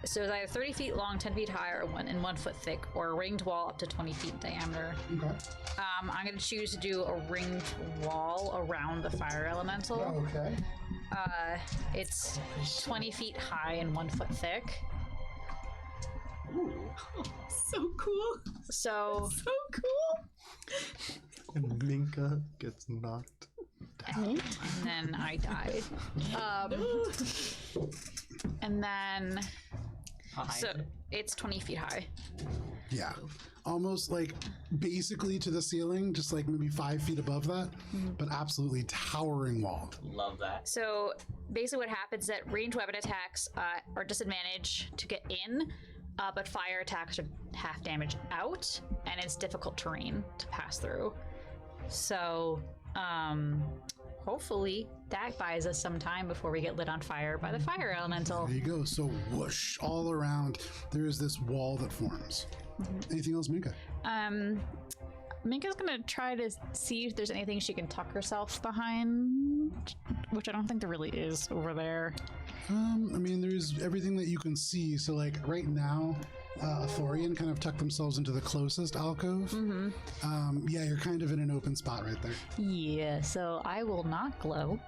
So it's either 30 feet long, 10 feet high, or 1 foot thick, or a ringed wall up to 20 feet in diameter. Okay. I'm gonna choose to do a ringed wall around the fire elemental. Okay. It's 20 feet high and 1 foot thick. So cool. So So cool. And Minka gets knocked. and then I died. And then How high so is it? it's 20 feet high. Yeah. Almost like basically to the ceiling, just like maybe 5 feet above that, but absolutely towering wall. Love that. So basically, what happens is that ranged weapon attacks are disadvantage to get in, but fire attacks are half damage out, and it's difficult terrain to pass through. So hopefully that buys us some time before we get lit on fire by the fire elemental. There you go. So whoosh, all around, there is this wall that forms. Anything else, Minka? Minka's gonna try to see if there's anything she can tuck herself behind, which I don't think there really is over there. I mean, there's everything that you can see. So, like, right now, Thorian kind of tucked themselves into the closest alcove. Yeah, you're kind of in an open spot right there. Yeah, so I will not glow.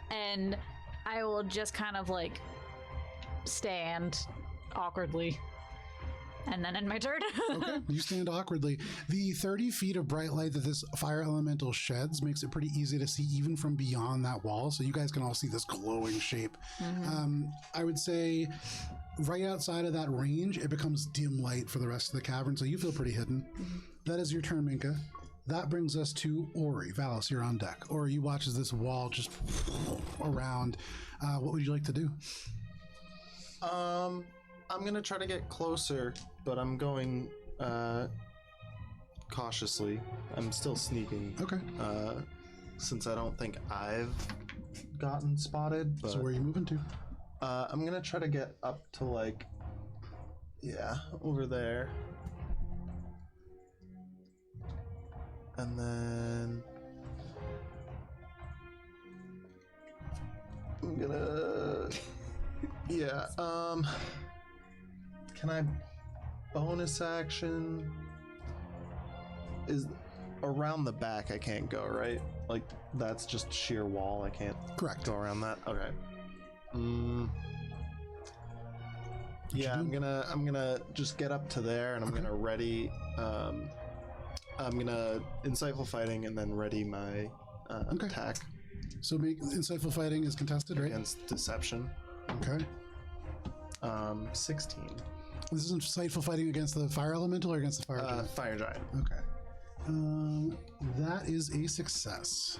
And I will just kind of like stand awkwardly. And then end my turn. Okay, you stand awkwardly. The 30 feet of bright light that this fire elemental sheds makes it pretty easy to see even from beyond that wall. So you guys can all see this glowing shape. I would say right outside of that range, it becomes dim light for the rest of the cavern. So you feel pretty hidden. That is your turn, Minka. That brings us to Ori. Valis, you're on deck. Ori, you watch as this wall just around. What would you like to do? I'm gonna try to get closer, but I'm going cautiously. I'm still sneaking. Okay. Since I don't think I've gotten spotted, but So where are you moving to? I'm gonna try to get up to like Yeah, over there. And then I'm gonna yeah, can I bonus action is around the back I can't go, right? Like that's just sheer wall, I can't Correct. go around that. Okay. Yeah, I'm gonna just get up to there and I'm gonna ready I'm gonna insightful fighting and then ready my attack So make insightful fighting is contested, right? against deception. Okay. 16. This is insightful fighting against the fire elemental or against the fire giant? Fire giant. Okay. That is a success.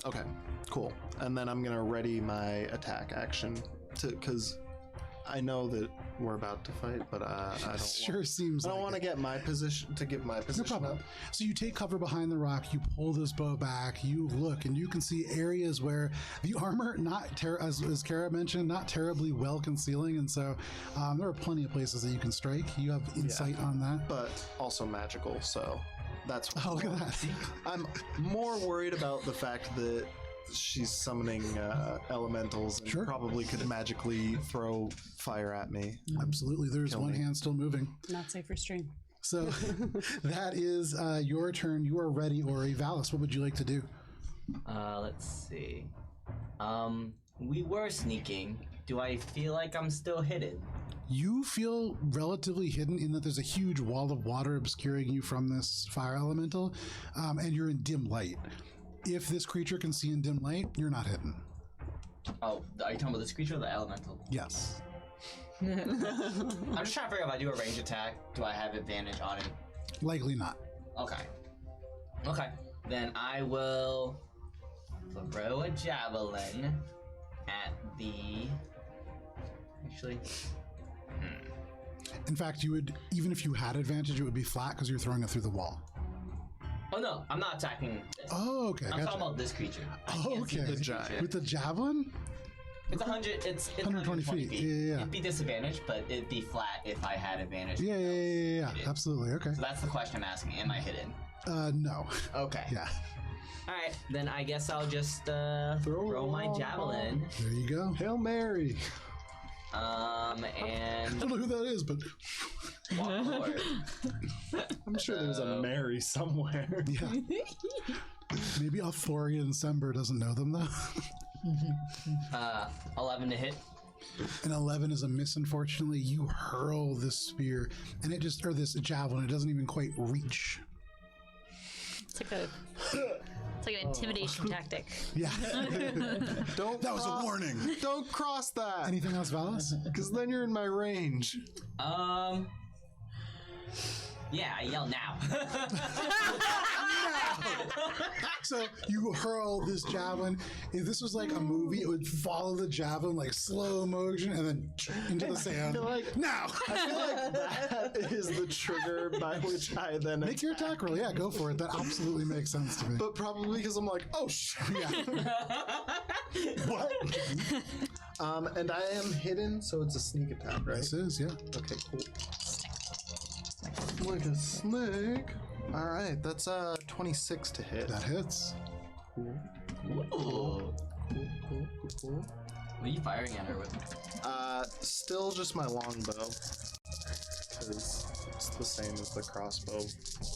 Okay, cool. And then I'm gonna ready my attack action because I know that we're about to fight, but I don't. Sure seems. I don't like want to it. get my position to give my No position problem. up. So you take cover behind the rock, you pull this bow back, you look, and you can see areas where the armor, as Kara mentioned, not terribly well concealing, and so there are plenty of places that you can strike. You have insight on that. But also magical, so that's. Oh, look at that. I'm more worried about the fact that she's summoning elementals and Sure. probably could magically throw fire at me. Absolutely. There's one hand still moving. Not safe for stream. So that is your turn. You are ready, Ori. Valis, what would you like to do? Let's see. We were sneaking. Do I feel like I'm still hidden? You feel relatively hidden in that there's a huge wall of water obscuring you from this fire elemental, and you're in dim light. If this creature can see in dim light, you're not hidden. Oh, are you talking about this creature or the elemental? Yes. I'm just trying to figure out if I do a range attack, do I have advantage on it? Likely not. Okay. Okay. Then I will throw a javelin at the... Actually... In fact, you would, even if you had advantage, it would be flat because you're throwing it through the wall. Oh no, I'm not attacking this. Oh, okay. I'm Gotcha. talking about this creature. I Oh, can't see okay. this The giant. creature. With the javelin? It's 100. It's 120 feet. Yeah. It'd be disadvantaged, but it'd be flat if I had advantage. Yeah. Absolutely. Okay. So that's the question I'm asking. Am I hidden? No. Okay. Yeah. All right. Then I guess I'll just throw my javelin. There you go. Hail Mary! I And don't know who that is, but walk forward. I'm sure there's a Mary somewhere. yeah. Maybe Althorian Sember doesn't know them though. 11 to hit. An 11 is a miss, unfortunately. You hurl this spear, and this javelin, it doesn't even quite reach. It's like an intimidation tactic. Yeah. That was a warning. Don't cross that, Anything else, Valis? because then you're in my range. Yeah, I yell now. So you hurl this javelin. If this was like a movie, it would follow the javelin like slow motion and then into the sand. Now! I feel like that is the trigger by which I then Make your attack roll. Yeah, go for it. That absolutely makes sense to me. But probably because I'm like, oh shit. Yeah. What? And I am hidden, so it's a sneak attack, right? This is, yeah. Okay, cool. Like a snake. All right, that's 26 to hit. That hits. Cool. Ooh. Cool. What are you firing at her with? Still just my longbow, because it's the same as the crossbow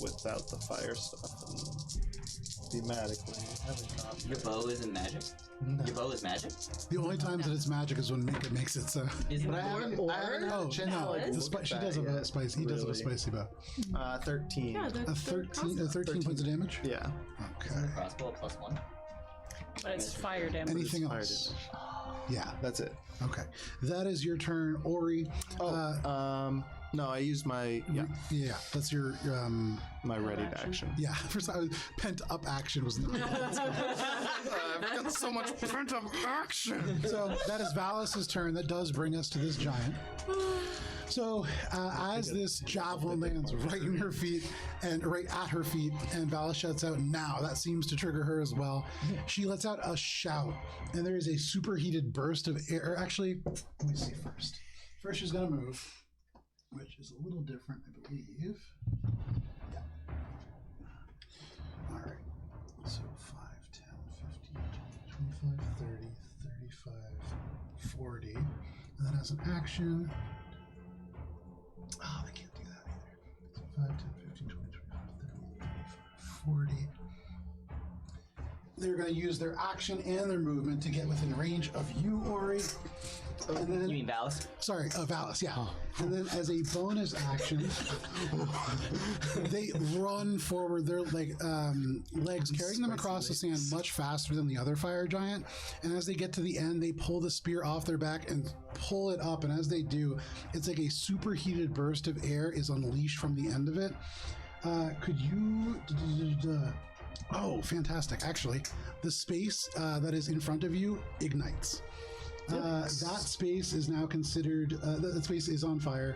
without the fire stuff. And thematically, having not. Your bow isn't magic? No. Your bow is magic? The only times that it's magic is when Minka makes it so. Isn't But I it? haven't had a Oh, chance to, no. like, The look at she that does have a yet, spicy. He does have a really. spicy bow. 13. Yeah, A 13 points of damage? Yeah. Okay. Crossbow +1. But it's fire damage. Anything Fire else? damage. Yeah. That's it. Okay. That is your turn, Ori. No, I used my Yeah, that's your my ready action. yeah. First, pent up action was. I've got so much pent up action. So that is Valis' turn. That does bring us to this giant. So as this javelin lands right in her feet and right at her feet, and Valis shouts out, "Now!" That seems to trigger her as well. She lets out a shout, and there is a superheated burst of air. Actually, let me see first. First, she's gonna move. which is a little different, I believe. Yeah. All right. So 5, 10, 15, 20, 25, 30, 35, 40. And then as an action... Oh, they can't do that either. So 5, 10, 15, 20, 25, 30, 35, 40. They're going to use their action and their movement to get within range of you, Ori. And then, You mean Valis? sorry, Valis, yeah. And then as a bonus action, they run forward, their legs carrying them across the sand much faster than the other fire giant. And as they get to the end, they pull the spear off their back and pull it up. And as they do, it's like a superheated burst of air is unleashed from the end of it. Could you... Oh, fantastic. Actually, the space that is in front of you ignites. That space is now considered, that space is on fire.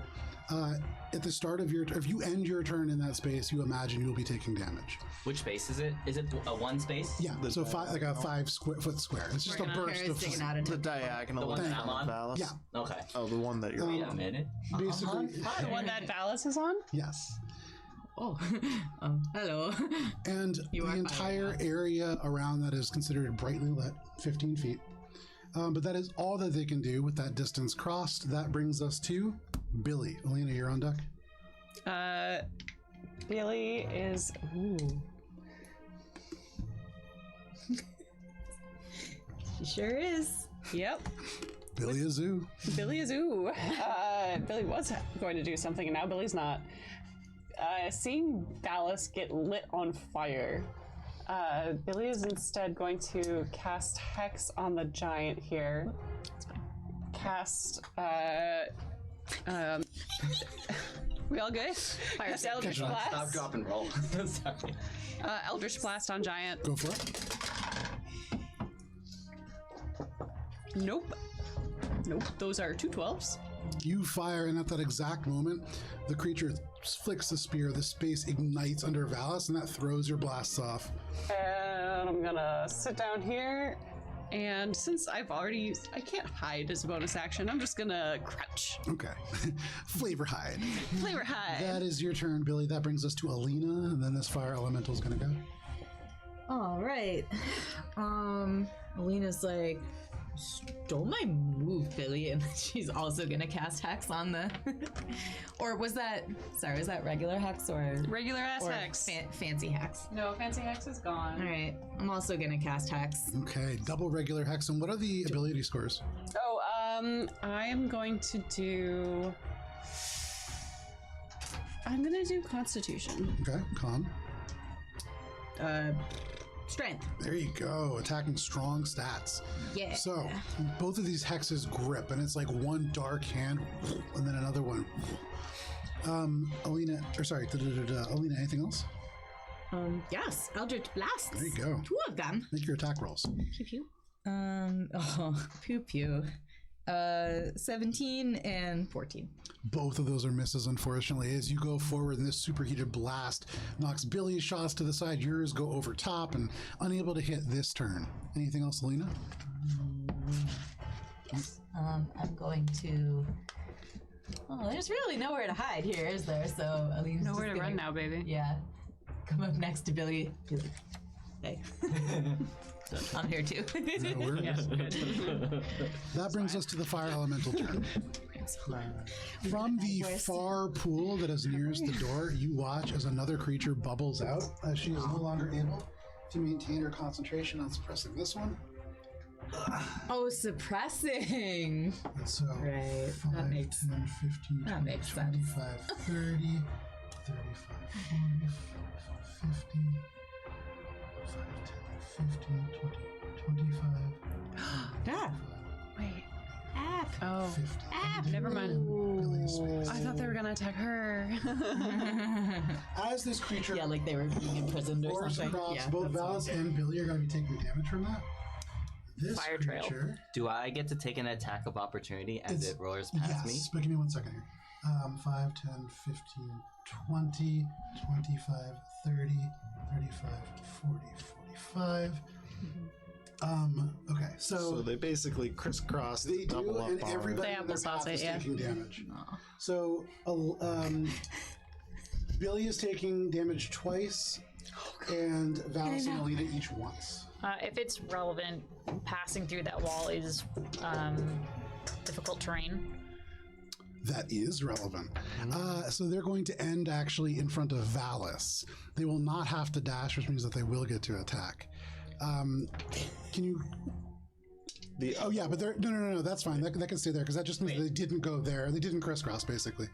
At the start of your, if you end your turn in that space, you imagine you'll be taking damage. Which space is it? Is it a one space? Yeah, so like a 5-foot square. It's just a burst of sticking out The into diagonal The one in that front I'm of on? Valis? Yeah. Okay. Oh, the one that you're Wait a on. minute. basically, The one that Valis is on? yes. Oh, hello. And You the are entire fire area around that is considered brightly lit, 15 feet. But that is all that they can do with that distance crossed. That brings us to Billy. Alina, you're on deck. Billy is. Ooh. She sure is. Yep. Billy Azoo. Billy is ooh. Billy was going to do something, and now Billy's not. Seeing Valis get lit on fire, Billy is instead going to cast Hex on the giant here. Cast. We all good? Cast Eldritch Blast. Stop, drop, and roll. Sorry. Eldritch Blast on giant. Go for it. Nope. Nope. Those are 2 12s. You fire, and at that exact moment, the creature flicks the spear. The space ignites under Valis, and that throws your blasts off. And I'm gonna sit down here. And since I've already used, I can't hide as a bonus action. I'm just gonna crouch. Okay. Flavor hide. Flavor hide. That is your turn, Billy. That brings us to Alina, and then this fire elemental is going to go. All right. Alina's like, stole my move, Billy, and she's also gonna cast Hex on the. Or was that? Sorry, was that regular Hex or Regular ass or Hex. fancy Hex? No, fancy Hex is gone. All right, I'm also gonna cast Hex. Okay, double regular hex. And what are the ability scores? Oh, I am going to do. I'm gonna do Constitution. Okay, con. Strength. There you go. Attacking strong stats. Yeah. So, both of these hexes grip, and it's like one dark hand, and then another one. Alina, anything else? Yes, Eldritch Blasts. There you go. 2 of them. Make your attack rolls. Pew pew. Pew pew. 17 and 14. Both of those are misses, unfortunately. As you go forward, and this superheated blast knocks Billy's shots to the side. Yours go over top and unable to hit this turn. Anything else, Alina? Yes. I'm going to. Oh, there's really nowhere to hide here, is there? So Alina's Nowhere just to gonna, run now, baby. Yeah. Come up next to Billy. Be like, hey. I'm here too. No worries. That brings us to the fire elemental turn. From the far pool that is nearest the door, you watch as another creature bubbles out as she is no longer able to maintain her concentration on suppressing this one. Oh, suppressing. So Right. 5, That makes 10, 15, that 20, makes sense. 25, 30, 35, 40, 50, 5, 10, 15, 20, 25, Ah. Wait. App. Oh. 50. Never mind. Billy's space. I thought they were gonna attack her. As this creature Yeah, like they were being imprisoned or roars something. across, Yeah, both that's Valis and Billy are going to be taking damage from that. This Fire trail. creature, Do I get to take an attack of opportunity as It's- it roars past me? yes, but give me 1 second here. 5, 10, 15, 20, 25, 30, 35, 40, 45. Okay, So they basically crisscross, they double do, up and on everybody They in their applesauce path it, is yeah. taking damage. So, Billy is taking damage twice, and Valis and Alina each once. If it's relevant, passing through that wall is difficult terrain. That is relevant. So they're going to end actually in front of Valis. They will not have to dash, which means that they will get to attack. Can you? Oh yeah, but they're no. That's fine. That can stay there because that just means they didn't go there. They didn't crisscross basically.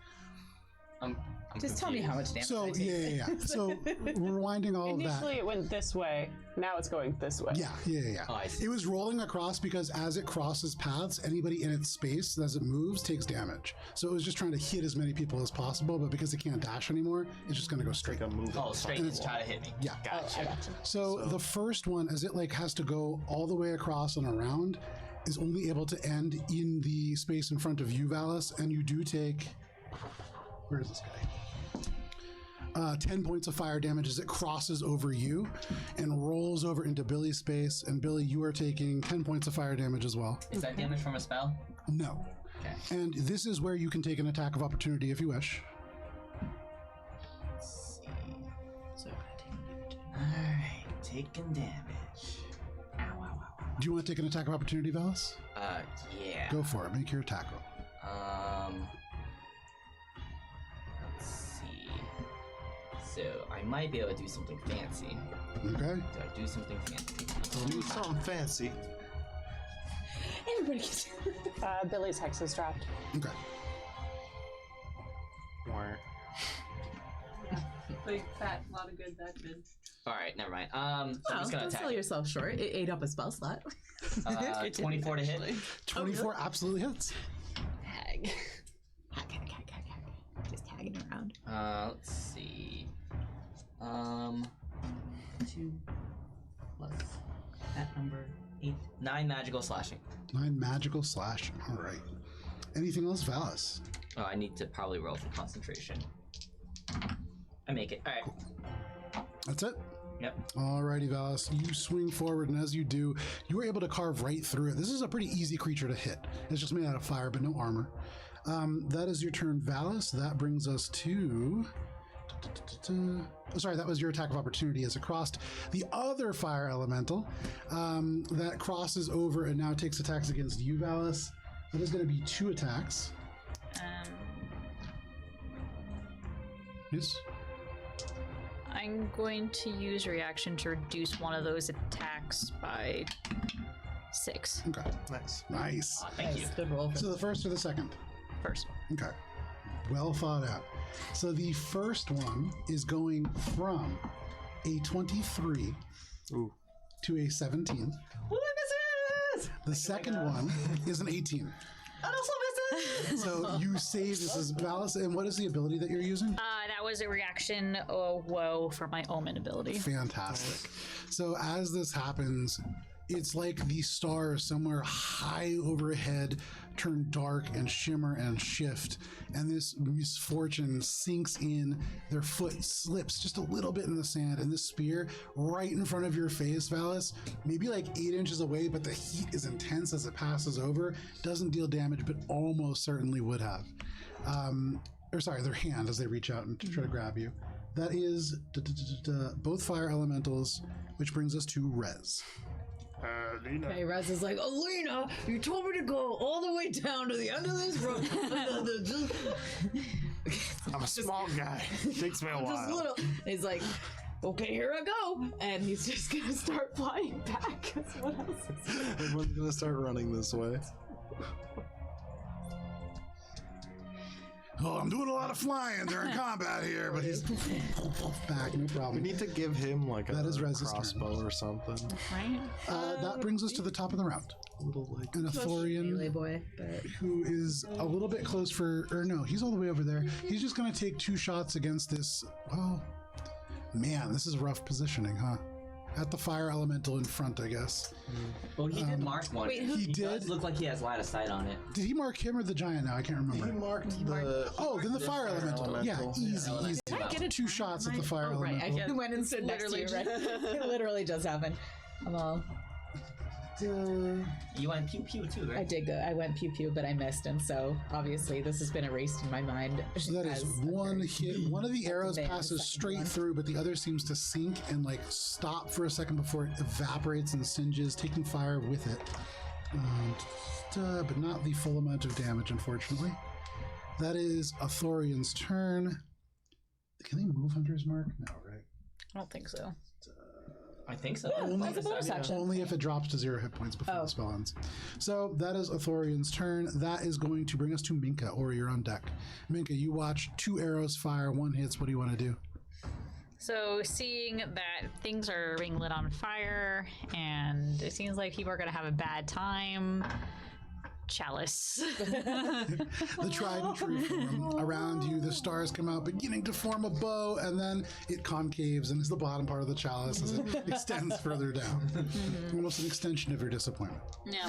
I'm Just tell me how much damage. So I take. yeah. So rewinding all of that. Initially, it went this way. Now it's going this way. Yeah. Oh, I see. It was rolling across because as it crosses paths, anybody in its space as it moves takes damage. So it was just trying to hit as many people as possible, but because it can't dash anymore, it's just going to go straight. a move. Oh, straight to try to hit me. Yeah. Gotcha. So the first one, as it like has to go all the way across and around, is only able to end in the space in front of you, Valis, and you do take. Where is this guy? 10 points of fire damage as it crosses over you and rolls over into Billy's space. And Billy, you are taking 10 points of fire damage as well. Is that damage from a spell? No. Okay. And this is where you can take an attack of opportunity if you wish. Let's see. So Alright, taking damage. Ow. Do you want to take an attack of opportunity, Valis? Yeah. Go for it. Make your attack roll. Let's see. So I might be able to do something fancy. Okay. Do I do something fancy? Do something fancy. Everybody gets. Billy's hex is dropped. Okay. Where? Big fat, lot of good, that good. Alright, never mind. So I'm Well, just gonna don't attack. sell yourself short. It ate up a spell slot. 24 to hit. 24 absolutely hits. Tag. Just tagging around. Let's see. 2 plus that number 8. 9 magical slashing. 9 magical slash. All right. Anything else, Valis? Oh, I need to probably roll for concentration. I make it. Alright. That's it? Yep. Alrighty, Valis. You swing forward, and as you do, you were able to carve right through it. This is a pretty easy creature to hit. It's just made out of fire, but no armor. That is your turn, Valis. That brings us to... Oh, sorry, that was your attack of opportunity as it crossed the other fire elemental that crosses over and now takes attacks against you, Valis. That is going to be 2 attacks. Yes. I'm going to use reaction to reduce one of those attacks by 6. Okay. Nice. Nice. Thank you. Good roll. So the first or the second? First. Okay. Well thought out. So the first one is going from a 23 to a 17. Oh, misses! The second one is an 18. That also misses! So you save this as Valis. And what is the ability that you're using? That was a reaction woe for my omen ability. Fantastic. So as this happens, it's like the stars somewhere high overhead turn dark and shimmer and shift, and this misfortune sinks in. Their foot slips just a little bit in the sand, and this spear right in front of your face, Valis, maybe like 8 inches away, but the heat is intense as it passes over. Doesn't deal damage, but almost certainly would have. Or sorry, their hand as they reach out and try to grab you. That is both fire elementals, which brings us to Rez. Okay, Rez is like, Alina, you told me to go all the way down to the end of this road. I'm a small guy. Takes me a Just while. little. He's like, okay, here I go. And he's just gonna start flying back. 'Cause what else is Everyone's gonna start running this way. Oh, I'm doing a lot of flying during combat here, but he's back, no We problem. need to give him like That a is Rez's crossbow or something. Right? That brings us to the top of the round. Little like And a melee Thorian boy? But who is a little bit close for, or no, he's all the way over there. He's just going to take 2 shots against this. Well, man, this is rough positioning, huh? At the fire elemental in front, I guess. Well, he did mark one. wait, who- He does did? look like he has line of sight on it. Did he mark him or the giant now? I can't he remember. marked the. Oh, then the fire elemental. Yeah, elemental. easy, Yeah. easy. Did I get it? 2 shots at the fire Oh, right. elemental. I went and stood next to you, right? It literally just happened. I'm all. You went pew pew too, right? I did go. I went pew pew, but I missed, and so obviously this has been erased in my mind. So that is as one a- hit. One of the arrows advance, passes second straight one. through, but the other seems to sink and like stop for a second before it evaporates and singes, taking fire with it. But not the full amount of damage, unfortunately. That is Athorian's turn. Can they move Hunter's Mark? No, right? I don't think so. I think so. Only, it's a bonus action. only if it drops to 0 hit points before Oh. the spell ends. So that is Athorian's turn. That is going to bring us to Minka, or you're on deck. Minka, you watch 2 arrows fire, 1 hits. What do you want to do? So seeing that things are being lit on fire and it seems like people are gonna have a bad time. Chalice. The tried and true form. Around you, the stars come out, beginning to form a bow, and then it concaves and is the bottom part of the chalice as it extends further down. Almost an extension of your disappointment. Yeah.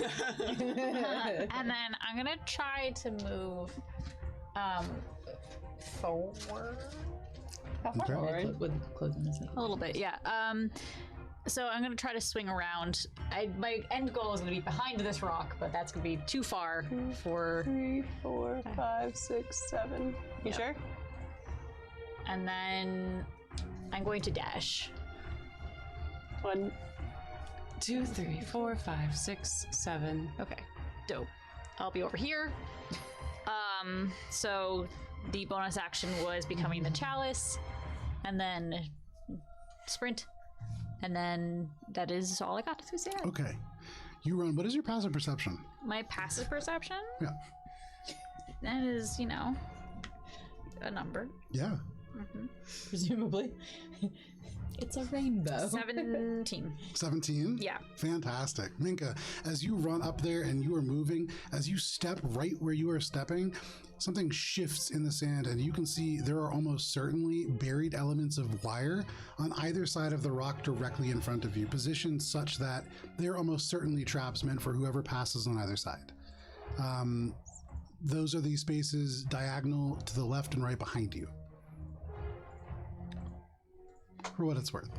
And then I'm gonna try to move forward Okay. With closing this. a little bit. Yeah. So I'm gonna try to swing around. My end goal is gonna be behind this rock, but that's gonna be too far for. 3, 4, 5, 6, 7. You sure? And then I'm going to dash. 1, 2, 3, 4, 5, 6, 7. Okay, dope. I'll be over here. So the bonus action was becoming the chalice, and then sprint, and then that is all I got to say. Okay. You run. What is your passive perception? My passive perception, Yeah. that is, a number. Yeah. Presumably, it's a rainbow. 17. 17? Yeah. Fantastic. Minka, as you run up there and you are moving, as you step right where you are stepping, something shifts in the sand and you can see there are almost certainly buried elements of wire on either side of the rock directly in front of you, positioned such that they're almost certainly traps meant for whoever passes on either side. Those are the spaces diagonal to the left and right behind you. For what it's worth.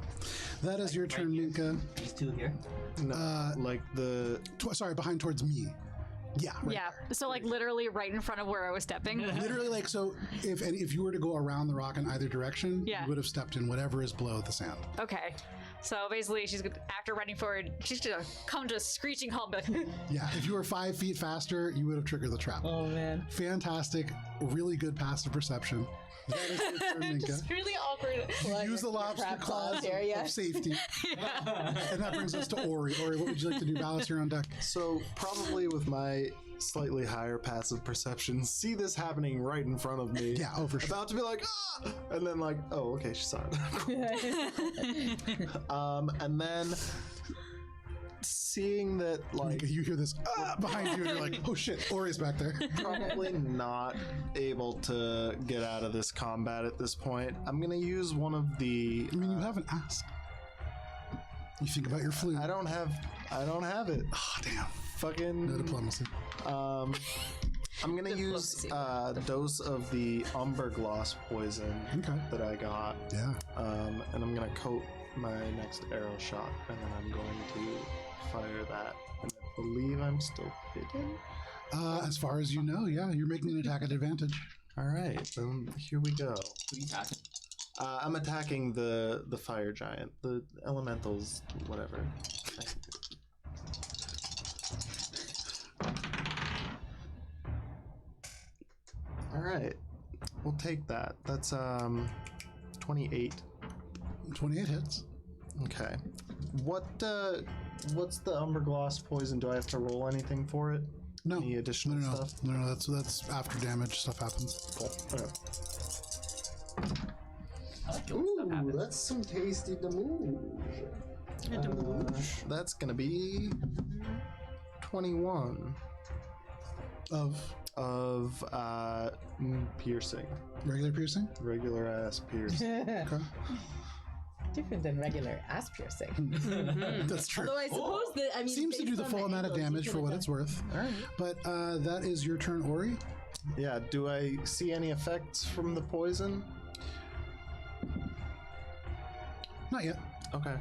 That is your turn, here? Minka. These 2 here. No, like the Sorry, behind towards me. Yeah. Right Yeah. there. So like literally right in front of where I was stepping. Literally, like, so if you were to go around the rock in either direction, Yeah. you would have stepped in whatever is below the sand. Okay. So basically, after running forward, she's gonna come to a screeching halt. And be like, Yeah, if you were 5 feet faster, you would have triggered the trap. Oh man. Fantastic, really good passive perception. That is your turn, Minka. just really awkward. You use the lobster trap claws claws area. of safety. And that brings us to Ori. Ori, what would you like to do? Ballast, you're on deck. So probably with my slightly higher passive perception, see this happening right in front of me. Yeah, oh, for sure. About to be like, ah! And then like, oh, okay, she saw it. And then seeing that like Minka, you hear this behind you and you're like, oh shit, Ori's back there. probably not able to get out of this combat at this point, I'm gonna use one of the I mean, you haven't asked. You think about your flute. I don't have it. Oh, damn. Fucking No diplomacy. I'm gonna use a dose of the umber gloss poison Okay. that I got, Yeah. and I'm gonna coat my next arrow shot, and then I'm going to fire that. And I believe I'm still hidden. As far as you know, yeah, you're making an attack at advantage. All right, here we go. Who you talking? I'm attacking the fire giant, the elementals, whatever. All right, we'll take that. That's 28. 28 hits. Okay. What's the umber gloss poison? Do I have to roll anything for it? No. Any additional no, stuff? No, that's after damage stuff happens. Cool. Okay. Ooh, that's some tasty damage. That's gonna be 21 of piercing, Regular piercing? regular ass piercing. Okay. Different than regular ass piercing. That's true. Although I suppose that I mean Seems to do based the on full amount of angles, you damage could for have what done- it's worth. All right. But that is your turn, Ori. Yeah. Do I see any effects from the poison? Not yet. Okay.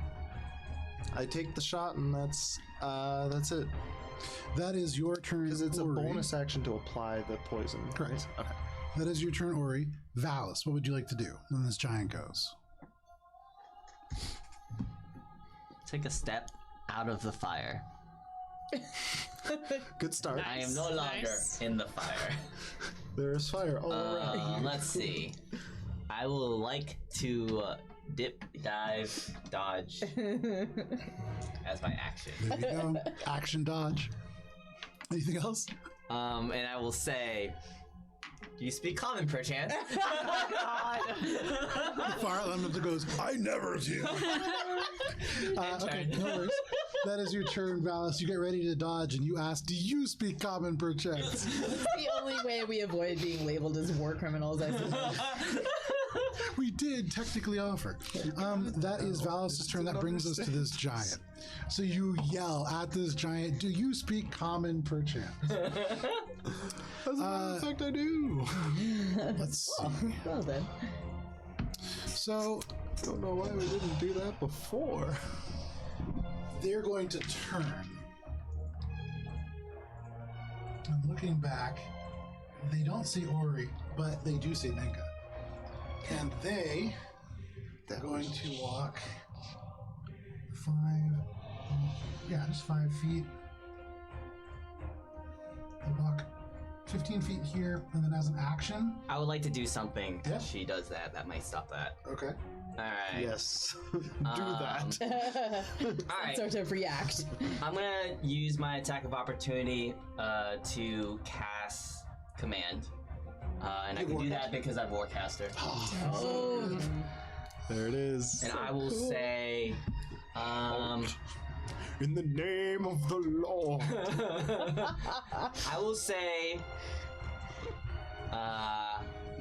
I take the shot, and that's That's it. That is your turn. Because it's a Ori. bonus action to apply the poison. Correct. Okay. That is your turn, Ori. Valis, what would you like to do when this giant goes? Take a step out of the fire. Good start. I am no longer in the fire. There is fire all around. Let's see. I will like to dip, dive, dodge as my action. There you go. Action dodge. Anything else? And I will say, do you speak common, perchance? Fire elemental goes, I never do. Okay, no worries. That is your turn, Valis. You get ready to dodge, and you ask, do you speak common, perchance? The only way we avoid being labeled as war criminals, I suppose. We did technically offer. That is Valis' turn. That brings us to this giant. So you yell at this giant, do you speak common, perchance? As a matter of fact, I do. Let's see. Well then. So I don't know why we didn't do that before. they're going to turn. And looking back, they don't see Ori, but they do see Minka. And they're going to walk 5 feet. They walk 15 feet here, and then as an action. I would like to do something. Yeah. She does that. That might stop that. Okay. All right. Yes. Do that. All right. Sort of react. I'm gonna use my attack of opportunity to cast command, and I can do that because I'm Warcaster. Oh. There it is. And I will say, In the name of the Lord. I will say,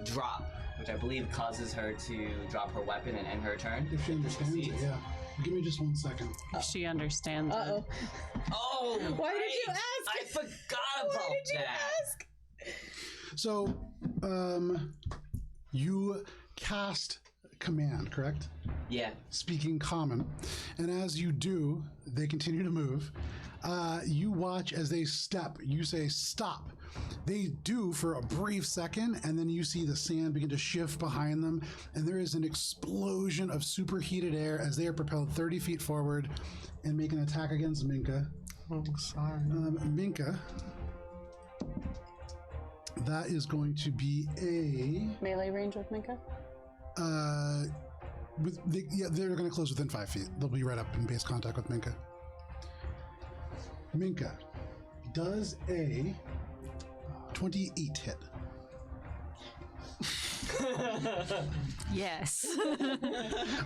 drop, which I believe causes her to drop her weapon and end her turn. If she understands it, yeah. Give me just 1 second. She understands it. Uh-oh. Oh, Why did you right. ask? I forgot about Why did you that. ask? So, you cast command, correct? Yeah. Speaking common. And as you do, they continue to move. You watch as they step. You say, stop. They do for a brief second, and then you see the sand begin to shift behind them, and there is an explosion of superheated air as they are propelled 30 feet forward and make an attack against Minka. Oh, sorry. Minka, that is going to be a... Melee range with Minka? They're going to close within 5 feet. They'll be right up in base contact with Minka. Minka, does a 28 hit? Yes.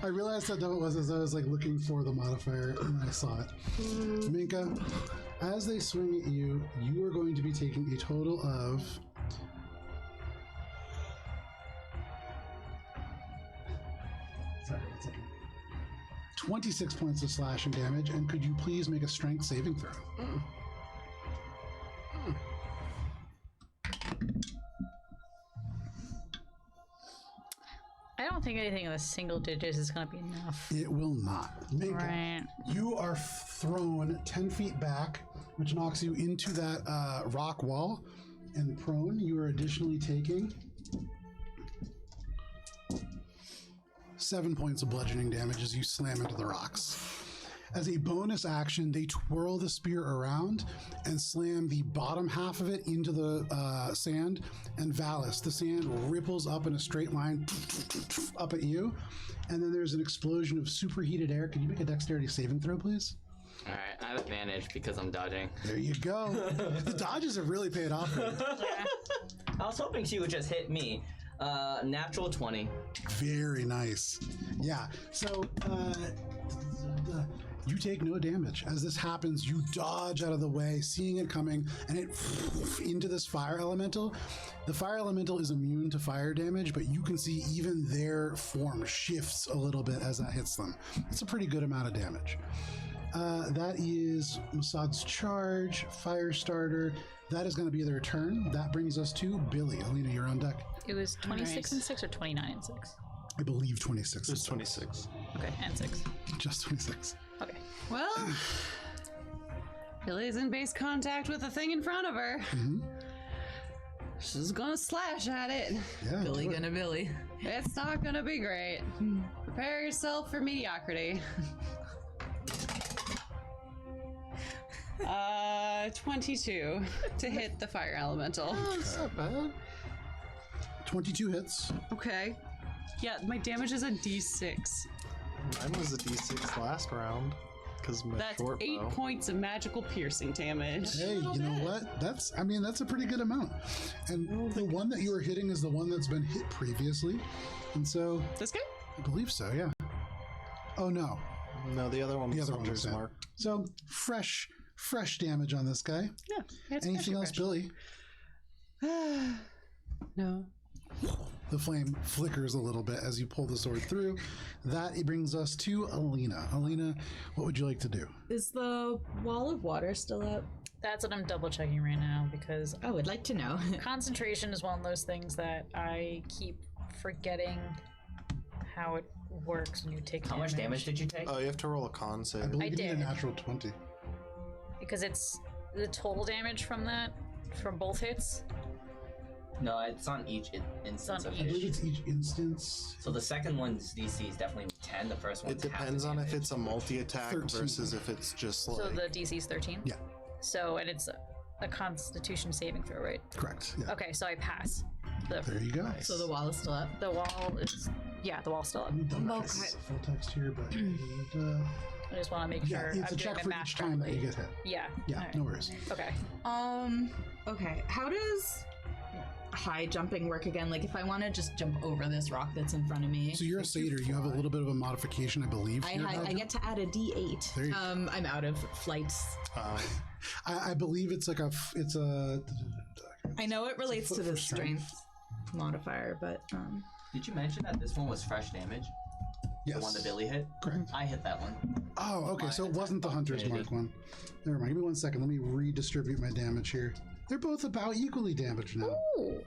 I realized how dumb it was as I was like looking for the modifier and I saw it. Minka, as they swing at you, you are going to be taking a total of 26 points of slashing damage, and could you please make a strength saving throw? I don't think anything in the single digits is going to be enough. It will not. Minka, Right. you are thrown 10 feet back, which knocks you into that rock wall, and prone. You are additionally taking 7 points of bludgeoning damage as you slam into the rocks. As a bonus action, they twirl the spear around and slam the bottom half of it into the sand. And Valis, the sand ripples up in a straight line up at you. And then there's an explosion of superheated air. Can you make a dexterity saving throw, please? All right. I have advantage because I'm dodging. There you go. The dodges have really paid off for you. I was hoping she would just hit me. Natural 20. Very nice. Yeah. So, you take no damage. As this happens, you dodge out of the way, seeing it coming, and it into this fire elemental. The fire elemental is immune to fire damage, but you can see even their form shifts a little bit as that hits them. It's a pretty good amount of damage. That is Massad's charge, fire starter. That is going to be their turn. That brings us to Billy. Alina, you're on deck. It was 26 Right. and 6 or 29 and 6? I believe 26. There's 26. Okay, and 6. Just 26. Okay. Well, Billy's in base contact with the thing in front of her. She's gonna slash at it. Yeah. Billy do it. gonna Billy. It's not gonna be great. Prepare yourself for mediocrity. 22 to hit the fire elemental. That's not bad. 22 hits. Okay. Yeah, my damage is a d6. Mine was a d6 last round. Because my That's short 8 bow. points of magical piercing damage. Hey, you know what? That's a pretty good amount. And the one that you were hitting is the one that's been hit previously. And so This guy? I believe so, yeah. Oh no. No, the other one was The other one Hunter's was Mark. So fresh damage on this guy. Yeah. It's Anything else, Billy? No. The flame flickers a little bit as you pull the sword through. That brings us to Alina. Alina, what would you like to do? Is the wall of water still up? That's what I'm double checking right now because I would like to know. concentration is one of those things that I keep forgetting how it works when you take How much damage did you take? Oh, you have to roll a con I save. believe you need a did. natural 20. because it's the total damage from that from both hits. No, it's on each instance of each. I believe hit. it's each instance. So the second one's DC is definitely 10. The first one's It depends half on the if damage. it's a multi-attack 13. versus if it's just like... So the DC is 13. Yeah. So and it's a Constitution saving throw, right? Correct. Yeah. Okay, so I pass. There you go. So the wall is still up. The wall is the wall's still up. We don't have Okay. full text here, but I just want to make yeah, sure it's I'm a doing check my for math each time that you correctly. get hit. Yeah. Yeah, Alright. no worries. Okay. Okay. How does high jumping work again? Like if I want to just jump over this rock that's in front of me. So you're a satyr. You have a little bit of a modification, I believe. to your I dodge. get to add a D8. There you go. I'm out of flights. I believe it's like it's a. I know it relates to foot the for strength. strength modifier, but Did you mention that this one was fresh damage? Yes. The one that Billy hit? Correct. I hit that one. Oh, okay. So it wasn't the hunter's Maybe. mark one. Never mind. Give me 1 second. Let me redistribute my damage here. They're both about equally damaged now. Ooh.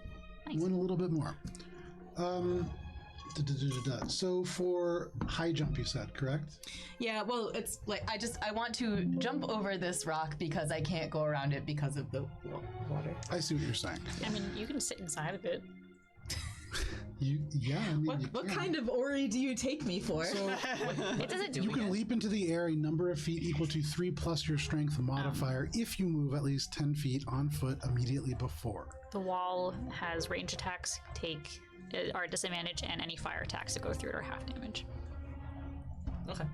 Nice. One a little bit more. So for high jump, you said, correct? yeah. Well, it's like I want to jump over this rock because I can't go around it because of the water. I see what you're saying. I mean, you can sit inside of it. Yeah. I mean, you What can. kind of Ori do you take me for? So It doesn't do you can leap into the air a number of feet equal to 3 plus your strength modifier if you move at least 10 feet on foot immediately before. The wall has range attacks are at disadvantage, and any fire attacks that go through it are half damage. Okay.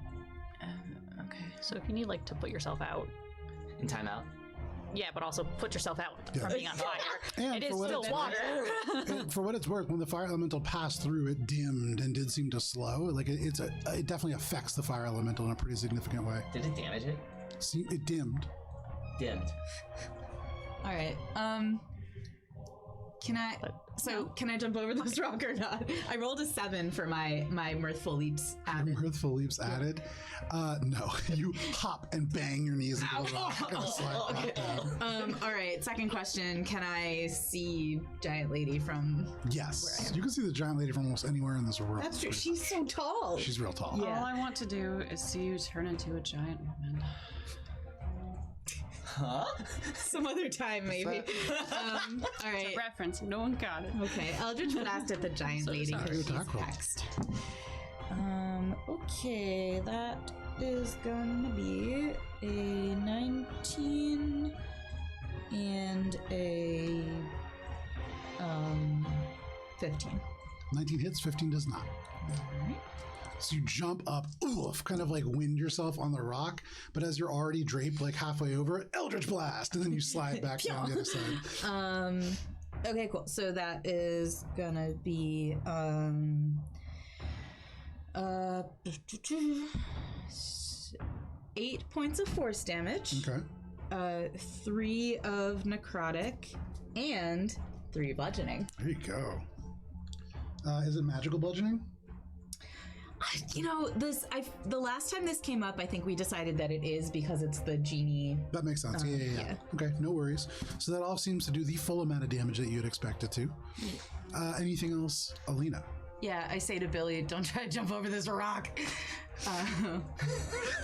Okay. So if you need like to put yourself out, In timeout? yeah, but also put yourself out Yeah. from being on fire. And It is for what still it's water. And for what it's worth, when the fire elemental passed through, it dimmed and did seem to slow. Like it definitely affects the fire elemental in a pretty significant way. Did it damage it? See, it dimmed. Dimmed. All right. Can I jump over this rock or not? I rolled a 7 for my mirthful leaps added. Mirthful leaps added. No, you hop and bang your knees into the rock and slide back down. All right. Second question: can I see giant lady from? Yes, you can see the giant lady from almost anywhere in this world. That's true. She's so tall. She's real tall. Yeah. All I want to do is see you turn into a giant woman. Huh? Some other time, maybe. All right. Reference. No one got it. Okay. Eldritch Blast at the giant So lady. sorry. because she's Attack roll. hexed. Okay, that is gonna be a 19 and a 15. 19 hits, 15 does not. So you jump up, oof, kind of like wind yourself on the rock, but as you're already draped like halfway over it, Eldritch Blast, and then you slide back down the other side. Okay, cool. So that is gonna be 8 points of force damage, Okay, 3 of necrotic, and 3 bludgeoning. there you go. Is it magical bludgeoning? You know, the last time this came up, I think we decided that it is because it's the genie. That makes sense. Yeah. Okay, no worries. So that all seems to do the full amount of damage that you'd expect it to. Anything else, Alina? Yeah, I say to Billy, don't try to jump over this rock. A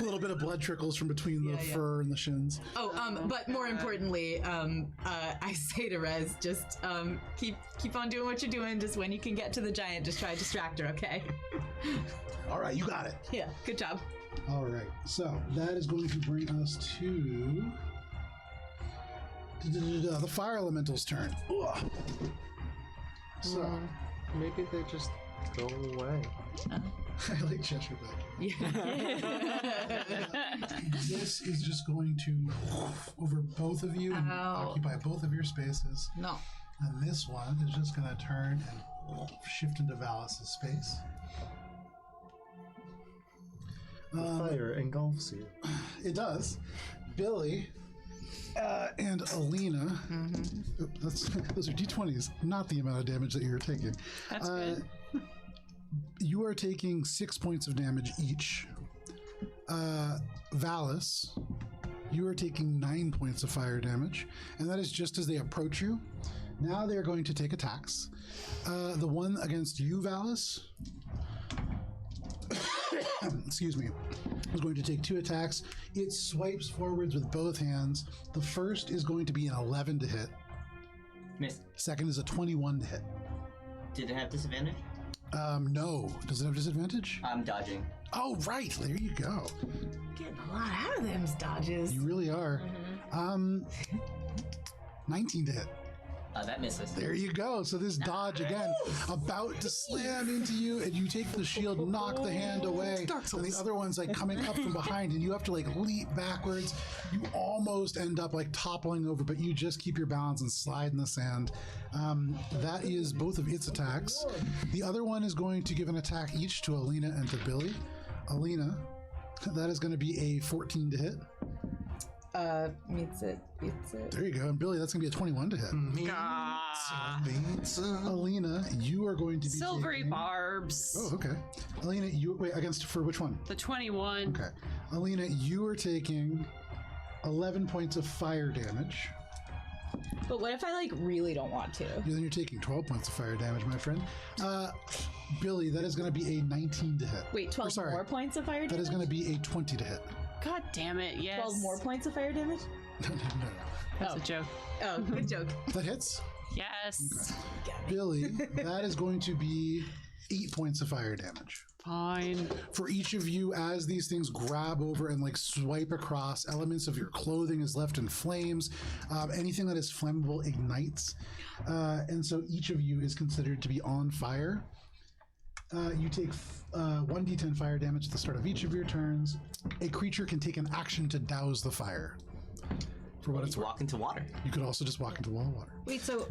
little bit of blood trickles from between the fur and the shins. But more importantly, I say to Rez, just keep on doing what you're doing. Just when you can get to the giant, just try to distract her, okay? All right, you got it. Yeah, good job. All right, so that is going to bring us to the fire elemental's turn. Ugh. So Maybe they just go away. I like Cheshire Back. This is just going to over both of you and occupy both of your spaces. No. And this one is just going to turn and shift into Valis' space. Fire engulfs you. It does. Billy and Alina. Those are D20s, not the amount of damage that you're taking. That's good. You are taking 6 points of damage each. Valis, you are taking 9 points of fire damage, and that is just as they approach you. Now they are going to take attacks. The one against you, Valis, excuse me, is going to take 2 attacks. It swipes forwards with both hands. The first is going to be an 11 to hit. Miss. Second is a 21 to hit. Did it have disadvantage? No. Does it have disadvantage? I'm dodging. Oh, right. There you go. Getting a lot out of them dodges. You really are. 19 to hit. That misses. There you go. So this dodge again, about to slam into you, and you take the shield, knock the hand away, and the other one's like coming up from behind, and you have to like leap backwards. You almost end up like toppling over, but you just keep your balance and slide in the sand. That is both of its attacks. The other one is going to give an attack each to Alina and to Billy. Alina, that is going to be a 14 to hit. Meets it. There you go. And Billy, that's going to be a 21 to hit. Alina, you are going to be Silvery taking... barbs. Oh, okay. Alina, you... Wait, for which one? The 21. Okay. Alina, you are taking 11 points of fire damage. But what if I like really don't want to? Then you're taking 12 points of fire damage, my friend. Billy, that is going to be a 19 to hit. Wait, 12 more points of fire damage? That is going to be a 20 to hit. God damn it, yes. 12 more points of fire damage? No. That's a joke. Oh, good joke. That hits? Yes. Billy, that is going to be 8 points of fire damage. Fine. For each of you, as these things grab over and like swipe across, elements of your clothing is left in flames. Anything that is flammable ignites. And so each of you is considered to be on fire. You take 1d10 fire damage at the start of each of your turns. A creature can take an action to douse the fire. For what it's worth. Walk into water. You could also just walk into wall water. Wait, so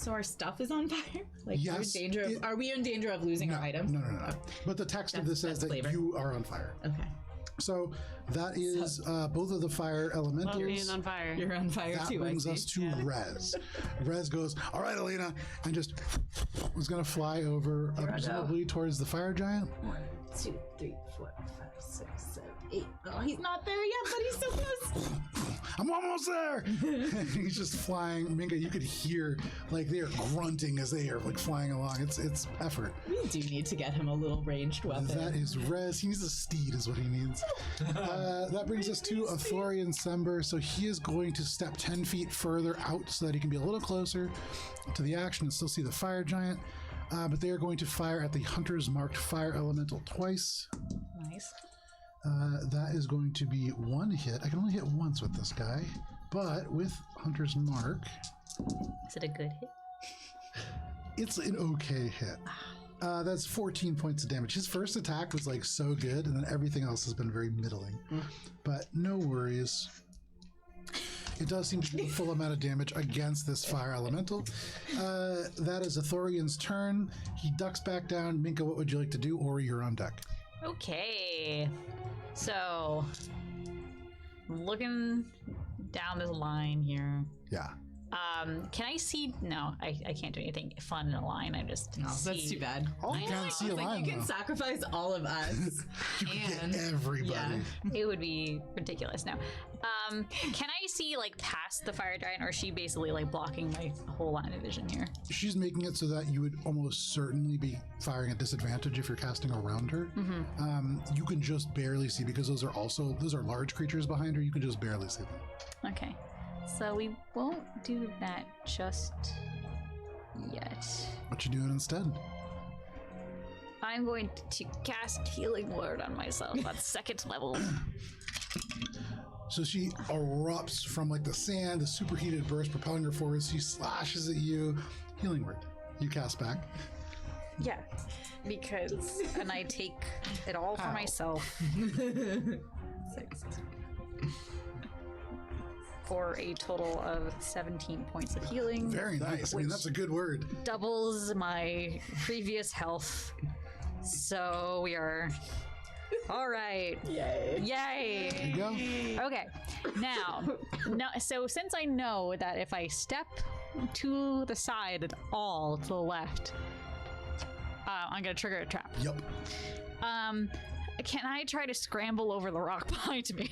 our stuff is on fire? Like, Yes, are we in danger of losing our items? No. But the text of this says that flavor. you are on fire. Okay. So that is both of the fire elementals. Well, being on fire. You're on fire That too, brings I us see. to Rez. Rez goes, all right, Alina, and just was going to fly over presumably towards the fire giant. 1, 2, 3, 4, 5, 6, 7, 8. Oh, he's not there yet, but he's so close. I'm almost there. And he's just flying. Minka, you could hear like they are grunting as they are like flying along. It's effort. We do need to get him a little ranged weapon. That is Rez. He needs a steed, is what he needs. That brings us to Athorian Sember. So he is going to step 10 feet further out so that he can be a little closer to the action and still see the fire giant. But they are going to fire at the Hunter's Marked Fire Elemental twice. Nice. That is going to be 1 hit. I can only hit once with this guy, but with Hunter's Mark, Is it a good hit? it's an okay hit. That's 14 points of damage. His first attack was like so good, and then everything else has been very middling. But no worries. It does seem to be the full amount of damage against this fire elemental. That is Athorian's turn. He ducks back down. Minka, what would you like to do? Or you're on deck. Okay. So, looking down this line here. Yeah. Can I see? No, I can't do anything fun in a line. I just Oh, see. that's too bad. You can't see a Like, line, you can though. sacrifice all of us. You can and get everybody. yeah. It would be ridiculous. No. Can I see like past the fire giant, or is she basically like blocking my whole line of vision here? She's making it so that you would almost certainly be firing at disadvantage if you're casting around her. You can just barely see because those are large creatures behind her. You can just barely see them. Okay, so we won't do that just yet. What you doing instead? I'm going to cast Healing Word on myself at 2nd level. So she erupts from like the sand, the superheated burst propelling her forward. She slashes at you. Healing Word. You cast back. Yeah, because and I take it all for myself. 6. For a total of 17 points of healing. Very nice. I mean, that's a good word. Doubles my previous health. So we are all right. Yay. Yay. There you go. Okay. Now, so since I know that if I step to the side at all to the left, I'm going to trigger a trap. Yep. Can I try to scramble over the rock behind me?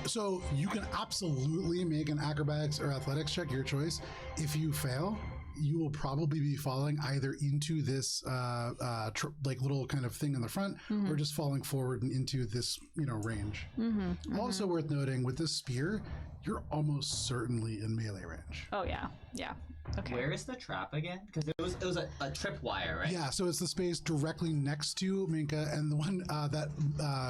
So you can absolutely make an acrobatics or athletics check, your choice. If you fail, you will probably be falling either into this like little kind of thing in the front, or just falling forward and into this range. Also worth noting, with this spear, you're almost certainly in melee range. Oh yeah, yeah. Okay. Where is the trap again? Because it was a tripwire, right? Yeah, so it's the space directly next to Minka and the one that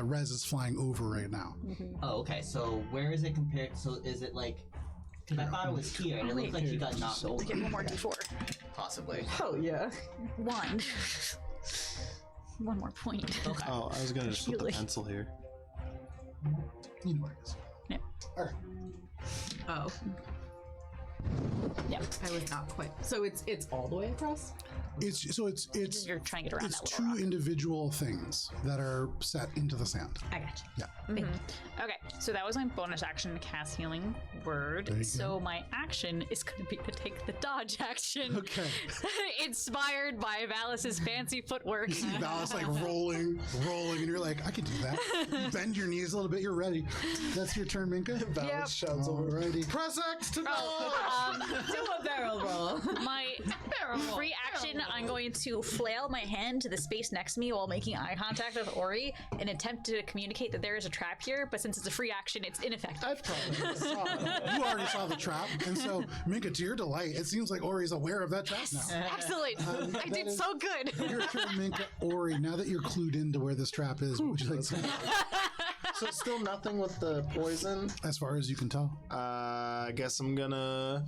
Rez is flying over right now. Oh, okay. So where is it compared? So is it like? Because I thought it was here, and it looked like she got knocked over. Get one more d4. Possibly. Oh yeah. 1. 1 more point. Okay. Oh, I was gonna just put the Healing. pencil here. You know where it is. Yeah. All right. Oh. Yep. I was not quite. So it's all the way across? It's You're trying to get around it's that two little rock. individual things that are set into the sand. I got you. Yeah. Okay, so that was my bonus action to cast Healing Word. There you So my action is going to be to take the dodge action. Okay. Inspired by Valis' fancy footwork. You see Valis like rolling, and you're like, I can do that. You bend your knees a little bit. You're ready. That's your turn, Minka. Valis Yep. shouts over. Alrighty. Press X to Do a barrel roll. My free action, I'm going to flail my hand to the space next to me while making eye contact with Ori and attempt to communicate that there is a trap here, but since it's a free action, it's ineffective. You already saw the trap, and so Minka, to your delight, it seems like Ori's aware of that trap now. Excellent. I did so good. Your turn, Minka. Ori, now that you're clued into where this trap is, what would you like to do? So still nothing with the poison. As far as you can tell. I guess I'm gonna.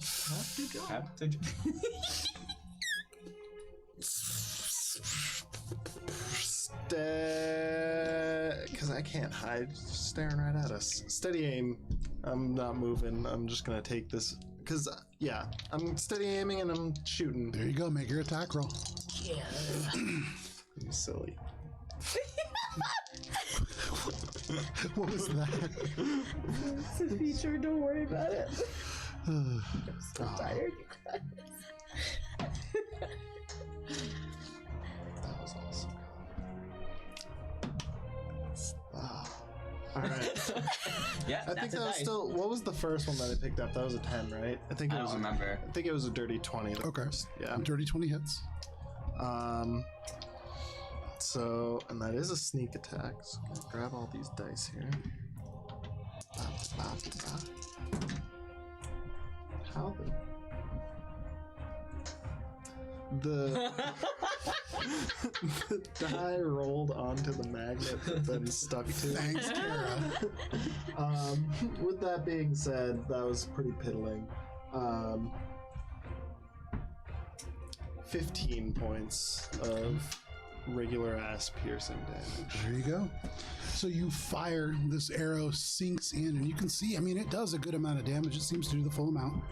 Because I can't hide, staring right at us. Steady aim. I'm not moving. I'm just gonna take this. Because yeah, I'm steady aiming and I'm shooting. There you go. Make your attack roll. You silly. What was that? It's a feature, don't worry about it. I'm so tired. That was awesome. All right. Yeah, I think that was still. What was the first one that I picked up? That was a 10, right? I think it I was. don't remember. I think it was a dirty 20. the Okay. first. Yeah. Dirty 20 hits. So, and that is a sneak attack. So I'm gonna grab all these dice here. How the die rolled onto the magnet but then stuck to it. Thanks, Kara. With that being said, that was pretty piddling. 15 points of regular ass piercing damage. There you go. So you fire, this arrow sinks in, and you can see, I mean, it does a good amount of damage. It seems to do the full amount.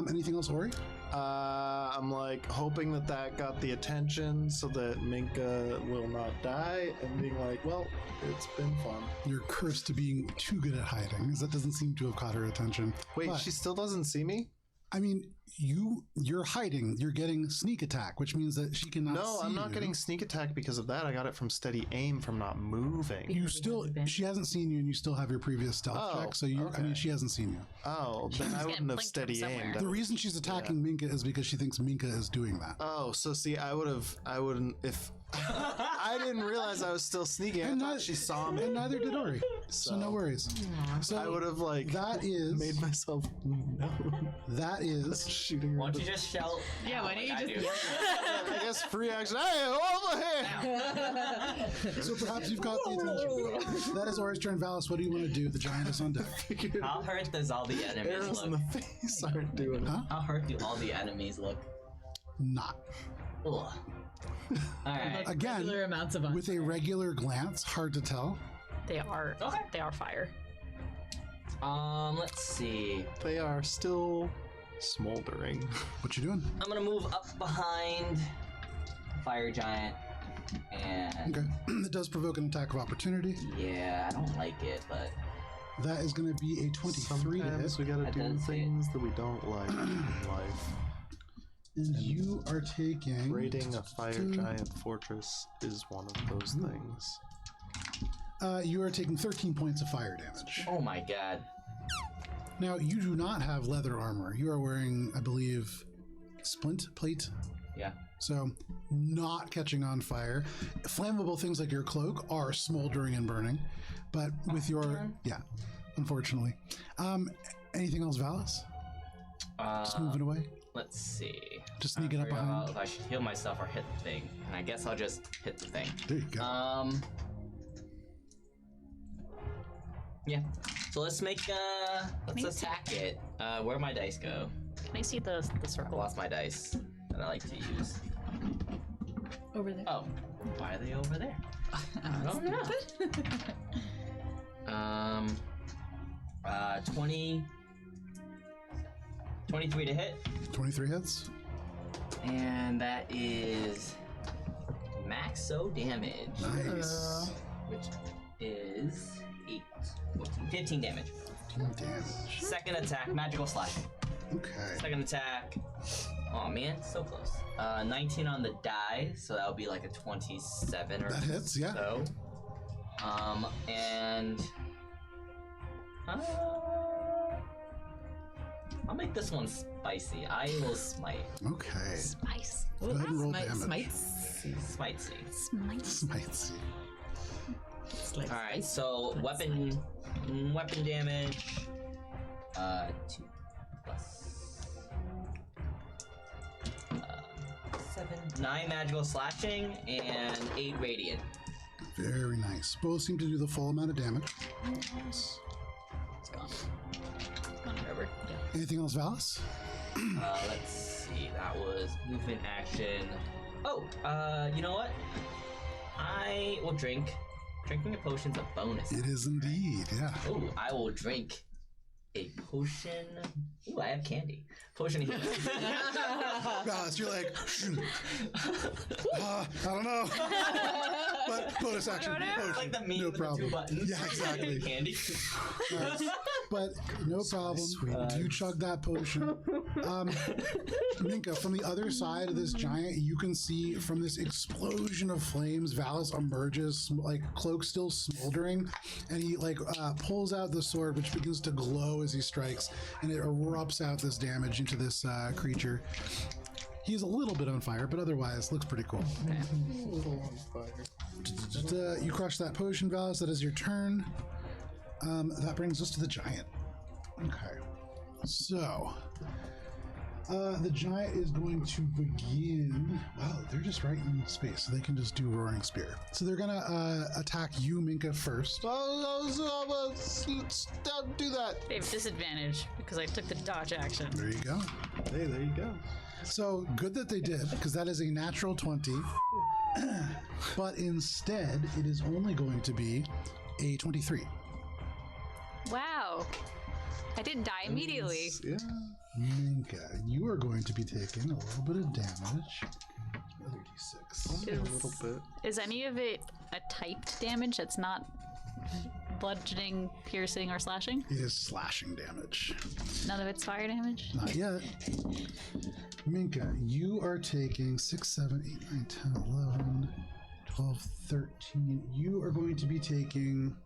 Anything else, Ori? I'm like hoping that got the attention so that Minka will not die, and being like, well, it's been fun. You're cursed to being too good at hiding, because that doesn't seem to have caught her attention. Wait, But, she still doesn't see me? I mean, you're hiding. You're getting sneak attack, which means that she cannot. No, see I'm not you. getting sneak attack because of that. I got it from steady aim from not moving. You still, she hasn't seen you, and you still have your previous stealth check. So I mean, she hasn't seen you. Oh, then I wouldn't have blinked steady from aimed. The reason she's attacking Minka is because she thinks Minka is doing that. Oh, so see, I wouldn't if I didn't realize I was still sneaking. I And thought neither- she saw me. And neither did Ori. So no worries. So I would have that is made myself known. that is Shooting her. Why don't you just shout? Yeah, why don't you like I just- do? I guess free action. Hey, over here! so perhaps you've got the attention. That is Ori's turn. Valis, what do you want to do? The giant is on deck. How hurt does all the enemies Arrows in look? the face aren't doing it. Huh? How hurt do all the enemies look? Not. Ugh. Alright. Again, Regular amounts of with a regular glance, hard to tell. They are. Okay. They are fire. Let's see. They are still smoldering. What you doing? I'm gonna move up behind Fire Giant and Okay. It does provoke an attack of opportunity. yeah, I don't like it, but That is going to be a 23 to hit. Sometimes we gotta That do does hit. things that we don't like in life. And you are taking... Raiding a fire giant fortress is one of those things. You are taking 13 points of fire damage. oh my god. Now, you do not have leather armor. You are wearing, I believe, splint plate. Yeah. So, not catching on fire. Flammable things like your cloak are smoldering and burning. But with your... Yeah, unfortunately. Anything else, Valis? Just moving away? Let's see. Just sneaking up Figure out behind. if I should heal myself or hit the thing. And I guess I'll just hit the thing. There you go. Yeah. So let's make let's attack it. Where'd my dice go? Can I see the I circle? lost my dice that I like to use. over there. Oh, why are they over there? I don't know. 23 to hit, 23 hits. and that is maxo damage, Nice. which is 8, 14, 15 damage. 15 damage. Second attack, magical slash. Okay. Second attack. Oh man, so close. 19 on the die, so that would be like a 27 or That hits, yeah. so. And I'll make this one spicy. I will smite. Okay. Spice. Go ahead and roll Smite, damage. smites. Spicy. Spice. Spicy. It's like Alright, so weapon damage. 2 plus 7. 9 magical slashing and 8 radiant. Very nice. Both seem to do the full amount of damage. It's gone. Gone forever. Anything else, Valis? Let's see. That was movement action. Oh, you know what? I will drink. Drinking a potion's a bonus. It is indeed, yeah. Oh, I will drink a potion. Ooh, I have candy. Potion of healing. Valis, you're like, I don't know. But bonus action. It's like the meme No with the 2 problem. buttons. Yeah, exactly. Candy. Nice. But no problem. You chug that potion. Minka, from the other side of this giant, you can see from this explosion of flames, Valis emerges, like cloak still smoldering, and he pulls out the sword, which begins to glow as he strikes, and it erupts out this damage into this creature. He's a little bit on fire, but otherwise looks pretty cool. You crush that potion, Valis. That is your turn. That brings us to the giant. Okay. So, the giant is going to begin. Wow, they're just right in space, so they can just do Roaring Spear. So they're gonna attack you, Minka, first. Let's do that. They have disadvantage because I took the dodge action. There you go. Hey, there you go. So good that they did, because that is a natural 20. But instead, it is only going to be a 23. Wow. I didn't die immediately. Yeah. Minka, you are going to be taking a little bit of damage. Another d6. Only a little bit. Is any of it a typed damage that's not bludgeoning, piercing, or slashing? It is slashing damage. None of it's fire damage? Not yet. Minka, you are taking 6, 7, 8, 9, 10, 11, 12, 13. You are going to be taking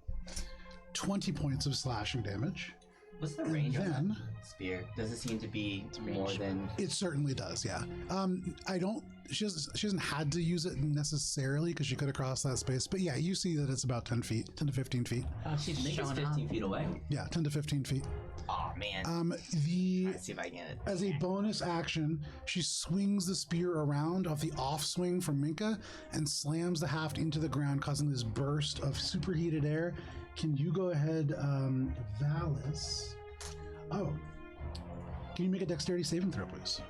20 points of slashing damage. What's the range on Then that spear? Does it seem to be more than? it certainly does, yeah. I don't. She hasn't had to use it necessarily because she could have crossed that space. But yeah, you see that it's about 10 feet, 10 to 15 feet. Oh, she's I think it's showing off. 15 feet away. Yeah, 10 to 15 feet. Oh man. Let's see if I can get it. As a bonus action, she swings the spear around off the off swing from Minka and slams the haft into the ground, causing this burst of superheated air. Can you go ahead, Valis? Oh. Can you make a dexterity saving throw, please?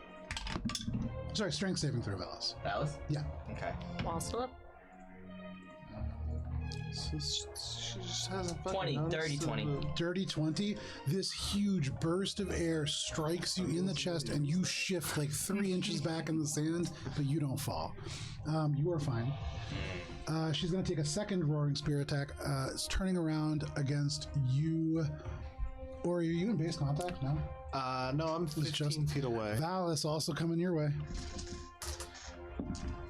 Sorry, strength saving throw, Valis. Valis? Yeah. Okay. While still up? So she just hasn't fucking 20, noticed dirty 20. Dirty 20. This huge burst of air strikes you in the chest and you shift like 3 inches back in the sand, but you don't fall. You are fine. She's going to take a second roaring spear attack. It's turning around against you. Or are you in base contact? No? No, I'm 15 feet away. Valis also coming your way.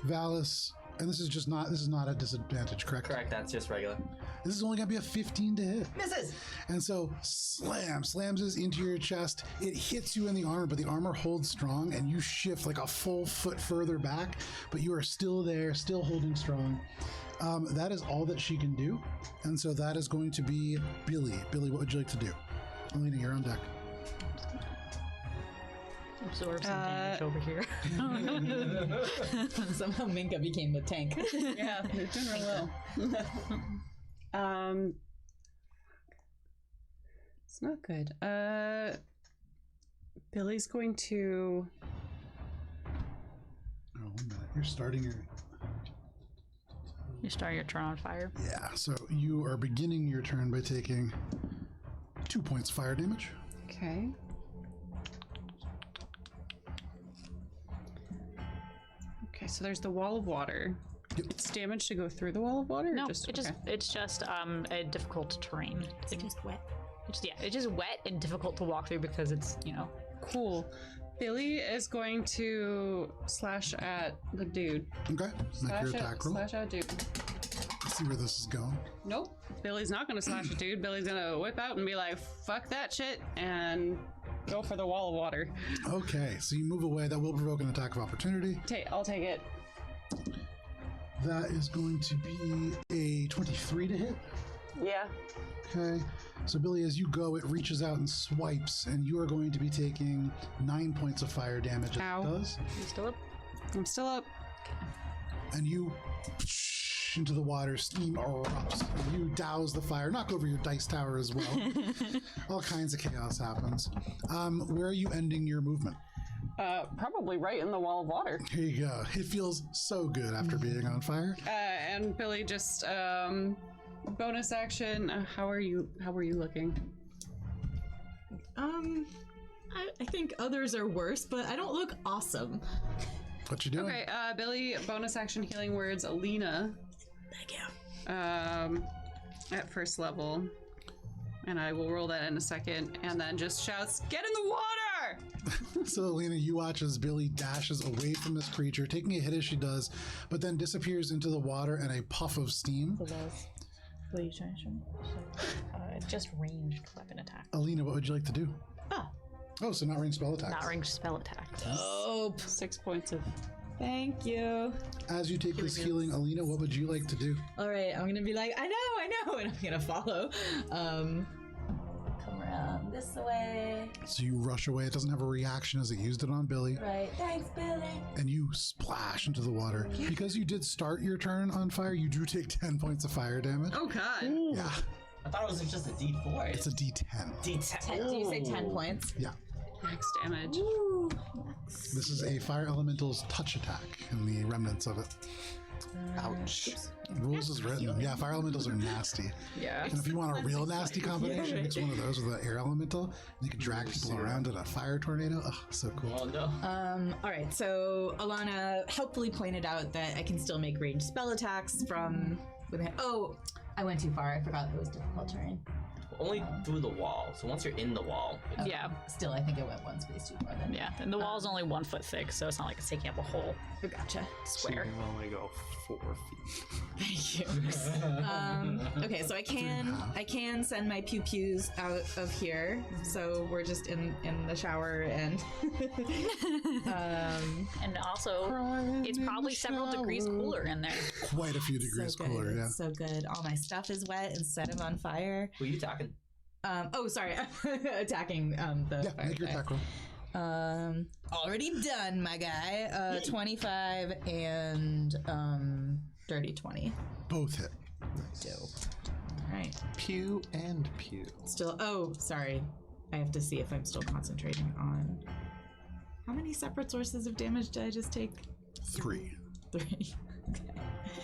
Valis, and this is not a disadvantage, correct? Correct. That's just regular. This is only going to be a 15 to hit. Misses. And so slams this into your chest. It hits you in the armor, but the armor holds strong, and you shift like a full foot further back, but you are still there, still holding strong. That is all that she can do, and so that is going to be Billy. Billy, what would you like to do? Alina, you're on deck. Absorb some damage over here. Somehow Minka became the tank. Yeah, they're doing real well. It's not good. Billy's going to. Oh, 1 minute. You're starting your. You start your turn on fire. Yeah, so you are beginning your turn by taking 2 points fire damage. Okay. Okay, so there's the wall of water. Yep. It's damage to go through the wall of water? Or No, okay. it's just a difficult terrain. It's just wet. It's just wet and difficult to walk through because it's, Cool. Billy is going to slash at the dude. Okay, make your attack roll. Slash at dude. Let's see where this is going. Nope. Billy's not going to slash a dude. Billy's going to whip out and be like, fuck that shit, and go for the wall of water. Okay, so you move away. That will provoke an attack of opportunity. I'll take it. That is going to be a 23 to hit. Yeah. Okay, so Billy, as you go, it reaches out and swipes, and you are going to be taking 9 points of fire damage as Ow. it does. You still up? I'm still up. And you into the water, steam erupts. You douse the fire, knock over your dice tower as well. All kinds of chaos happens. Where are you ending your movement? Probably right in the wall of water. Here you go. It feels so good after being on fire. And Billy just bonus action. How are you looking? I think others are worse, but I don't look awesome. What you doing? Okay, Billy, bonus action healing words, Alina. Thank you. At first level. And I will roll that in a second, and then just shouts, "Get in the water!" So, Alina, you watch as Billy dashes away from this creature, taking a hit as she does, but then disappears into the water and a puff of steam. Just ranged weapon attack. Alina, what would you like to do? Oh, so not ranged spell attacks. Not ranged spell attack. oh, 6 points of. thank you. As you take this healing, Alina, what would you like to do? All right, I'm gonna be like, I know, and I'm gonna follow. Come around this way. So you rush away. It doesn't have a reaction as it used it on Billy. Right, thanks, Billy. And you splash into the water. Because you did start your turn on fire, you do take 10 points of fire damage. Oh, God. Yeah, I thought it was just a D4. it's a D10. D10. Do you say 10 points? Yeah. Max damage. This is a fire elemental's touch attack in the remnants of it. Ouch. Rules is written. Yeah, fire elementals are nasty. Yeah. And if you want a real nasty combination, mix one of those with an air elemental. And you can drag people around in a fire tornado. Oh, so cool. Oh no. All right, so Alana helpfully pointed out that I can still make ranged spell attacks from Oh, I went too far. I forgot it was difficult terrain. Only through the wall. So once you're in the wall, it's Yeah. Still, I think I went one space too far then. Yeah. And the wall's only 1 foot thick, so it's not like it's taking up a whole Gotcha. So you square. can only go 4 feet. Thank you. Okay, so I can send my pew pews out of here. So we're just in the shower and And also, it's probably several degrees cooler in there. Quite a few degrees so good. cooler, yeah. So good. All my stuff is wet and set them on fire. Who are you talking? Sorry, attacking the Yeah, fire make your guy. attack roll. Already done, my guy. 25 and dirty 20. Both hit. Dope. All right. Pew and pew. Still. Oh, sorry. I have to see if I'm still concentrating on. How many separate sources of damage did I just take? 3. 3. Okay.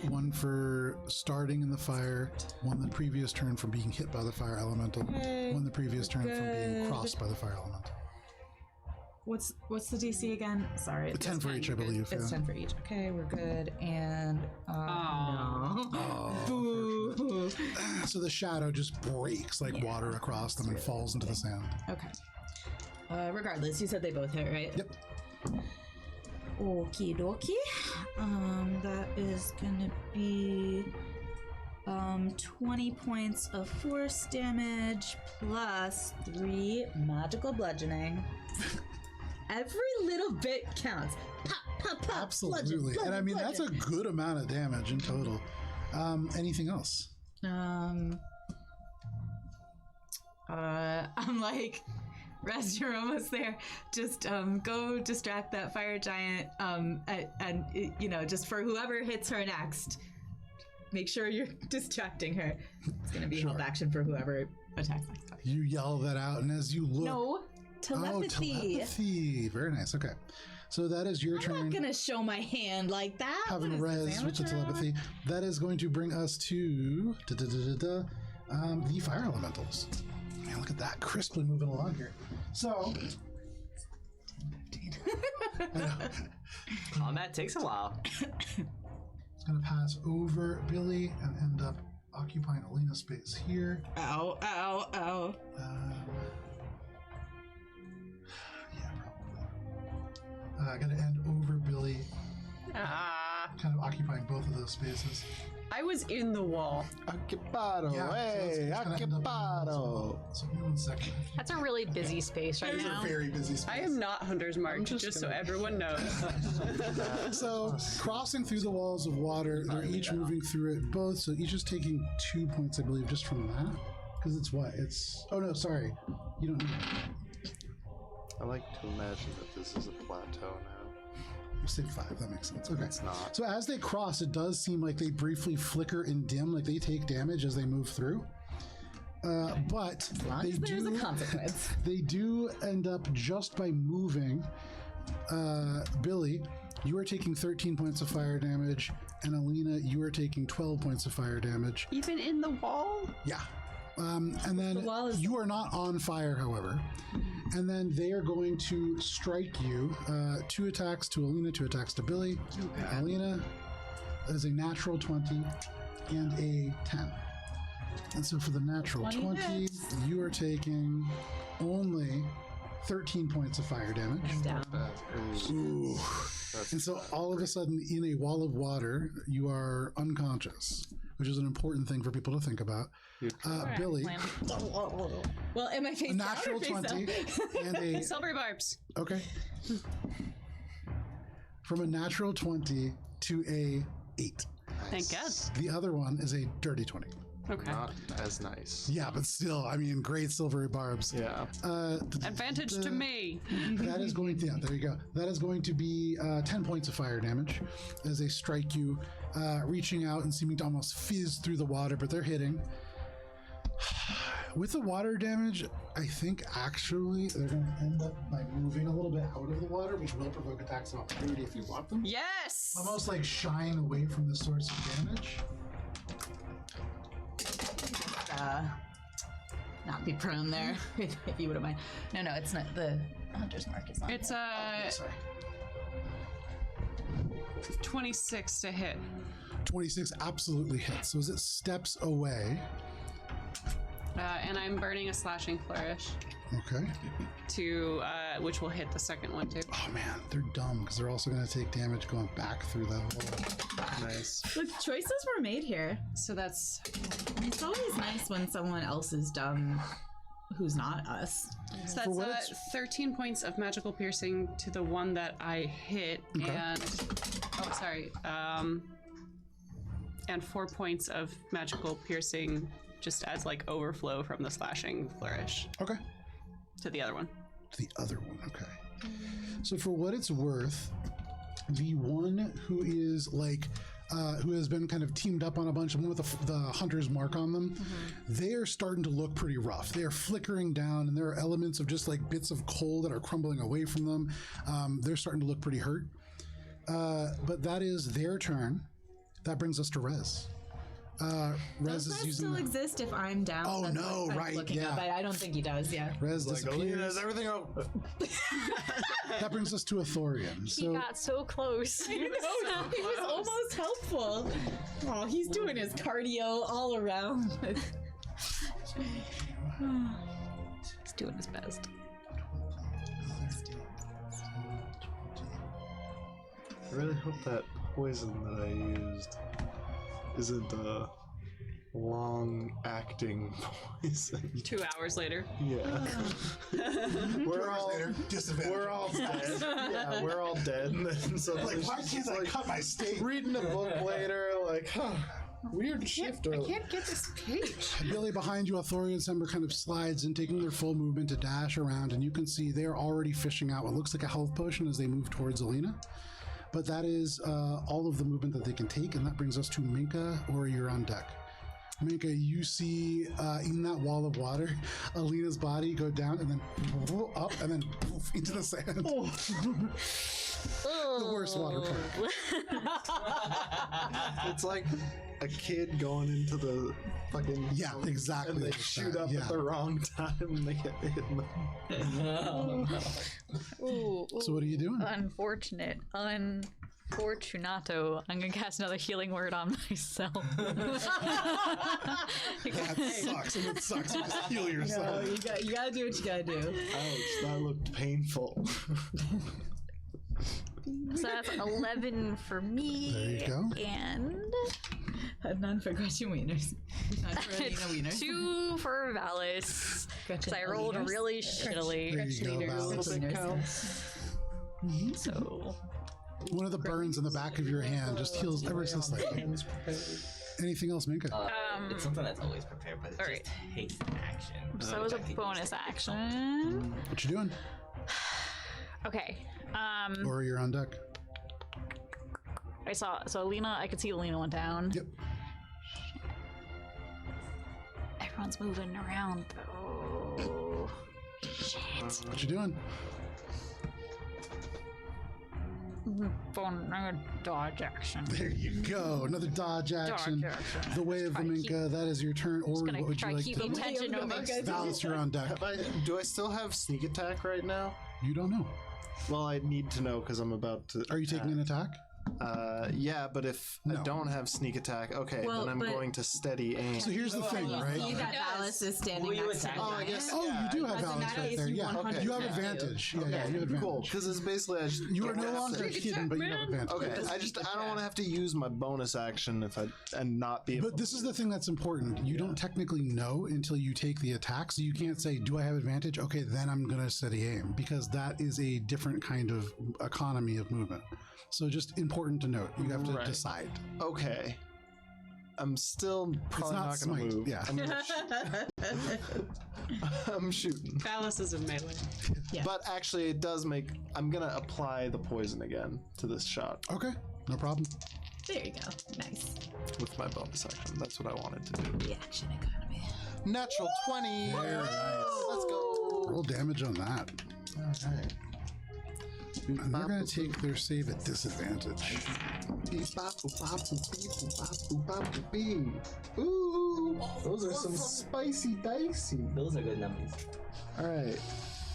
One for starting in the fire, one the previous turn from being hit by the fire elemental, one the previous turn from being good. crossed by the fire elemental. What's the DC again? Sorry. It's 10 for each, I believe. It's yeah. 10 for each. Okay, we're good. And no. Boo. So the shadow just breaks like water across them and falls into the sand. Okay. Regardless, you said they both hit, right? Yep. Okie dokie. That is gonna be 20 points of force damage plus 3 magical bludgeoning. Every little bit counts. Pop, pop, pop. Absolutely. Bludgeon, And I mean, that's a bludgeon. good amount of damage in total. Anything else? I'm like, Rez, you're almost there. Just go distract that fire giant, and you know, just for whoever hits her next, make sure you're distracting her. It's gonna be help action for whoever attacks next. You yell that out, and as you look. No telepathy. Oh, telepathy. Very nice. Okay. So that is your I'm turn. not gonna show my hand like that. Having What is this, res with the amateur hour? telepathy. That is going to bring us to the fire elementals. Man, look at that. Crisply moving along here. So. 15. I know. Combat takes a while. It's going to pass over Billy and end up occupying Alina's space here. Ow, ow, ow. Yeah, probably. Going to end over Billy, kind of occupying both of those spaces. I was in the wall. Occupado, hey, it's gonna end up occupado. So give me 1 second. That's a really busy space right It's now. a very busy space. I am not Hunter's Mark, just so everyone knows. So, crossing through the walls of water, they're each moving through it both, so each is taking 2 points, I believe, just from that. Because it's what? It's. Oh, no, sorry. You don't know. I like to imagine that this is a plateau now. You say 5, that makes sense. Okay. It's not. So, as they cross, it does seem like they briefly flicker and dim, like they take damage as they move through. But As long they as there's do. a consequence. They do end up just by moving. Billy, you are taking 13 points of fire damage, and Alina, you are taking 12 points of fire damage. Even in the wall? Yeah. And then wall is- you are not on fire, however. And then they are going to strike you. 2 attacks to Alina, 2 attacks to Billy. Alina is a natural 20 and a 10. And so for the natural 20, you are taking only 13 points of fire damage. Ooh. And so all of a sudden, in a wall of water, you are unconscious, which is an important thing for people to think about. Billy, Well, am I face a down or natural face 20 up? and a Silver barbs. okay. From a natural 20 to a 8. Thank God. The other one is a dirty 20. Okay. Not as nice. Yeah, but still, I mean, great silvery barbs. Yeah. Advantage to me. That is going to, yeah, there you go. That is going to be 10 points of fire damage as they strike you, reaching out and seeming to almost fizz through the water, but they're hitting. With the water damage, I think actually they're going to end up by moving a little bit out of the water, which will provoke attacks of opportunity if you want them. Yes! Almost like shying away from the source of damage. Not be prone there, if you wouldn't mind. No, it's not. The Hunter's Mark is on. It's Sorry. 26 to hit. 26 absolutely hits. So as it steps away, And I'm burning a slashing flourish okay. to which will hit the second one too. Oh man, they're dumb because they're also going to take damage going back through the hole. Nice. Look, choices were made here. So that's It's always nice when someone else is dumb who's not us. so that's what it's- 13 points of magical piercing to the one that I hit, and and 4 points of magical piercing just as like overflow from the slashing flourish Okay. to the other one. To the other one, okay. So for what it's worth, the one who is like who has been kind of teamed up on a bunch of them with the hunter's mark on them, they are starting to look pretty rough. They are flickering down, and there are elements of just like bits of coal that are crumbling away from them. They're starting to look pretty hurt. But that is their turn. That brings us to Rez. Rez Does is that using. still exist if I'm down? Oh, That's no, what I'm right, looking yeah. up. I don't think he does. Yeah. Rez Like, Alina, disappears. is everything okay? That brings us to Athorian. He So got so close. He was almost helpful. Oh, he's doing his cardio all around. He's doing his best. I really hope that poison that I used isn't a long-acting poison. 2 hours later. Yeah. we're all disadvantage. we're all dead. Yeah, we're all dead. And then suddenly Why she's can't I cut my steak? reading a book later, like, huh, weird shift. I can't get this page. Billy behind you, Athorian and Sember kind of slides in, taking their full movement to dash around, and you can see they're already fishing out what looks like a health potion as they move towards Alina. But that is all of the movement that they can take, and that brings us to Minka, or you're on deck. Minka, you see in that wall of water, Alina's body go down and then up and then poof, into the sand. The worst water park. It's like a kid going into the fucking Yeah, exactly. and they like shoot that, up yeah. at the wrong time and they get hit in the Ooh, So what are you doing? unfortunate. Unfortunato. I'm gonna cast another healing word on myself. That sucks, and it sucks. You just heal yourself. You gotta do what you gotta do. ouch, that looked painful. So that's 11 for me. There you go. And None for Gretchen Wieners. None for Alina Wieners. 2 for Valis. Because I rolled Wieners. really shittily. There you go, Val. So One of the burns in the back of your hand just heals ever so slightly. Anything else, Minka? It's something that's always prepared, but it Alright. just hates action. so it was a bonus action. What you doing? Okay. Or you're on deck. I saw Alina. I could see Alina went down. Yep. Everyone's moving around though. Shit. What you doing? I'm gonna dodge action. There you go. Another dodge action. Dodge action. The way of the Try to Minka. That is your turn. Or Gonna what would you try to like keep to the do? tension over. Valis, you're on deck. Do I still have sneak attack right now? You don't know. Well, I need to know because I'm about to. Are you taking an attack? Yeah, but if I No. don't have sneak attack, okay, Well, then I'm but- going to steady aim. So here's the thing, You right? see that Alice is standing Will you next to attack? the Oh, I giant? guess- Oh, Yeah, you do have in balance that right case, there. you Yeah, 100% you have do. advantage. Yeah, you have advantage. Cool, because it's basically I just You are don't no have longer to- hidden, but you have advantage. Okay, I don't want to have to use my bonus action if I and not be able. But this is the thing that's important. You don't technically know until you take the attack, so you can't say, "Do I have advantage?" Okay, then I'm gonna steady aim because that is a different kind of economy of movement. So just important to note. You have to Right. decide. Okay. I'm still probably not not going smite, to move. yeah. I'm, I'm shooting. Valis is in melee. But actually, it does make. I'm going to apply the poison again to this shot Okay, no problem. There you go. Nice. with my bonus action. That's what I wanted to do. The action economy. Natural 20. Very nice. Let's go. Roll damage on that. Okay. And they're going to take their save at disadvantage. Ooh, those are some spicy dicey. Those are good numbers. All right.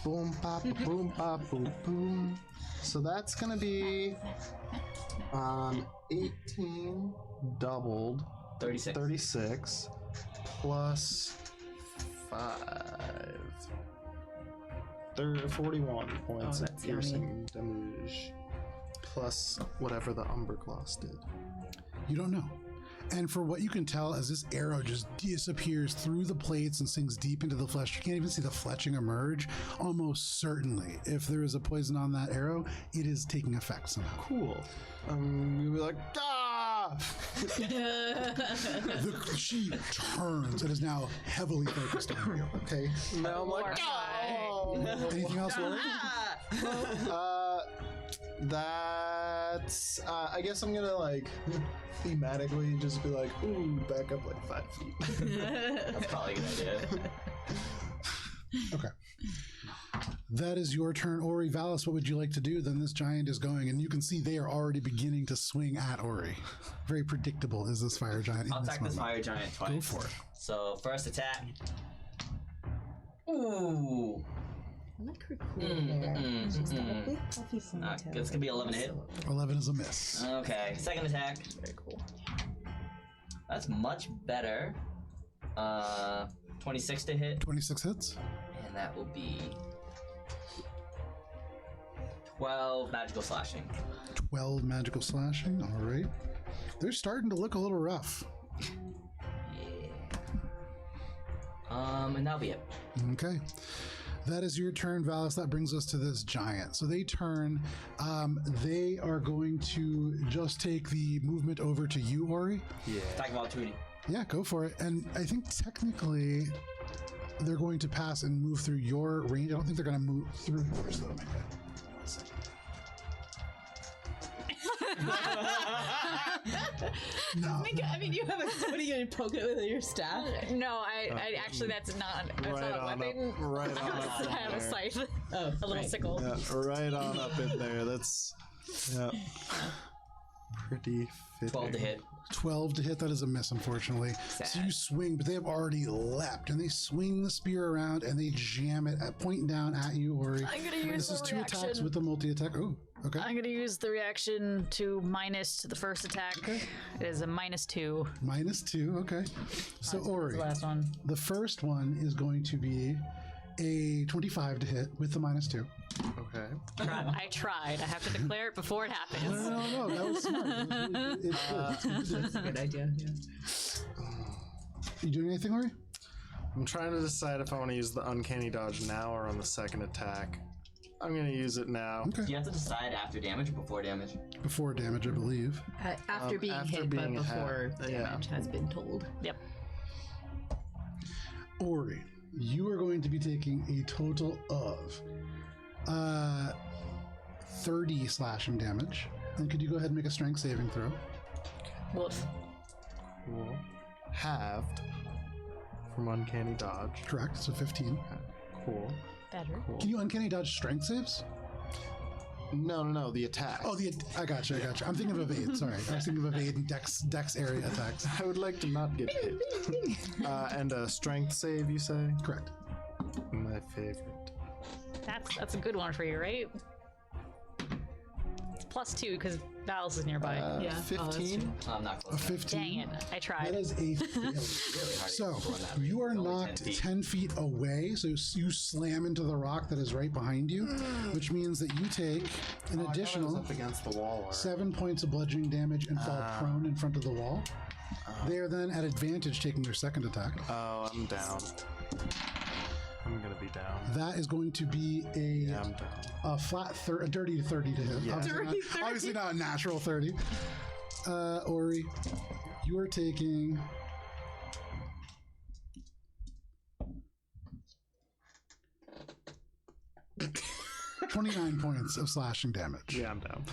Boom, pop, boom, pop, boom, boom. So that's gonna be 18 doubled 36. Plus 5. 41 points of that's piercing damage. Plus whatever the Umber Claws did. You don't know. And for what you can tell, as this arrow just disappears through the plates and sinks deep into the flesh, you can't even see the fletching emerge. Almost certainly, if there is a poison on that arrow, it is taking effect somehow. Cool. You'll be like, ah! She turns and is now heavily focused on you. Okay. Now I'm like, oh! Anything else, Laura? That's. I guess I'm gonna like thematically just be like, ooh, back up like 5 feet. That's probably a good idea. Okay. That is your turn, Ori. Valis, what would you like to do? Then this giant is going, and you can see they are already beginning to swing at Ori. Very predictable is this fire giant. I'll attack this fire giant twice. Go for it. So first attack. Ooh. It's gonna be 11 hit. 11 is a miss. Okay. Second attack. Very cool. That's much better. 26 to hit. 26 hits. And that will be 12 magical slashing. 12 magical slashing. All right. They're starting to look a little rough. Yeah. And that'll be it. Okay. That is your turn, Valis. That brings us to this giant. So they turn. They are going to just take the movement over to you, Ori. Yeah. Attack of opportunity. Yeah, go for it. And I think technically they're going to pass and move through your range. I don't think they're going to move through yours, though. One second. No. I mean, you have a. What are you gonna poke it with your staff? No, I actually that's not a weapon. Right on up I have a in there. scythe, Oh, a little sickle. Yeah, right on up in there. That's pretty fitting. 12 to hit. 12 to hit. That is a miss, unfortunately. So you swing, but they have already leapt, and they swing the spear around, and they jam it at pointing down at you, Ori. I'm gonna use This is the 2 attacks reaction. with the multi-attack. Oh, okay. I'm gonna use the reaction to minus the first attack. It is a -2. -2, okay. So Ori, The last one. the first one is going to be a 25 to hit with the -2. Okay. I tried. I have to declare it before it happens. No, that was smart. That was really, it's good. that's a good idea. Yeah. You doing anything, Ori? I'm trying to decide if I want to use the uncanny dodge now or on the second attack. I'm gonna use it now. Okay. Do you have to decide after damage or before damage? Before damage, I believe. After being after hit, being but before hit, yeah. damage has been told. Yep. Ori, you are going to be taking a total of 30 slashing damage. And could you go ahead and make a strength saving throw? Woof. Cool. Halved from uncanny dodge. Correct, so 15. Cool. Better. Cool. Can you uncanny dodge strength saves? No, the attack. Oh, I gotcha. I'm thinking of evade, sorry. I was thinking of evade and dex area attacks. I would like to not get hit. And a strength save, you say? Correct. My favorite. That's a good one for you, right? It's +2 because Valis is nearby. Yeah. Oh, that's 15? true. I'm not A close. 15. Dang it! I That tried. is a failure. So you are knocked 10 feet away, so you slam into the rock that is right behind you, which means that you take an additional up against the wall. 7 points of bludgeoning damage and fall prone in front of the wall. They are then at advantage taking their second attack. Oh, I'm down. I'm gonna be down. That is going to be Yeah, I'm down. a flat, a dirty 30 to hit. Yeah. Obviously not a natural 30. Ori, you are taking 29 points of slashing damage. Yeah, I'm down.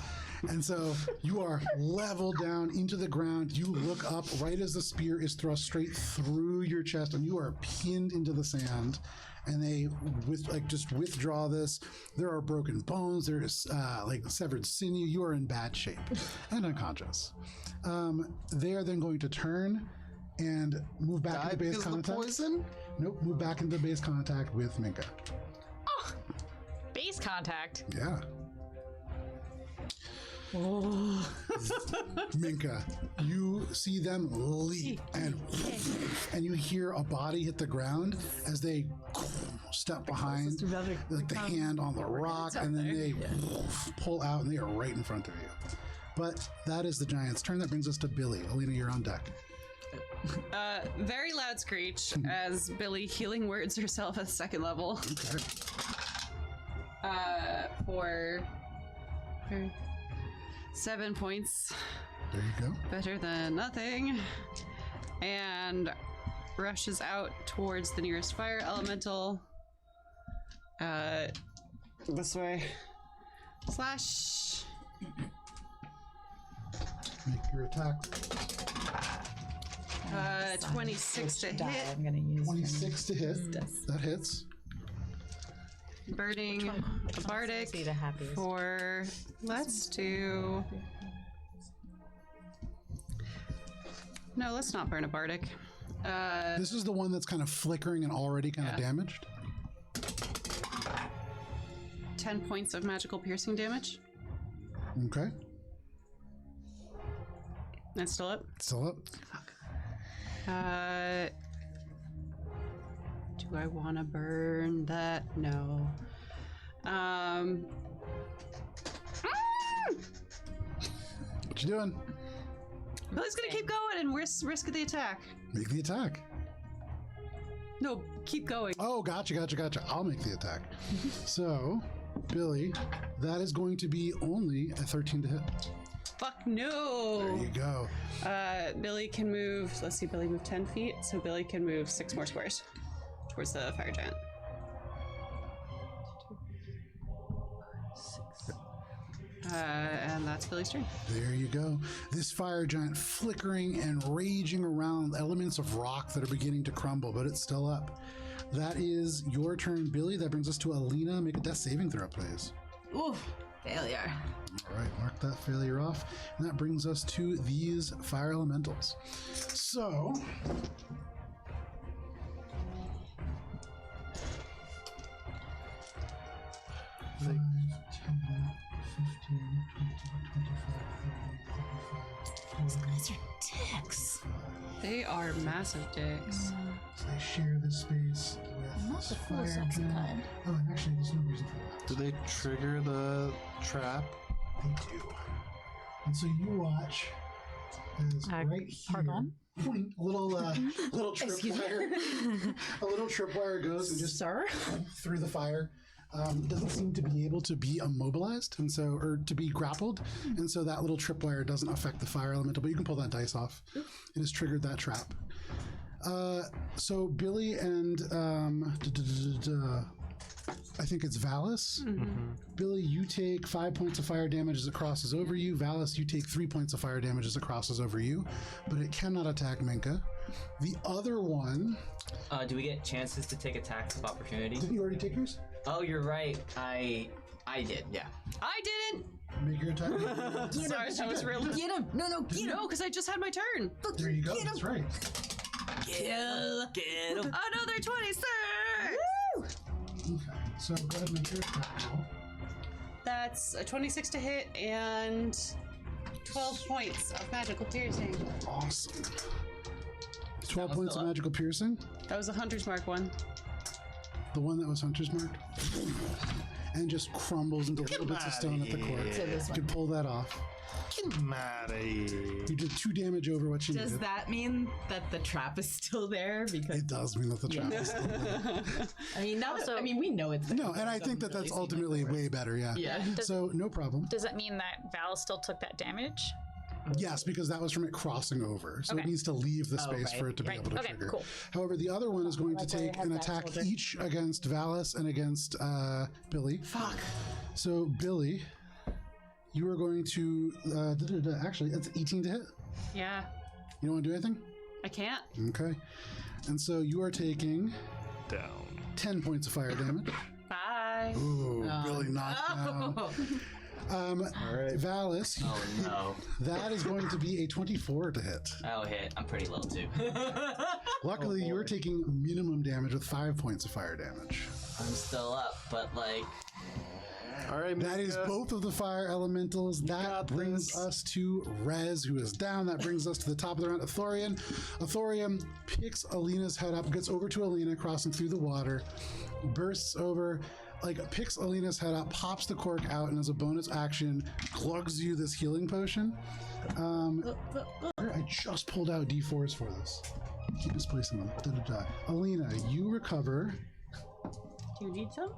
And so you are level down into the ground. You look up right as the spear is thrust straight through your chest, and you are pinned into the sand. And they just withdraw this. There are broken bones. There is severed sinew. You are in bad shape and unconscious. They are then going to turn and move back into base because of the contact. poison? Nope, move back into base contact with Minka. Base contact. Yeah. Minka, you see them leap and you hear a body hit the ground as they step behind, like the hand on the rock, and then they pull out and they are right in front of you. But that is the giant's turn. That brings us to Billy. Alina, you're on deck. Very loud screech as Billy healing words herself at second level. Okay. For 7 points. There you go. Better than nothing. And rushes out towards the nearest fire elemental. This way. Slash. Make your attack. 26 to hit. I'm gonna use 26 to hit. That hits. Burning a bardic be the happiest. for. Let's do. No, let's not burn a bardic. This is the one that's kind of flickering and already kind of damaged. 10 points of magical piercing damage. Okay. That's still up. Still up. Do I want to burn that? No. What you doing? Billy's gonna keep going and risk the attack. Make the attack. No, keep going. Oh, gotcha. I'll make the attack. So, Billy, that is going to be only a 13 to hit. Fuck no. There you go. Billy can move. Let's see, Billy moved 10 feet, so Billy can move 6 more squares towards the fire giant. And that's Billy's turn. There you go. This fire giant flickering and raging around elements of rock that are beginning to crumble, but it's still up. That is your turn, Billy. That brings us to Alina. Make a death saving throw, please. Ooh, failure. All right, mark that failure off. And that brings us to these fire elementals. So, like 10, 15, 20, 25, 30, 35, 40. These are dicks. They are massive dicks. So they share this space with Not this the cool fire sexy giant. kind. Oh, and actually, there's no reason for that. Do they trigger the trap? They do. And so you watch as right here, pardon? boing, a little tripwire, a little tripwire goes and just through the fire. Doesn't seem to be able to be immobilized, and so, or to be grappled, and so that little tripwire doesn't affect the fire elemental. But you can pull that dice off. It has triggered that trap. So Billy and I think it's Valis. Billy, you take 5 points of fire damage as it crosses over you. Valis, you take 3 points of fire damage as it crosses over you, but it cannot attack Minka. The other one. Do we get chances to take attacks of opportunity? Didn't you already take yours? Oh, you're right. I did. Yeah. I didn't. Make your attack. Sorry, that was real. Get him! No, get him! No, because I just had my turn. There you go. That's right. Kill! Get him. Another 26. Okay. So go ahead and make your attack roll. That's a 26 to hit and 12 points of magical piercing. Awesome. 12 points of magical piercing. That was a hunter's mark one. The one that was hunter's marked. And just crumbles into little bits of stone at the core. You can pull that off. Get mad at you. You did 2 damage over what you Does needed. that mean that the trap is still there? Because It does mean that the trap is still there. I mean, now Also- I mean, we know it's there. No, and I think that that's ultimately way better, yeah. Yeah. So, no problem. Does that mean that Val still took that damage? Yes, because that was from it crossing over. So it Okay. needs to leave the space right. for it to be Right. able to Okay, trigger. cool. However, the other one is going to take an attack each against Valis and against Billy. Fuck. So, Billy, you are going to... actually, it's 18 to hit. Yeah, You don't want to do anything? I can't. Okay. And so you are taking Down. 10 points of fire damage. Bye. Ooh, Billy knocked down. Valis, Oh no. that is going to be a 24 to hit. I'll hit. I'm pretty low too. Luckily, you're taking minimum damage with 5 points of fire damage. I'm still up, but like. All right, That is Mika. both of the fire elementals. That got brings this. us to Rez, who is down. That brings us to the top of the round. Athorian picks Alina's head up, gets over to Alina, crossing through the water, bursts over, picks Alina's head up, pops the cork out, and as a bonus action, glugs you this healing potion. I just pulled out D4s for this. Keep misplacing them. Alina, you recover. Do you need some?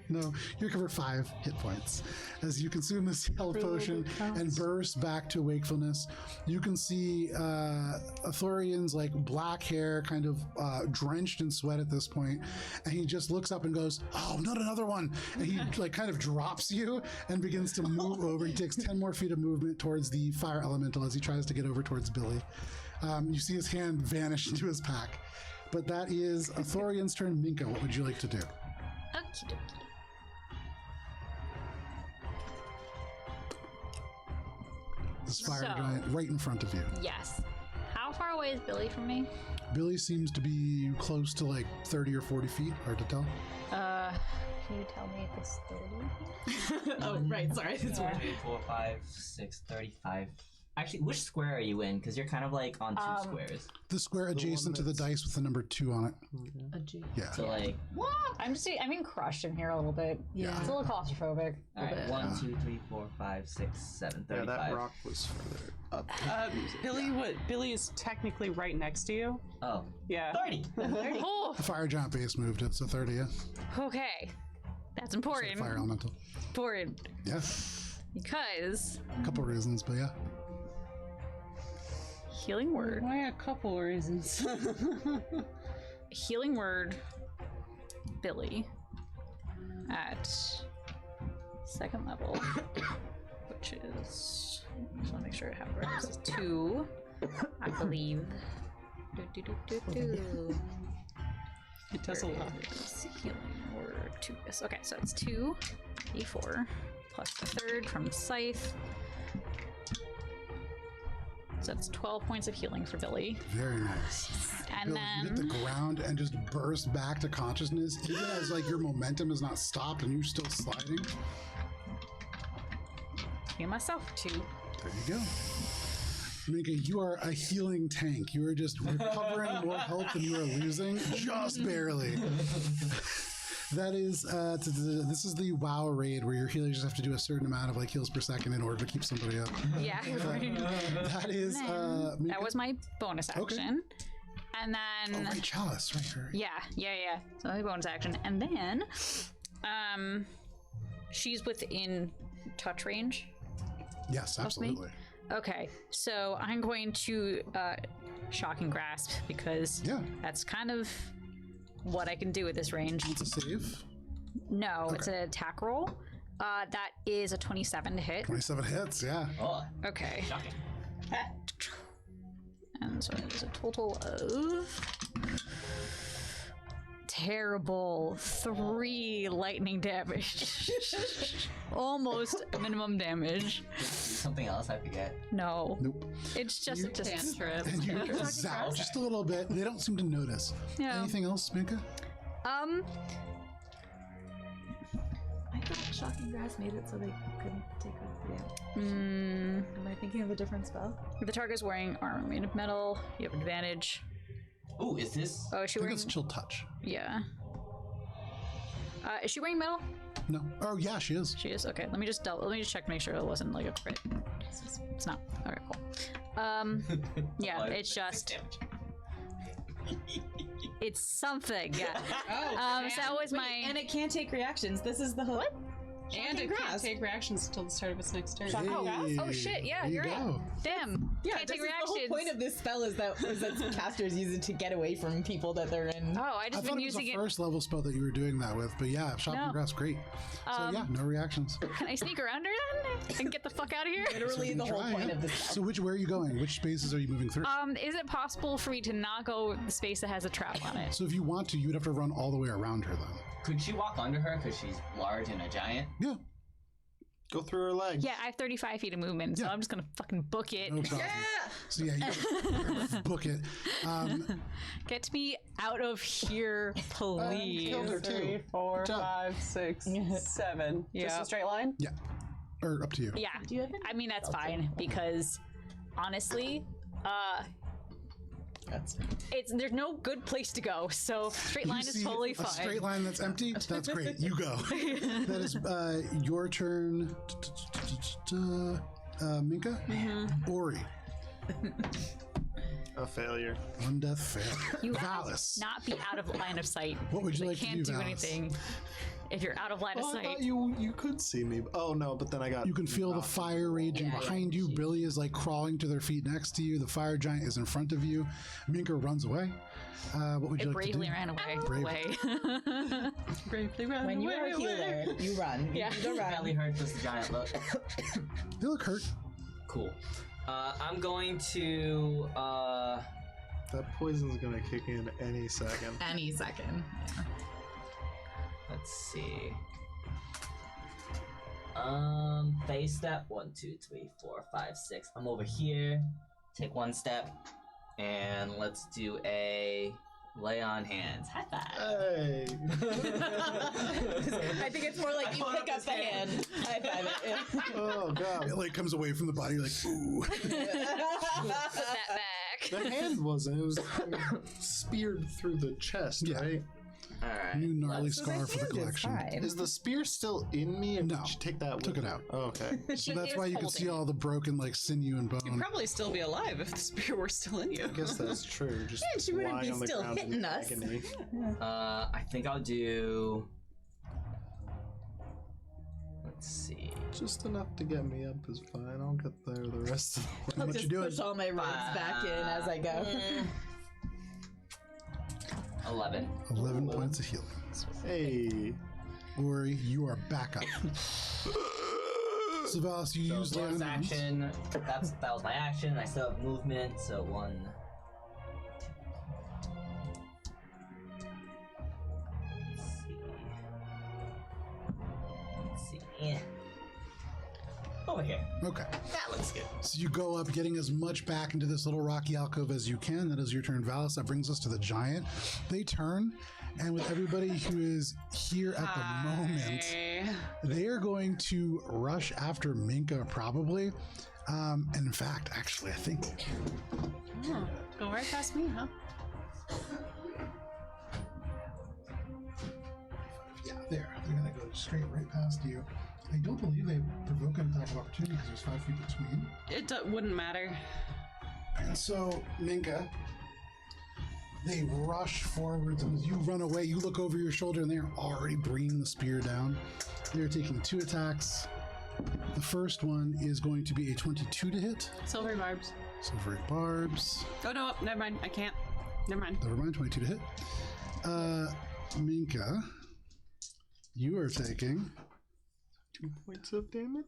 No, you recover 5 hit points as you consume this health potion and burst back to wakefulness. You can see Athorian's black hair kind of drenched in sweat at this point, and he just looks up and goes, "Oh, not another one!" And he kind of drops you and begins to move over. He takes 10 more feet of movement towards the fire elemental as he tries to get over towards Billy. You see his hand vanish into his pack. But that is Athorian's turn. Minka, what would you like to do? Okie dokie. This fire So- giant right in front of you. Yes. How far away is Billy from me? Billy seems to be close to 30 or 40 feet. Hard to tell. Can you tell me if it's 30? Oh, right. Sorry. It's weird. 3, 4, 5, 6, 35. Actually, which square are you in? Because you're kind of on two squares. The square adjacent to the dice with the number 2 on it. Yeah. So I'm being crushed in here a little bit. Yeah. It's a little claustrophobic. all right, 1, 2, 3, 4, 5, 6, 7, Yeah, 35. that rock was further up. Billy is technically right next to you. Oh, Yeah. 30. Oh, The fire giant base moved it, so 30, yeah. okay. That's important. Fire elemental. Important. Yeah. Because A couple reasons, but yeah. healing word. Why a couple reasons? Healing word Billy at 2nd level, which is, I just want to make sure I have it right. This is 2, I believe. It does a lot. Healing word 2. Yes, okay, so it's 2d4 plus the 3rd from the scythe. So that's 12 points of healing for Billy. Very nice. And Bill, you hit the then ground and just burst back to consciousness, even as your momentum is not stopped and you're still sliding. heal myself 2. There you go. Minka, you are a healing tank. You are just recovering more health than you are losing, just barely. That is, this is the WoW raid where your healers just have to do a certain amount of heals per second in order to keep somebody up. Yeah. That is, Then, Minka. that was my bonus action. Okay. And Oh, then right, chalice, right. yeah. So my bonus action. And then she's within touch range. Yes, absolutely. Okay. So I'm going to shocking grasp because Yeah. that's kind of what I can do with this range. It's a save. No, it's an attack roll. That is a 27 to hit. 27 hits, yeah. Oh, Okay. shocking. And so it is a total of terrible 3 lightning damage. Almost minimum damage. Something else I forget. No. Nope. It's just a Cantrip. And you zap just a little bit. They don't seem to notice. Yeah. Anything else, Minka? I thought Shocking Grass made it so they couldn't take off the Am I thinking of a different spell? The target is wearing armor made of metal. You have advantage. Ooh, is this? Oh, is she I think wearing? it's chill touch. Yeah. Is she wearing metal? No. Oh, yeah, she is. She is. Okay. Let me just check to make sure it wasn't a crit. It's not. Okay, cool. Yeah, it's just. It's something. Yeah. So that was my. And it can't take reactions. This is the whole. What? And it can't take reactions until the start of its next turn. Oh shit! Yeah, There you you're right. go. Damn. Yeah, Can't take the whole reactions. point of this spell is that casters use it to get away from people that they're in. Oh, I I just thought been it was using a it. first level spell that you were doing that with, but yeah, shopping No. grass, great. So yeah, no reactions. Can I sneak around her then and get the fuck out of here? Literally the whole Try, point yeah. of this spell. So where are you going? Which spaces are you moving through? Is it possible for me to not go the space that has a trap on it? So if you want to, you would have to run all the way around her then. Could she walk under her because she's large and a giant? Yeah. Go through her leg. Yeah, I have 35 feet of movement, so Yeah. I'm just gonna fucking book it. No problem. So yeah, you book it. Get me out of here, please. Killed her 3, too. 4, Good job. 5, 6, 7. Just Yeah. a straight line? Yeah, or up to you. Yeah, I mean that's fine because honestly, there's no good place to go, so straight line You is see totally a fine. straight line that's empty. That's great. You go. That is your turn. Minka, Ori, A failure. one death fail. You Valis. not be out of line of sight. What would you I like to can't do, do Valis? anything if you're out of line of Oh, I sight. thought you could see me. Oh no, but then I got. You can feel the fire raging behind you. Billy is like crawling to their feet next to you. The fire giant is in front of you. Minka runs away. What would you It like to do? bravely ran away. Bravely. Bravely run When you away, are a healer, you run. Yeah. You don't Belly run. hurt. Does the giant look? They look hurt. Cool. I'm going to. That poison's gonna kick in any second. Any second. Let's see. Base step 1, 2, 3, 4, 5, 6. I'm over here. Take one step, and let's do a lay on hands. High five. Hey. I think it's more like you pick up the hand. High five it. Yeah. Oh god. It like comes away from the body. You're like, ooh. Put that back. The hand wasn't. It was speared through the chest, Yeah. right? All right. New gnarly So scar for the hand is collection. fine. Is the spear still in me, or No. did you take that? Took with it you? out. Oh, okay. So that's why you can see all the broken like sinew and You'd bone. probably still be alive if the spear were still in you. I guess that's true. Just Yeah, she wouldn't lying be on the still ground in hitting us. agony. I think I'll do. Let's see. Just enough to get me up is fine. I'll get there the rest of the way. I'll What just you doing? push all my ribs back in as I go. 11. 11 points of healing. Hey. Ori, you are back up. So Valis, you use So lay bonus on hands. action. That was my action. I still have movement, so 1. Let's see. Yeah. Over here. Okay. That looks good. So you go up, getting as much back into this little rocky alcove as you can. That is your turn, Valis. That brings us to the giant. They turn, and with everybody who is here at the moment, they are going to rush after Minka, probably. And in fact, actually, I think Oh, go right past me, huh? yeah, there. They're gonna go straight right past you. I don't believe they provoke an attack of opportunity because there's 5 feet between. It wouldn't matter. And so, Minka, they rush forwards, and as you run away, you look over your shoulder, and they're already bringing the spear down. They're taking 2 attacks. The first one is going to be a 22 to hit. Silver barbs. Silvery barbs. Oh no, never mind. I can't. Never mind. Never mind, 22 to hit. Minka, you are taking 2 points of damage?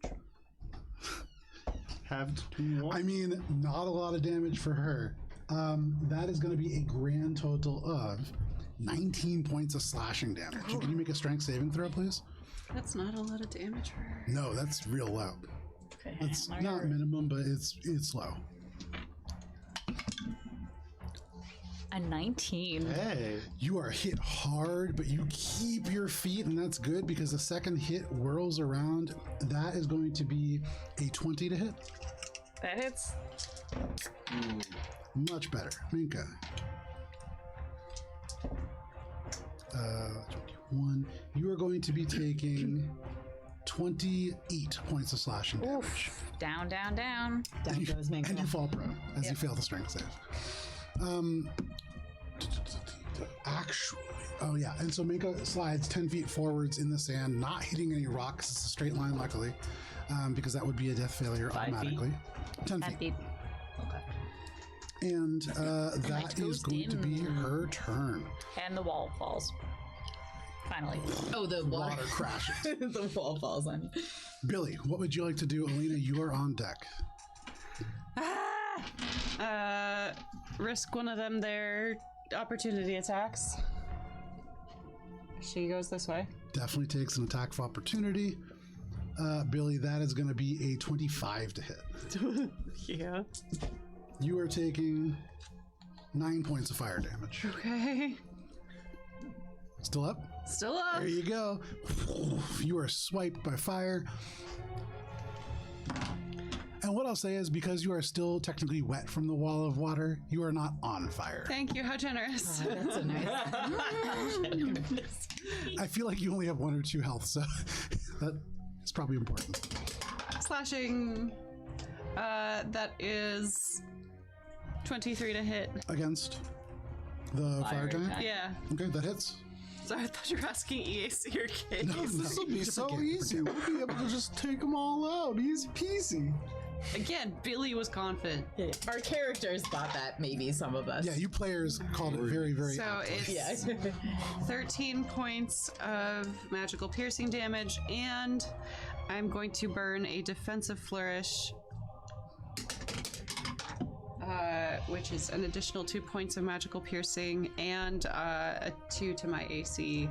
Halved to 1? I mean, not a lot of damage for her. That is going to be a grand total of 19 points of slashing damage. Can you make a strength saving throw, please? That's not a lot of damage for her. No, that's real low. It's not minimum, but it's low. A 19. Hey. You are hit hard, but you keep your feet, and that's good because the second hit whirls around. That is going to be a 20 to hit. That hits. Much better. Minka. 21. You are going to be taking 28 points of slashing damage. Oof. Down, down, down. Down goes Minka. And you fall prone as you fail the strength save. Actually, oh yeah, and so Minka slides 10 feet forwards in the sand, not hitting any rocks. It's a straight line, luckily, because that would be a death failure 5 feet? automatically. 10 That feet. beat. Okay. And that is toast going to in. be her turn. And the wall falls. Finally. Oh, the water. Water crashes. The wall falls on you. Billy, what would you like to do? Alina, you are on deck. Risk one of them their opportunity attacks. She goes this way. Definitely takes an attack of opportunity. Billy, that is going to be a 25 to hit. Yeah. You are taking 9 points of fire damage. Okay. Still up? Still up. There you go. You are swiped by fire. And what I'll say is, because you are still technically wet from the wall of water, you are not on fire. Thank you. How generous. That's so nice. I feel like you only have 1 or 2 health, so that is probably important. Slashing. That is 23 to hit. Against the fire giant? Yeah. Okay, that hits. Sorry, I thought you were asking EAC or case. No, This will be so Different game, easy. We'll be able to just take them all out. Easy peasy. Again, Billy was confident. Our characters thought that, maybe some of us. Yeah, you players called it very, very So aptly. it's Yeah. 13 points of magical piercing damage, and I'm going to burn a defensive flourish, which is an additional 2 points of magical piercing and a 2 to my AC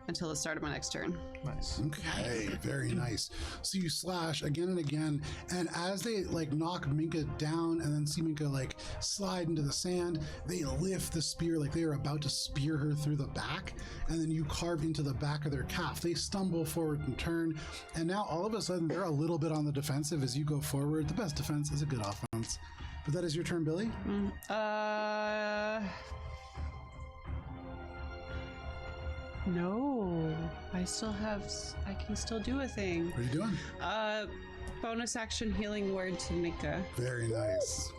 until the start of my next turn. Nice. Okay, very nice. So you slash again and again, and as they like knock Minka down and then see Minka like slide into the sand, they lift the spear like they are about to spear her through the back, and then you carve into the back of their calf. They stumble forward and turn, and now all of a sudden they're a little bit on the defensive as you go forward. The best defense is a good offense. But that is your turn, Billy. No, I can still do a thing. What are you doing? Bonus action healing word to Mika. Very nice.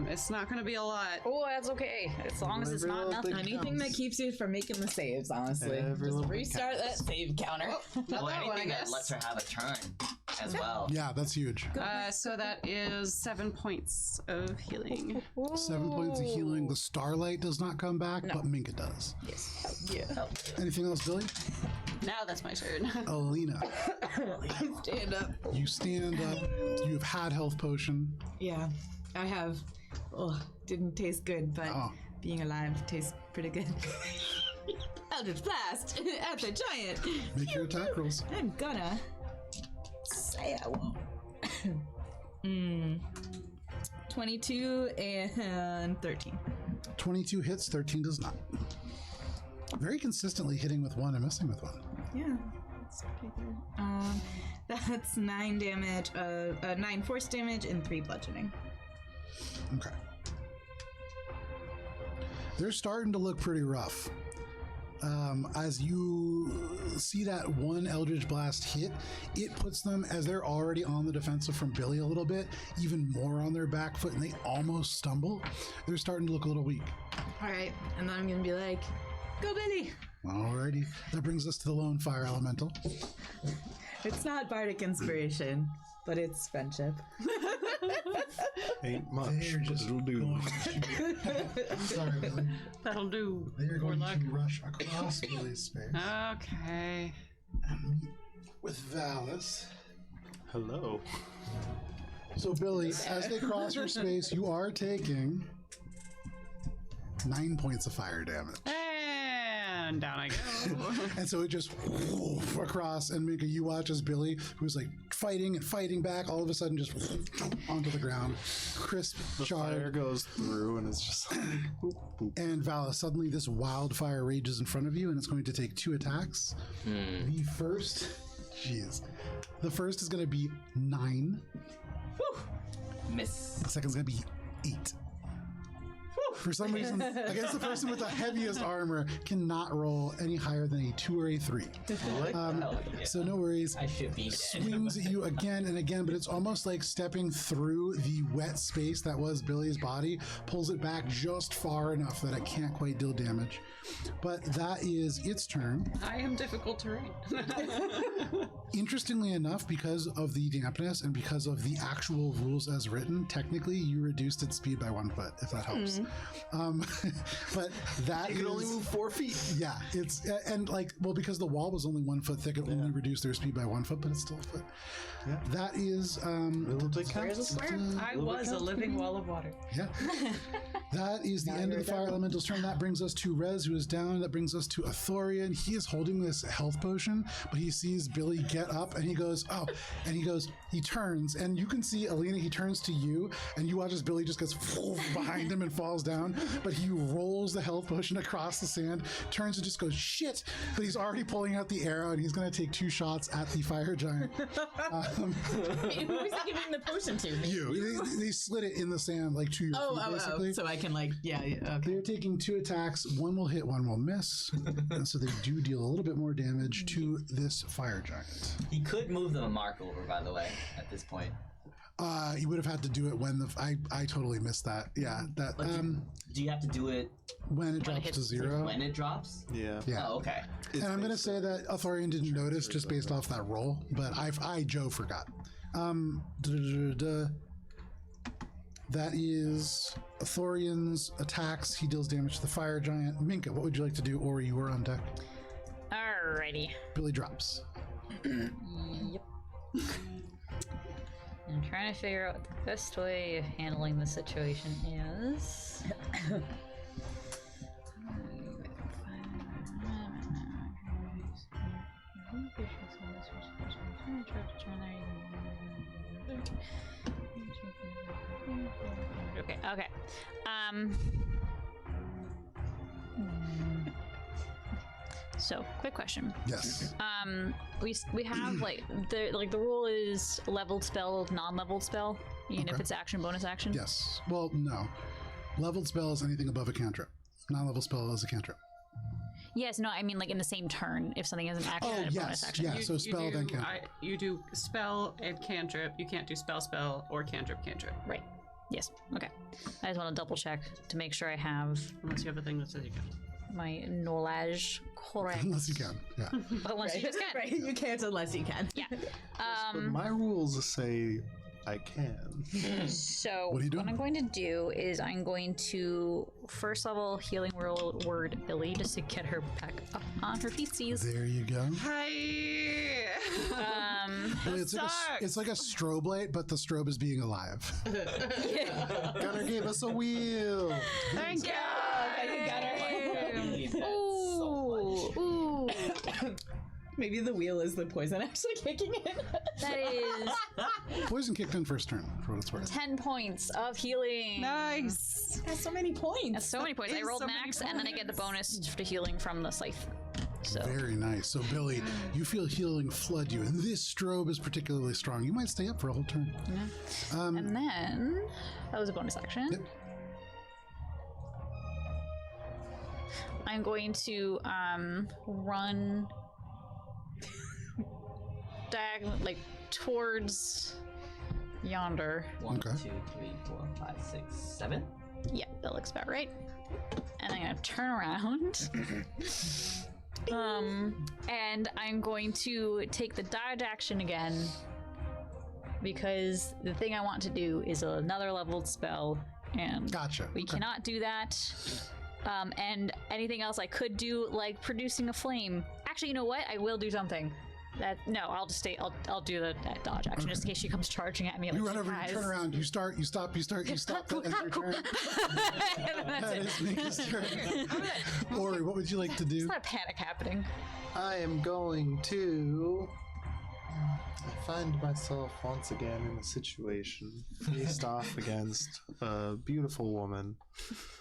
It's not going to be a lot. Oh, that's okay. As long as it's not nothing. Anything that keeps you from making the saves, honestly. Every Just little bit restart that save counter. Well, I anything that guess. lets her have a turn as well. Yeah, that's huge. So that is 7 points of healing. 7 points of healing. The starlight does not come back, but Minka does. Yeah. Anything else, Billy? Now that's my turn. Alina, Stand up. you stand up. You have had health potion. Yeah, I have. Oh, didn't taste good, but Oh. being alive tastes pretty good. Eldritch Blast at the giant. Make your attack rolls. I'm gonna say I won't. 22 and 13. 22 hits, 13 does not. Very consistently hitting with one and missing with one. Yeah, that's pretty good. That's 9 damage, 9 force damage and 3 bludgeoning. Okay. They're starting to look pretty rough. As you see that one Eldritch Blast hit, it puts them, as they're already on the defensive from Billy a little bit, even more on their back foot, and they almost stumble. They're starting to look a little weak. All right, and then I'm gonna be like, "Go, Billy!" Alrighty. That brings us to the lone fire elemental. It's not bardic inspiration, but it's friendship. Ain't much, They're but just it'll do. going to- I'm sorry, Billy. That'll do. They are going Warlock. to rush across Billy's space Okay. and meet with Valis. Hello. So, Billy, as they cross your space, you are taking 9 points of fire damage. And down I go. And so it just across, and Minka, you watch as Billy, who's like fighting and fighting back, all of a sudden just onto the ground, crisp, The fire charred. goes through and it's just like, boop, boop. And Valis, suddenly this wildfire rages in front of you, and it's going to take 2 attacks. The first is going to be 9. Miss. The second's going to be 8. For some reason, against the person with the heaviest armor, cannot roll any higher than a 2 or a 3. Hell yeah. So no worries. I should be dead. Swings at you again and again, but it's almost like stepping through the wet space that was Billy's body, pulls it back just far enough that it can't quite deal damage. But that is its turn. I am difficult terrain. Interestingly enough, because of the dampness and because of the actual rules as written, technically you reduced its speed by 1 foot, if that helps. But that You can only move 4 feet. Yeah, it's and like because the wall was only 1 foot thick, it only reduced their speed by 1 foot, but it's still a foot. Yeah. That is I was a living wall of water. yeah. That is the end of the fire elemental's turn. That brings us to Rez, who is down. That brings us to Athorian. He is holding this health potion, but he sees Billy get up and he goes, oh, and he turns, and you can see Alina, he turns to you, and you watch as Billy just goes behind him and falls down, but he rolls the health potion across the sand, turns and just goes, shit, but he's already pulling out the arrow, and he's going to take 2 shots at the fire giant. Who was he giving the potion to? You. They slid it in the sand like to your feet, basically. So I can okay. They're taking 2 attacks. 1 will hit, 1 will miss. And so they do deal a little bit more damage to this fire giant. He could move the mark over, by the way, at this point. You would have had to do it when I totally missed that. Yeah, that. Do you have to do it when it drops to 0? when it drops? Yeah. Oh, okay. And I'm gonna say that Athorian didn't notice just based off that roll, but Joe forgot. That is Athorian's attacks. He deals damage to the fire giant. Minka, what would you like to do? Ori, you are on deck. Alrighty. Billy drops. Yep. I'm trying to figure out what the best way of handling the situation is. Okay. So, quick question. Yes. We have the rule is leveled spell, non-leveled spell, even if it's action, bonus action. Yes. Well, no. Leveled spell is anything above a cantrip. Non-level spell is a cantrip. Yes, no, I mean like in the same turn if something is an action and a bonus action. Yeah, so spell then cantrip. You do spell and cantrip. You can't do spell or cantrip. Right. Yes. Okay. I just want to double check to make sure I have Unless you have a thing that says you can. my knowledge correct. Unless you can. Yeah. Unless you just can. Right, you can't unless you can. Yeah. But my rules say I can. So What are you doing? I'm going to do is I'm going to first level healing word Billy just to get her back up on her feetsies. There you go. Hi. It's like a strobe light, but the strobe is being alive. Gunner gave us a wheel. Thank you. Ooh. Maybe the wheel is the poison actually kicking in. That is Poison kicked in first turn, for what it's worth. 10 points of healing. Nice. That's so many points. That's so many points. I It's rolled so many max, and then I get the bonus to healing from the scythe. So Very nice. So, Billy, you feel healing flood you, and this strobe is particularly strong. You might stay up for a whole turn. and then that was a bonus action. Yep. I'm going to run diagonal, towards yonder. 1, Okay. 2, 3, 4, 5, 6, 7. Yeah, that looks about right. And I'm gonna turn around. And I'm going to take the dodge action again because the thing I want to do is another leveled spell, and Gotcha. we cannot do that. And anything else I could do, like producing a flame. Actually, you know what? I will do something. I'll just stay. I'll do that dodge action just in case she comes charging at me. You run over, you turn around, you start, you stop, you start, you stop. That ends your turn. That is Minka's turn. Ori, what would you like to do? There's not a panic happening. I am going to. I find myself once again in a situation faced off against a beautiful woman.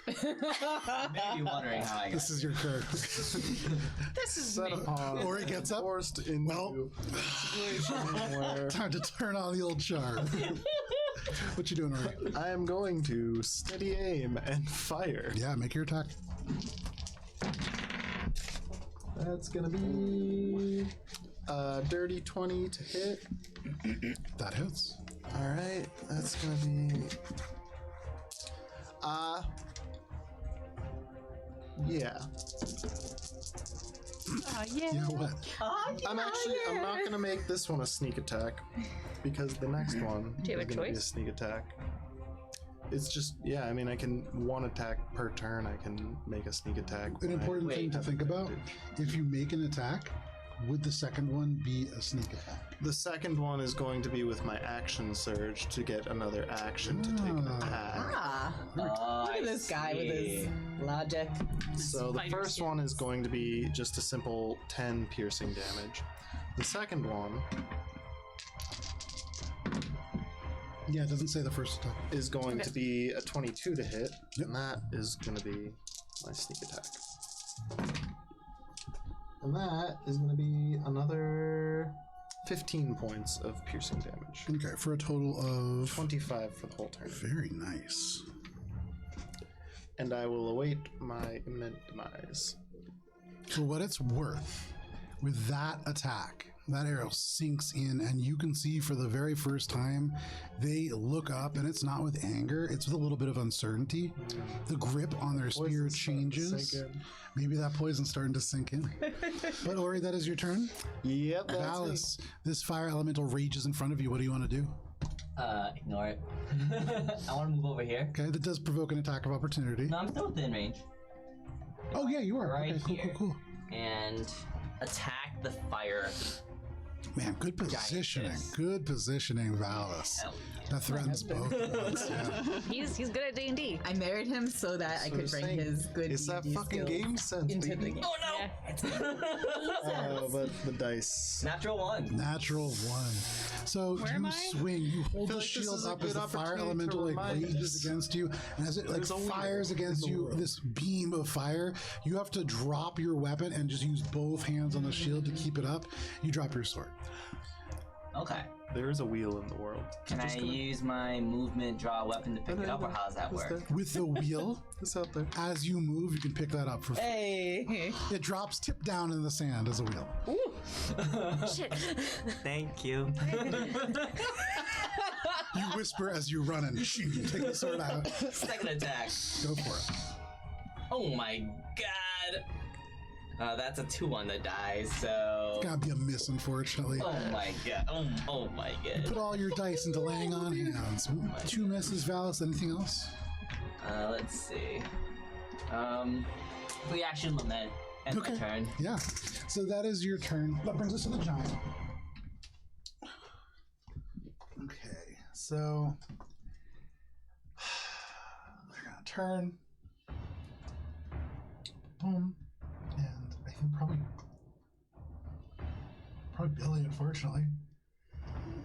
Maybe wondering how I got This is your character. This is Set upon, Ori gets up. forced into a situation where Time to turn on the old charm. What you doing, Ori? I am going to steady aim and fire. Yeah, make your attack. That's gonna be dirty 20 to hit. That hits. All right, that's gonna be. Yeah. Yeah, what? I'm not gonna make this one a sneak attack because the next one Do you is have a gonna be a choice? sneak attack. It's just, yeah, I mean, I can one attack per turn. I can make a sneak attack. An important thing to think about, if you make an attack, would the second one be a sneak attack? The second one is going to be with my action surge to get another action to take an attack. Ah, Oh, look at this guy with his logic. So the Spider first one is skills. going to be just a simple 10 piercing damage. The second one Yeah, it doesn't say the first attack. is going to be a 22 to hit, Yep. and that is going to be my sneak attack. And that is going to be another 15 points of piercing damage. Okay, for a total of 25 for the whole turn. very nice. And I will await my imminent demise. For what it's worth, with that attack, that arrow sinks in, and you can see for the very first time they look up, and it's not with anger, it's with a little bit of uncertainty. The grip on their spear Poison's starting to changes. sink in. Maybe that poison's starting to sink in. But Ori, that is your turn. Yep, that's me. Alice, this fire elemental rages in front of you. What do you want to do? Ignore it. I want to move over here. Okay, that does provoke an attack of opportunity. No, I'm still within range. Oh yeah, you are. Right Okay, cool, here. cool. And attack the fire. Man, good positioning. Giantess. Good positioning, Valis. Hell yeah. That threatens both of us. Yeah. He's good at D&D. I married him so that I So could to bring say, his good it's that D&D fucking skills game sense, into the baby. game. Oh no! Oh, but the dice. Natural one. Natural one. So Where am you I? swing, you hold feel the like this shield is a up as good the fire opportunity to elemental like remind rages us against you, and as it like there's a wheel fires in against the you, world. this beam of fire, you have to drop your weapon and just use both hands on the shield to keep it up. You drop your sword. Okay. There is a wheel in the world. Can I use my movement, draw a weapon to pick it up, or how does that work? With the wheel, It's out there. as you move, you can pick that up for free. Hey. It drops tip down in the sand as a wheel. Shit. Thank you. You whisper as you run and you take the sword out. Second attack. Go for it. Oh my god. That's a 2 on the die, so. Gotta be a miss, unfortunately. Oh my god. Oh my god. Put all your dice into laying on hands. 2 misses, Valis. Anything else? Let's see. Reaction lament. End Okay. my turn. Yeah. So that is your turn. That brings us to the giant. Okay. So they're gonna turn. Boom. And I think probably Billy, unfortunately.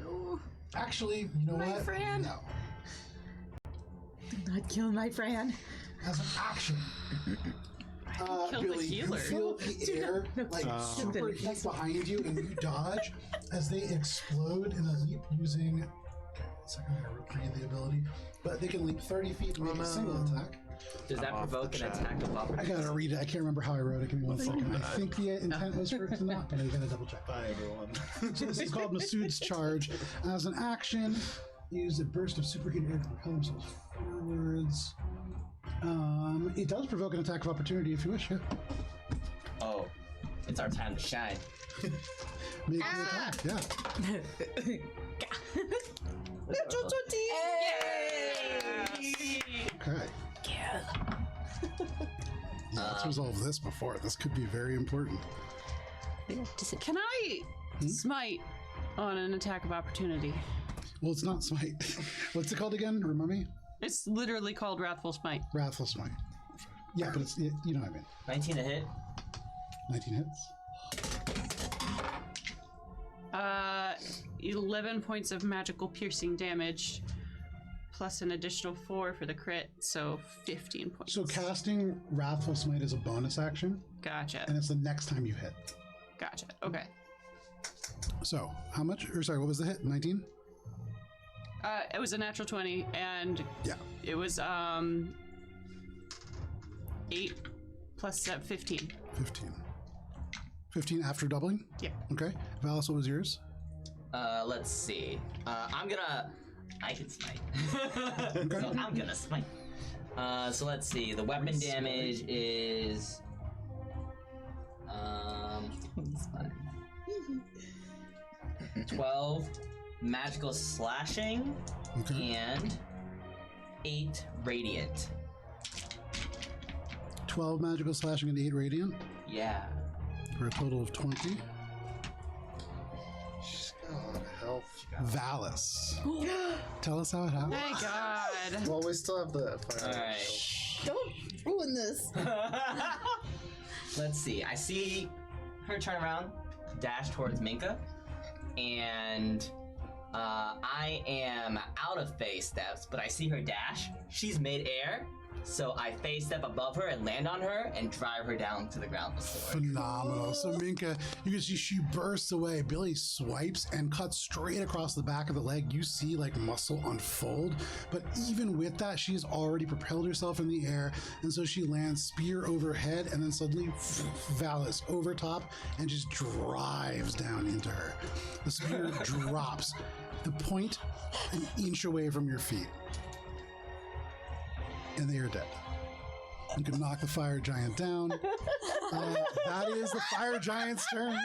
No. Actually, you know My what? friend. No. Do not kill my friend. As an action. Kill the Billy, you healer. feel the air like super heat behind you, and you dodge as they explode in a leap using. Second, I gotta read the ability, but they can leap 30 feet and make a single attack. Does that I'm off provoke the an chat. attack of I opportunity? gotta read it. I can't remember how I wrote it. Give me 1 second. I think the intent was for it to not, but I gotta double check. Bye, everyone. So this is called Masood's Charge. As an action, use a burst of superheated air to propel themselves forwards. It does provoke an attack of opportunity if you wish. Yeah. Oh, it's our time to shine. Make an attack. Yeah. Natural 20. Okay. Let's resolve this before. This could be very important. Can I smite on an attack of opportunity? Well, it's not smite. What's it called again? Remind me. It's literally called Wrathful Smite. Wrathful smite. Yeah, but it's you know what I mean. 19 to hit. 19 hits. 11 points of magical piercing damage, plus an additional 4 for the crit, so 15 points. So casting Wrathful Smite is a bonus action, Gotcha. and it's the next time you hit. Gotcha. Okay. So how much? Or sorry, what was the hit? 19. It was a natural 20, and Yeah. it was 8 plus 15. 15. 15 after doubling. Yeah. Okay. Valis, what was yours? Let's see. I can smite. So I'm gonna smite. So let's see. The weapon damage is 12 magical slashing Okay. and 8 radiant. 12 magical slashing and 8 radiant Yeah. for a total of 20. She's got a lot of health. Valis. Tell us how it happened. Thank God. Well, we still have the fire. Alright. Don't ruin this. Let's see. I see her turn around, dash towards Minka, and I am out of phase steps, but I see her dash. She's mid-air, so I phase step above her and land on her and drive her down to the ground with the sword. Phenomenal. So Minka, you can see she bursts away. Billy swipes and cuts straight across the back of the leg. You see like muscle unfold, but even with that, she has already propelled herself in the air, and so she lands spear overhead, and then suddenly Valis over top and just drives down into her. The spear drops, the point an inch away from your feet, and they are dead. You can knock the fire giant down. That is the fire giant's turn.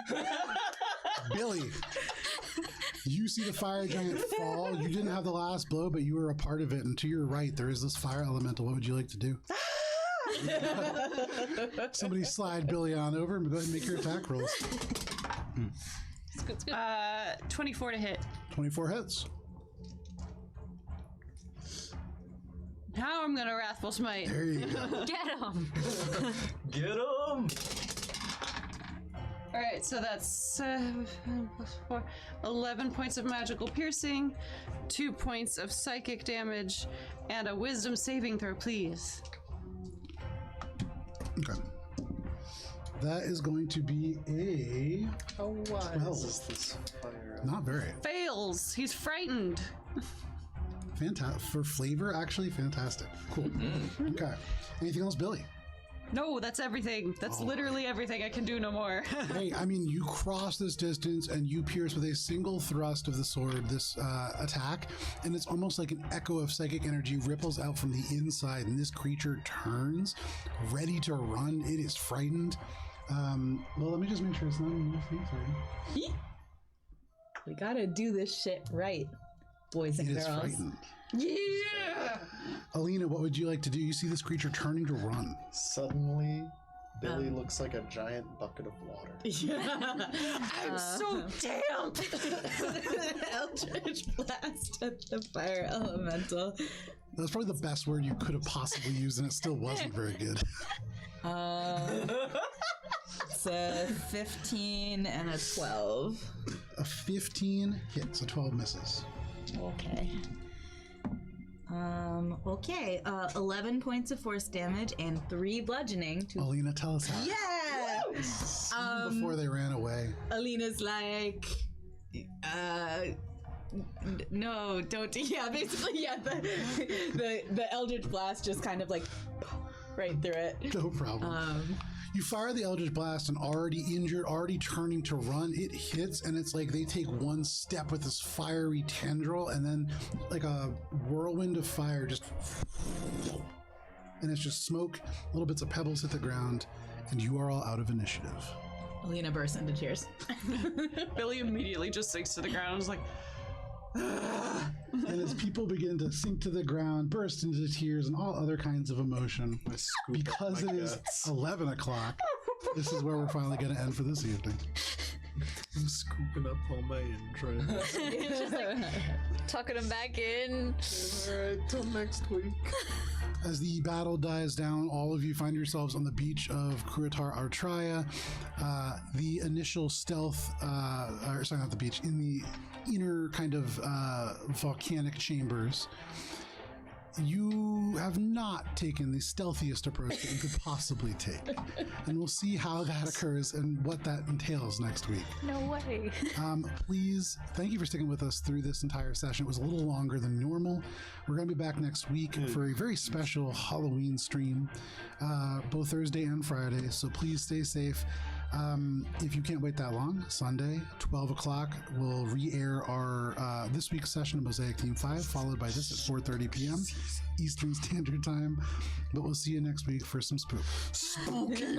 Billy, you see the fire giant fall. You didn't have the last blow, but you were a part of it. And to your right, there is this fire elemental. What would you like to do? Somebody slide Billy on over and go ahead and make your attack rolls. 24 to hit. 24 hits. Now I'm gonna Wrathful Smite. There you go. Get him. Get him! All right, so that's 4, 11 points of magical piercing, 2 points of psychic damage, and a wisdom saving throw, please. Okay. That is going to be a How wide 12. is this fire? Not very. Fails. He's frightened. Fantastic. For flavor, actually, fantastic. Cool. Okay. Anything else, Billy? No, that's everything. That's literally everything. I can do no more. Hey, I mean, you cross this distance and you pierce with a single thrust of the sword this attack, and it's almost like an echo of psychic energy ripples out from the inside, and this creature turns, ready to run. It is frightened. Well, let me just make sure it's not in your feet. We gotta do this shit right, boys and It is girls. frightened. Yeah. Alina, what would you like to do? You see this creature turning to run. Suddenly, Billy looks like a giant bucket of water. Yeah. I'm so damp. Eldritch blast at the fire elemental. That's probably the best word you could have possibly used, and it still wasn't very good. It's a 15 and a 12. A 15 hits, a 12 misses. Okay. Okay. 11 points of force damage and 3 bludgeoning. Alina, tell us how. Yeah. Before they ran away. Alina's like, no, don't. Yeah, basically, yeah. The Eldritch blast just kind of like right through it. No problem. You fire the Eldritch Blast, and already injured, already turning to run, it hits, and it's like they take one step with this fiery tendril, and then like a whirlwind of fire just... And it's just smoke, little bits of pebbles hit the ground, and you are all out of initiative. Alina bursts into tears. Billy immediately just sinks to the ground and is like, And as people begin to sink to the ground, burst into tears, and all other kinds of emotion, because it is 11 o'clock, this is where we're finally going to end for this evening. I'm scooping up all my entrails. Just like tucking him back in. Alright, till next week. As the battle dies down, all of you find yourselves on the beach of Kuritar Artraya. The initial stealth, or sorry, not the beach, in the inner kind of volcanic chambers. You have not taken the stealthiest approach that you could possibly take. And we'll see how that occurs and what that entails next week. No way. Please, thank you for sticking with us through this entire session. It was a little longer than normal. We're going to be back next week for a very special Halloween stream, both Thursday and Friday. So please stay safe. If you can't wait that long, Sunday, 12 o'clock, we'll re-air our this week's session of Mosaic Team 5, followed by this at 4:30 p.m. Eastern Standard Time. But we'll see you next week for some spook. Spooky.